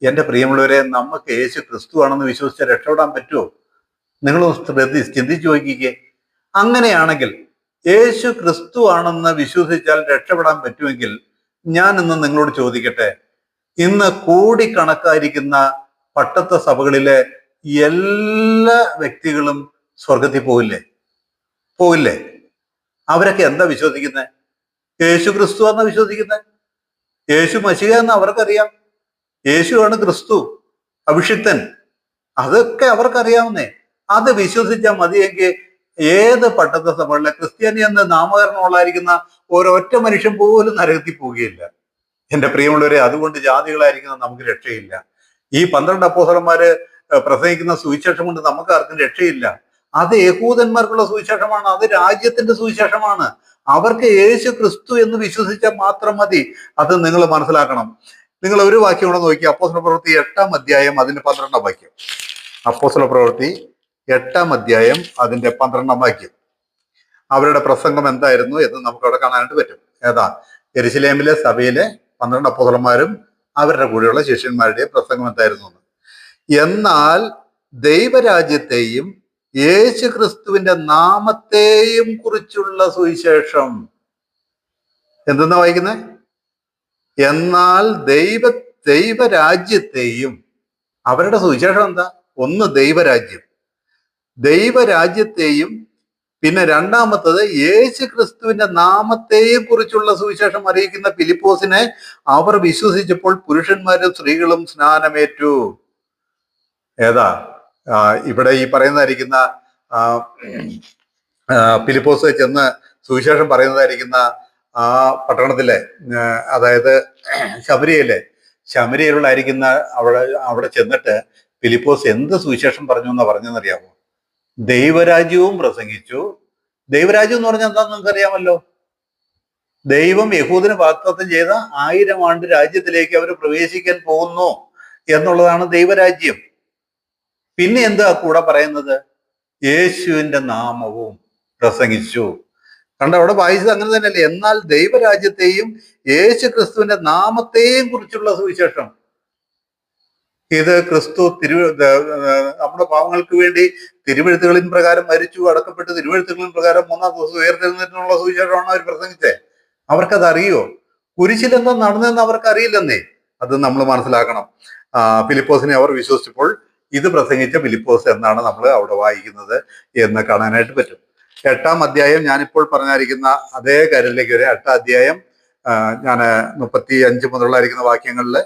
എന്റെ പ്രിയമുള്ളവരെ, നമുക്ക് യേശു ക്രിസ്തുവാണെന്ന് വിശ്വസിച്ച് രക്ഷപ്പെടാൻ പറ്റുമോ? നിങ്ങൾ ചിന്തിച്ചു നോക്കിക്കേ. അങ്ങനെയാണെങ്കിൽ യേശു ക്രിസ്തു ആണെന്ന് വിശ്വസിച്ചാൽ രക്ഷപ്പെടാൻ പറ്റുമെങ്കിൽ ഞാൻ ഇന്ന് നിങ്ങളോട് ചോദിക്കട്ടെ, ഇന്ന് കോടിക്കണക്കായിരിക്കുന്ന പട്ടത്ത സഭകളിലെ എല്ലാ വ്യക്തികളും സ്വർഗത്തിൽ പോകില്ലേ? അവരൊക്കെ എന്താ വിശ്വസിക്കുന്നത്? യേശു ക്രിസ്തു എന്നാ വിശ്വസിക്കുന്നത്. യേശു മശിഹ എന്ന് അവർക്കറിയാം. യേശുവാണ് ക്രിസ്തു, അഭിഷിക്തൻ. അതൊക്കെ അവർക്കറിയാവുന്നേ. അത് വിശ്വസിച്ചാൽ മതിയെങ്കിൽ ഏത് പട്ടത്ത സഭകളിലെ ക്രിസ്ത്യാനി എന്ന് നാമകരണമുള്ളായിരിക്കുന്ന ഒരൊറ്റ മനുഷ്യൻ പോലും നരകത്തിൽ പോവുകയില്ല. എന്റെ പ്രിയമുള്ളവരെ, അതുകൊണ്ട് ജാതികളായിരിക്കുന്ന നമുക്ക് രക്ഷയില്ല. ഈ 12 അപ്പോസ്തലന്മാര് പ്രസംഗിക്കുന്ന സുവിശേഷം കൊണ്ട് നമുക്ക് ആർക്കും രക്ഷയില്ല. അത് യഹൂദന്മാർക്കുള്ള സുവിശേഷമാണ്, അത് രാജ്യത്തിന്റെ സുവിശേഷമാണ്. അവർക്ക് യേശു ക്രിസ്തു എന്ന് വിശ്വസിച്ചാൽ മാത്രം മതി. അത് നിങ്ങൾ മനസ്സിലാക്കണം. നിങ്ങൾ ഒരു വാക്യം കൂടെ നോക്കി, അപ്പോസ്തല പ്രവൃത്തി 8-ാം അധ്യായം അതിന്റെ 12-ാം വാക്യം. അപ്പോസ്തല പ്രവൃത്തി 8-ാം അധ്യായം അതിന്റെ 12-ാം വാക്യം. അവരുടെ പ്രസംഗം എന്തായിരുന്നു എന്ന് നമുക്ക് അവിടെ കാണാനായിട്ട് പറ്റും. ഏതാ? യെരുശലേമിലെ സഭയിലെ 12 അപ്പോസ്തലന്മാരും അവരുടെ കൂടെയുള്ള ശിഷ്യന്മാരുടെ പ്രസംഗം എന്തായിരുന്നു? എന്നാൽ ദൈവരാജ്യത്തെയും യേശു ക്രിസ്തുവിന്റെ നാമത്തെയും കുറിച്ചുള്ള സുവിശേഷം. എന്തെന്നാ വായിക്കുന്നത്? എന്നാൽ ദൈവരാജ്യത്തെയും, അവരുടെ സുവിശേഷം എന്താ? ഒന്ന് ദൈവരാജ്യത്തെയും പിന്നെ രണ്ടാമത്തത് യേശു ക്രിസ്തുവിന്റെ നാമത്തെയും കുറിച്ചുള്ള സുവിശേഷം അറിയിക്കുന്ന ഫിലിപ്പോസിനെ അവർ വിശ്വസിച്ചപ്പോൾ പുരുഷന്മാരും സ്ത്രീകളും സ്നാനമേറ്റു. ഏതാ? ഇവിടെ ഈ പറയുന്നതായിരിക്കുന്ന ഫിലിപ്പോസ് ചെന്ന് സുവിശേഷം പറയുന്നതായിരിക്കുന്ന ആ പട്ടണത്തിലെ, അതായത് ശമരിയയിലുള്ളായിരിക്കുന്ന അവിടെ ചെന്നിട്ട് ഫിലിപ്പോസ് എന്ത് സുവിശേഷം പറഞ്ഞു എന്നാ പറഞ്ഞെന്നറിയാമോ? ദൈവരാജ്യവും പ്രസംഗിച്ചു. ദൈവരാജ്യം എന്ന് പറഞ്ഞാൽ എന്താന്ന് നിങ്ങൾക്ക് അറിയാമല്ലോ. ദൈവം യഹൂദന് വാഗ്ദത്തം ചെയ്ത 1000 ആണ്ട് രാജ്യത്തിലേക്ക് അവർ പ്രവേശിക്കാൻ പോകുന്നു എന്നുള്ളതാണ് ദൈവരാജ്യം. പിന്നെ എന്താ കൂടെ പറയുന്നത്? യേശുവിന്റെ നാമവും പ്രസംഗിച്ചു. കണ്ട, അവിടെ വായിച്ചത് അങ്ങനെ തന്നെയല്ലേ? എന്നാൽ ദൈവരാജ്യത്തെയും യേശു ക്രിസ്തുവിന്റെ നാമത്തെയും കുറിച്ചുള്ള സുവിശേഷം. ഇത് ക്രിസ്തു നമ്മുടെ പാവങ്ങൾക്ക് വേണ്ടി തിരുവെഴുത്തുകളിൻ പ്രകാരം മരിച്ചു, അടക്കപ്പെട്ട് തിരുവെഴുത്തുകളിൻ പ്രകാരം 3-ാം ദിവസം ഉയർത്തെഴുന്നേറ്റിനുള്ള സുവിശേഷമാണ് അവർ പ്രസംഗിച്ചത്. അവർക്കത് അറിയോ? കുരിശിൽ എന്താ നടന്നതെന്ന് അവർക്ക് അറിയില്ലെന്നേ. അത് നമ്മൾ മനസ്സിലാക്കണം. ഫിലിപ്പോസിനെ അവർ വിശ്വസിച്ചപ്പോൾ ഇത് പ്രസംഗിച്ച ഫിലിപ്പോസ് എന്നാണ് നമ്മൾ അവിടെ വായിക്കുന്നത് എന്ന് കാണാനായിട്ട് പറ്റും. 8-ാം അധ്യായം ഞാനിപ്പോൾ പറഞ്ഞായിരിക്കുന്ന അതേ കാര്യത്തിലേക്ക് വരെ 8-ാം അധ്യായം ഞാൻ 35 മുതലുള്ളായിരിക്കുന്ന വാക്യങ്ങളിൽ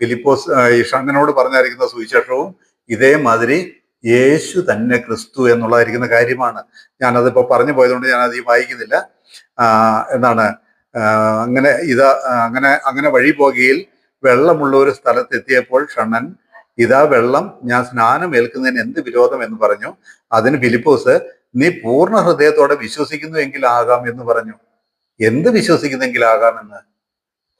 ഫിലിപ്പോസ് ഈ ഷണ്ണനോട് പറഞ്ഞായിരിക്കുന്ന സുവിശേഷവും ഇതേമാതിരി യേശു തന്നെ ക്രിസ്തു എന്നുള്ളതായിരിക്കുന്ന കാര്യമാണ്. ഞാനതിപ്പോ പറഞ്ഞു പോയതുകൊണ്ട് ഞാൻ അത് വായിക്കുന്നില്ല. എന്താണ് അങ്ങനെ വഴി പോകുകയിൽ വെള്ളമുള്ള ഒരു സ്ഥലത്തെത്തിയപ്പോൾ ഷണ്ണൻ, ഇതാ വെള്ളം, ഞാൻ സ്നാനം ഏൽക്കുന്നതിന് എന്ത് വിരോധം എന്ന് പറഞ്ഞു. അതിന് ഫിലിപ്പോസ്, നീ പൂർണ്ണ ഹൃദയത്തോടെ വിശ്വസിക്കുന്നു എങ്കിൽ ആകാം എന്ന് പറഞ്ഞു. എന്ത് വിശ്വസിക്കുന്നെങ്കിൽ ആകാമെന്ന്?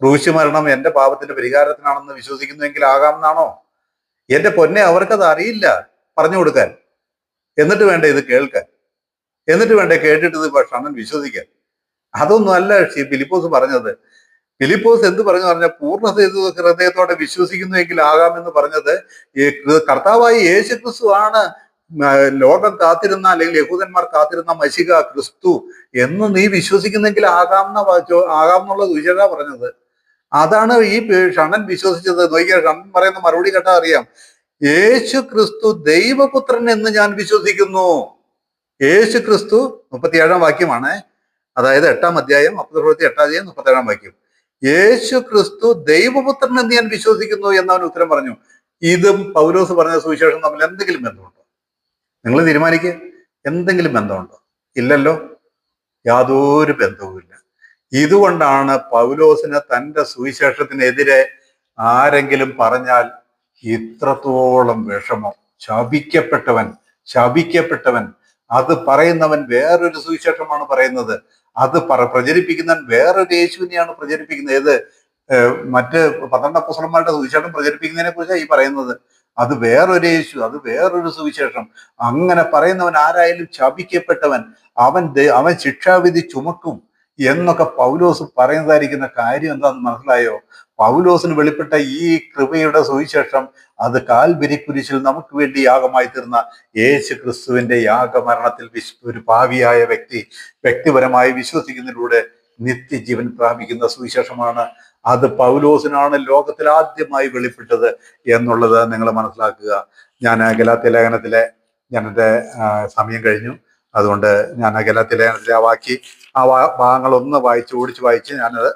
ക്രൂശ് മരണം എന്റെ പാപത്തിന്റെ പരിഹാരത്തിനാണെന്ന് വിശ്വസിക്കുന്നുവെങ്കിൽ ആകാമെന്നാണോ? എന്റെ പൊന്നെ, അവർക്കത് അറിയില്ല പറഞ്ഞു കൊടുക്കാൻ. എന്നിട്ട് വേണ്ട ഇത് കേൾക്കാൻ, എന്നിട്ട് വേണ്ട കേട്ടിട്ട് ഇത് ഷണ്ണൻ വിശ്വസിക്കാൻ. അതൊന്നും അല്ല ഫിലിപ്പോസ് പറഞ്ഞത്. ഫിലിപ്പോസ് എന്ത് പറഞ്ഞാൽ പൂർണ്ണ ഹൃദയത്തോടെ വിശ്വസിക്കുന്നുവെങ്കിൽ ആകാമെന്ന് പറഞ്ഞത് കർത്താവായി യേശു ക്രിസ്തു ആണ് ലോകം കാത്തിരുന്ന, അല്ലെങ്കിൽ യഹൂദന്മാർ കാത്തിരുന്ന മശിഹ ക്രിസ്തു എന്ന് നീ വിശ്വസിക്കുന്നെങ്കിൽ ആകാമെന്നുള്ള സുവിശേഷ പറഞ്ഞത്. അതാണ് ഈ ഷണ്ണൻ വിശ്വസിച്ചത്. നോക്കിയാൽ ഷണ്ണൻ പറയുന്ന മറുപടി കേട്ടാൽ അറിയാം. യേശു ക്രിസ്തു ദൈവപുത്രൻ എന്ന് ഞാൻ വിശ്വസിക്കുന്നു. യേശു ക്രിസ്തു 37-ാം വാക്യമാണ്. അതായത് 8-ാം അധ്യായം അപ്പോസ്തലപ്രവൃത്തി 8-ാം അധ്യായം 37-ാം വാക്യം. യേശു ക്രിസ്തു ദൈവപുത്രൻ എന്ന് ഞാൻ വിശ്വസിക്കുന്നു എന്നവൻ ഉത്തരം പറഞ്ഞു. ഇതും പൗലോസ് പറഞ്ഞ സുവിശേഷം തമ്മിൽ എന്തെങ്കിലും ബന്ധമുണ്ടോ? നിങ്ങൾ തീരുമാനിക്കുക. എന്തെങ്കിലും ബന്ധമുണ്ടോ? ഇല്ലല്ലോ, യാതൊരു ബന്ധവുമില്ല. ഇതുകൊണ്ടാണ് പൗലോസിന് തൻ്റെ സുവിശേഷത്തിനെതിരെ ആരെങ്കിലും പറഞ്ഞാൽ ഇത്രത്തോളം വിഷമം. ശപിക്കപ്പെട്ടവൻ. അത് പറയുന്നവൻ വേറൊരു സുവിശേഷമാണ് പറയുന്നത്. അത് പ്രചരിപ്പിക്കുന്നവൻ വേറൊരു യേശുവിനെയാണ് പ്രചരിപ്പിക്കുന്നത്. ഏത്? മറ്റ് 12 അപ്പോസ്തലന്മാരുടെ സുവിശേഷം പ്രചരിപ്പിക്കുന്നതിനെ കുറിച്ചാണ് ഈ പറയുന്നത്. അത് വേറൊരു യേശു, അത് വേറൊരു സുവിശേഷം. അങ്ങനെ പറയുന്നവൻ ആരായാലും ശപിക്കപ്പെട്ടവൻ, അവൻ ശിക്ഷാവിധി ചുമക്കും എന്നൊക്കെ പൗലോസ് പറയുന്നതായിരിക്കുന്ന കാര്യം എന്താണെന്ന് മനസ്സിലായോ? പൗലോസിന് വെളിപ്പെട്ട ഈ കൃപയുടെ സുവിശേഷം അത് കാൽവരി കുരിശിൽ നമുക്ക് വേണ്ടി യാഗമായി തീർന്ന യേശു ക്രിസ്തുവിന്റെ യാഗമരണത്തിൽ ഒരു പാപിയായ വ്യക്തിപരമായി വിശ്വസിക്കുന്നതിലൂടെ നിത്യജീവൻ പ്രാപിക്കുന്ന സുവിശേഷമാണ്. അത് പൗലോസിനാണ് ലോകത്തിൽ ആദ്യമായി വെളിപ്പെട്ടത് എന്നുള്ളത് നിങ്ങൾ മനസ്സിലാക്കുക. ഞാൻ ഗലാത്യ ലേഖനത്തിലെ, എൻ്റെ സമയം കഴിഞ്ഞു, അതുകൊണ്ട് ഞാൻ ആ ഗലാത്യ ലേഖനത്തിലെ ആ ഭാഗങ്ങൾ ഒന്ന് ഓടിച്ച് വായിച്ച് ഞാനത്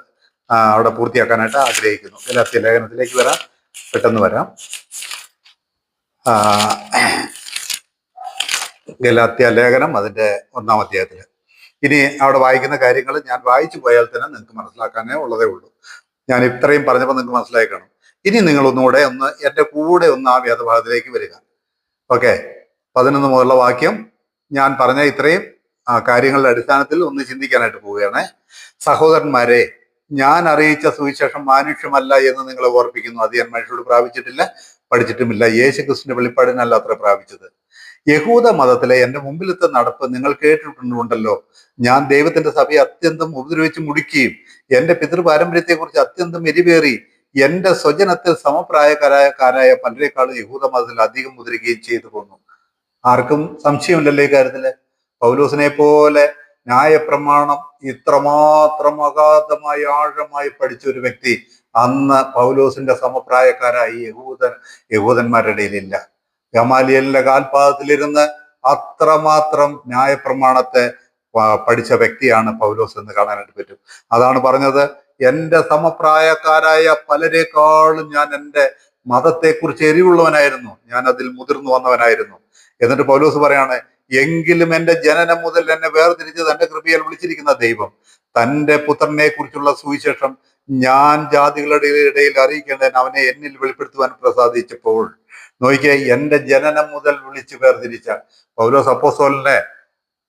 അവിടെ പൂർത്തിയാക്കാനായിട്ട് ആഗ്രഹിക്കുന്നു. ഗലാത്യ ലേഖനത്തിലേക്ക് വരാം, പെട്ടെന്ന് വരാം. ഗലാത്യ ലേഖനം അതിന്റെ 1-ാം അധ്യായത്തിൽ ഇനി അവിടെ വായിക്കുന്ന കാര്യങ്ങൾ ഞാൻ വായിച്ചു പോയാൽ തന്നെ നിങ്ങൾക്ക് മനസ്സിലാക്കാനേ ഉള്ളതേ ഉള്ളൂ. ഞാൻ ഇത്രയും പറഞ്ഞപ്പോൾ നിങ്ങൾക്ക് മനസ്സിലായി കാണും. ഇനി നിങ്ങൾ ഒന്നുകൂടെ എൻ്റെ കൂടെ ആ വേദഭാഗത്തിലേക്ക് വരിക. ഓക്കെ, 11 മുതലുള്ള വാക്യം ഞാൻ പറഞ്ഞ ഇത്രയും കാര്യങ്ങളുടെ അടിസ്ഥാനത്തിൽ ഒന്ന് ചിന്തിക്കാനായിട്ട് പോവുകയാണ്. സഹോദരന്മാരെ, ഞാൻ അറിയിച്ച സുവിശേഷം മാനുഷ്യമല്ല എന്ന് നിങ്ങളെ ഓർപ്പിക്കുന്നു. അത് ഞാൻ മനുഷ്യരോട് പ്രാപിച്ചിട്ടില്ല, പഠിച്ചിട്ടുമില്ല. യേശു ക്രിസ്തുവിന്റെ വെളിപ്പാടിനല്ല അത്ര പ്രാപിച്ചത്. യഹൂദ മതത്തിലെ എൻ്റെ മുമ്പിലത്തെ നടപ്പ് നിങ്ങൾ കേട്ടിട്ടുണ്ടല്ലോ. ഞാൻ ദൈവത്തിന്റെ സഭയെ അത്യന്തം ഉപദ്രവിച്ച് മുടിക്കുകയും എൻ്റെ പിതൃപാരമ്പര്യത്തെക്കുറിച്ച് അത്യന്തം എരിവേറി എൻ്റെ സ്വജനത്തിൽ സമപ്രായക്കാരായ പലരെക്കാളും യഹൂദ മതത്തിൽ അധികം മുദ്രിക്കുകയും ചെയ്തു പോന്നു. ആർക്കും സംശയമില്ലല്ലോ ഈ കാര്യത്തില്. പൗലോസിനെ പോലെ ന്യായപ്രമാണം ഇത്രമാത്രം അഗാധമായി ആഴമായി പഠിച്ച ഒരു വ്യക്തി അന്ന് പൗലോസിന്റെ സമപ്രായക്കാരായി യഹൂദന്മാരുടെ ഇടയിലില്ല. ഗമാലിയലിന്റെ കാൽപാദത്തിലിരുന്ന് അത്രമാത്രം ന്യായപ്രമാണത്തെ പഠിച്ച വ്യക്തിയാണ് പൗലോസ് എന്ന് കാണാനായിട്ട് പറ്റും. അതാണ് പറഞ്ഞത്, എൻ്റെ സമപ്രായക്കാരായ പലരെക്കാളും ഞാൻ എൻ്റെ മതത്തെക്കുറിച്ച് എരിവുള്ളവനായിരുന്നു, ഞാൻ അതിൽ മുതിർന്നു വന്നവനായിരുന്നു. എന്നിട്ട് പൗലോസ് പറയാണ്, എങ്കിലും എൻ്റെ ജനനം മുതൽ എന്നെ വേർതിരിച്ച് തന്റെ കൃപയാൽ വിളിച്ചിരിക്കുന്ന ദൈവം തൻ്റെ പുത്രനെ കുറിച്ചുള്ള സുവിശേഷം ഞാൻ ജാതികളുടെ ഇടയിൽ അറിയിക്കേണ്ടതിന് അവനെ എന്നിൽ വെളിപ്പെടുത്തുവാൻ പ്രസാദിച്ചപ്പോൾ. നോക്കിയേ, എൻ്റെ ജനനം മുതൽ വിളിച്ച് വേർതിരിച്ച പൗലോസ് അപ്പോസ്തലനെ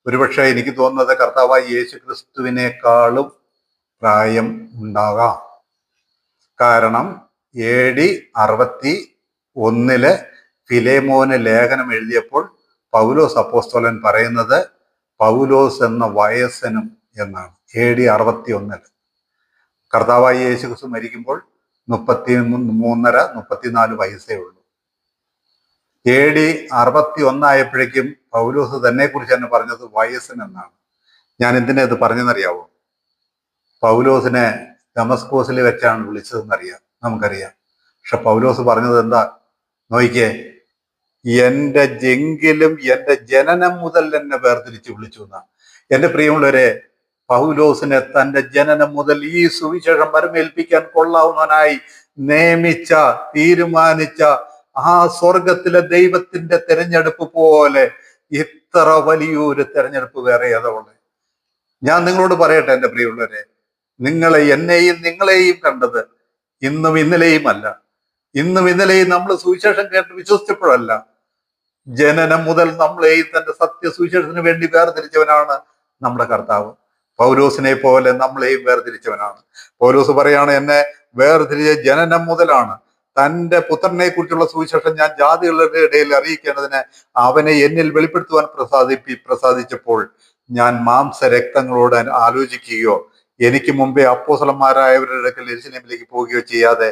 ഒരുപക്ഷെ എനിക്ക് തോന്നുന്നത് കർത്താവായ യേശു ക്രിസ്തുവിനേക്കാളും പ്രായം ഉണ്ടാകാം. കാരണം AD 61 ഫിലേമോന് ലേഖനം എഴുതിയപ്പോൾ പൗലോസ് അപ്പോസ്തലൻ പറയുന്നത് പൗലോസ് എന്ന വയസ്സനും എന്നാണ്. AD 61 കർത്താവായ യേശു ക്രിസ്തു മരിക്കുമ്പോൾ 33 34 വയസ്സേ ഉള്ളൂ. AD 61 ആയപ്പോഴേക്കും പൗലോസ് തന്നെ കുറിച്ച് തന്നെ പറഞ്ഞത് വയസ്സൻ എന്നാണ്. ഞാൻ എന്തിനാ ഇത് പറഞ്ഞെന്നറിയാവോ? പൗലോസിനെ ദമസ്കോസിൽ വെച്ചാണ് വിളിച്ചതെന്നറിയാം, നമുക്കറിയാം. പക്ഷെ പൗലോസ് പറഞ്ഞത് എന്താ നോക്കിക്കേ, എൻ്റെ ജനനം മുതൽ എന്നെ വേർതിരിച്ച് വിളിച്ചു എന്നാ. എൻ്റെ പ്രിയമുള്ളവരെ, പൗലോസിനെ തൻ്റെ ജനനം മുതൽ ഈ സുവിശേഷം പരമേൽപ്പിക്കാൻ കൊള്ളാവുന്നവനായി നിയമിച്ച, തീരുമാനിച്ച ആ സ്വർഗത്തിലെ ദൈവത്തിന്റെ തെരഞ്ഞെടുപ്പ് പോലെ ഇത്ര വലിയൊരു തെരഞ്ഞെടുപ്പ് വേറെ ഏതുള്ളത്? ഞാൻ നിങ്ങളോട് പറയട്ടെ എൻ്റെ പ്രിയമുള്ളവരെ, നിങ്ങളെയും കണ്ടത് ഇന്നും ഇന്നലെയും അല്ല. ഇന്നും ഇന്നലെയും നമ്മൾ സുവിശേഷം കേട്ട് വിശ്വസിച്ചപ്പോഴല്ല, ജനനം മുതൽ നമ്മളെയും തന്റെ സത്യ സുവിശേഷത്തിന് വേണ്ടി വേർതിരിച്ചവനാണ് നമ്മുടെ കർത്താവ്. പൗലോസിനെ പോലെ നമ്മളെയും വേർതിരിച്ചവനാണ്. പൗലോസ് പറയാണ്, എന്നെ വേർതിരിച്ച ജനനം മുതലാണ്. തൻ്റെ പുത്രനെ കുറിച്ചുള്ള സുവിശേഷം ഞാൻ ജാതികളുടെ ഇടയിൽ അറിയിക്കേണ്ടതിന് അവനെ എന്നിൽ വെളിപ്പെടുത്തുവാൻ പ്രസാദിച്ചപ്പോൾ ഞാൻ മാംസരക്തങ്ങളോട് ആലോചിക്കുകയോ എനിക്ക് മുമ്പേ അപ്പോസ്തലന്മാരായവരുടെ അടുക്കൽ യെരൂശലേമിലേക്ക് പോവുകയോ ചെയ്യാതെ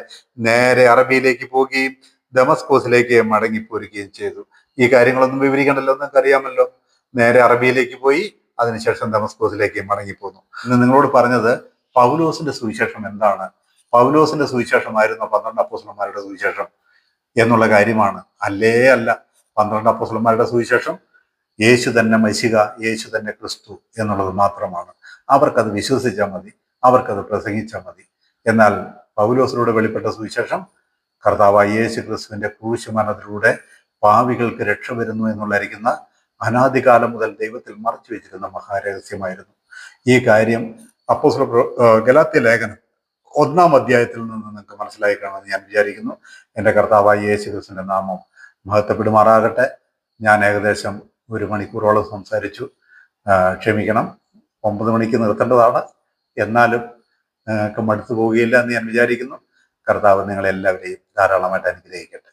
നേരെ അറബിയിലേക്ക് പോവുകയും ദമസ്കോസിലേക്ക് മടങ്ങിപ്പോരുകയും ചെയ്തു. ഈ കാര്യങ്ങളൊന്നും വിവരിക്കണ്ടല്ലോ, നിങ്ങൾക്ക് അറിയാമല്ലോ. നേരെ അറബിയിലേക്ക് പോയി, അതിനുശേഷം ദമസ്കോസിലേക്ക് മടങ്ങിപ്പോന്നു. ഇന്ന് നിങ്ങളോട് പറഞ്ഞത് പൗലോസിന്റെ സുവിശേഷം എന്താണ്, പൗലോസിന്റെ സുവിശേഷമായിരുന്നു 12 അപ്പോസ്തലന്മാരുടെ സുവിശേഷം എന്നുള്ള കാര്യമാണ്. അല്ല. 12 അപ്പോസ്തലന്മാരുടെ സുവിശേഷം യേശു തന്നെ മശിഹ, യേശു തന്നെ ക്രിസ്തു എന്നുള്ളത് മാത്രമാണ്. അവർക്കത് വിശ്വസിച്ചാൽ മതി, അവർക്കത് പ്രസംഗിച്ചാൽ മതി. എന്നാൽ പൗലോസിലൂടെ വെളിപ്പെട്ട സുവിശേഷം കർത്താവായ യേശു ക്രിസ്തുവിന്റെ ക്രൂശുമരണത്തിലൂടെ പാപികൾക്ക് രക്ഷ വരുന്നു എന്നുള്ളരിക്കുന്ന അനാദികാലം മുതൽ ദൈവത്തിൽ മറച്ചു വെച്ചിരുന്ന മഹാരഹസ്യമായിരുന്നു. ഈ കാര്യം ഗലാത്യ ലേഖനം 1-ാം അധ്യായത്തിൽ നിന്ന് നിങ്ങൾക്ക് മനസ്സിലായി കാണുമെന്ന് ഞാൻ വിചാരിക്കുന്നു. എൻ്റെ കർത്താവായ യേശു ക്രിസ്തുവിന്റെ നാമം മഹത്വപ്പെടുമാറാകട്ടെ. ഞാൻ ഏകദേശം 1 മണിക്കൂറോളം സംസാരിച്ചു, ക്ഷമിക്കണം. 9 മണിക്ക് നിർത്തേണ്ടതാണ്, എന്നാലും മടുത്തു പോവുകയില്ല എന്ന് ഞാൻ വിചാരിക്കുന്നു. കർത്താവ് നിങ്ങളെല്ലാവരെയും ധാരാളമായിട്ട് അനുഗ്രഹിക്കട്ടെ.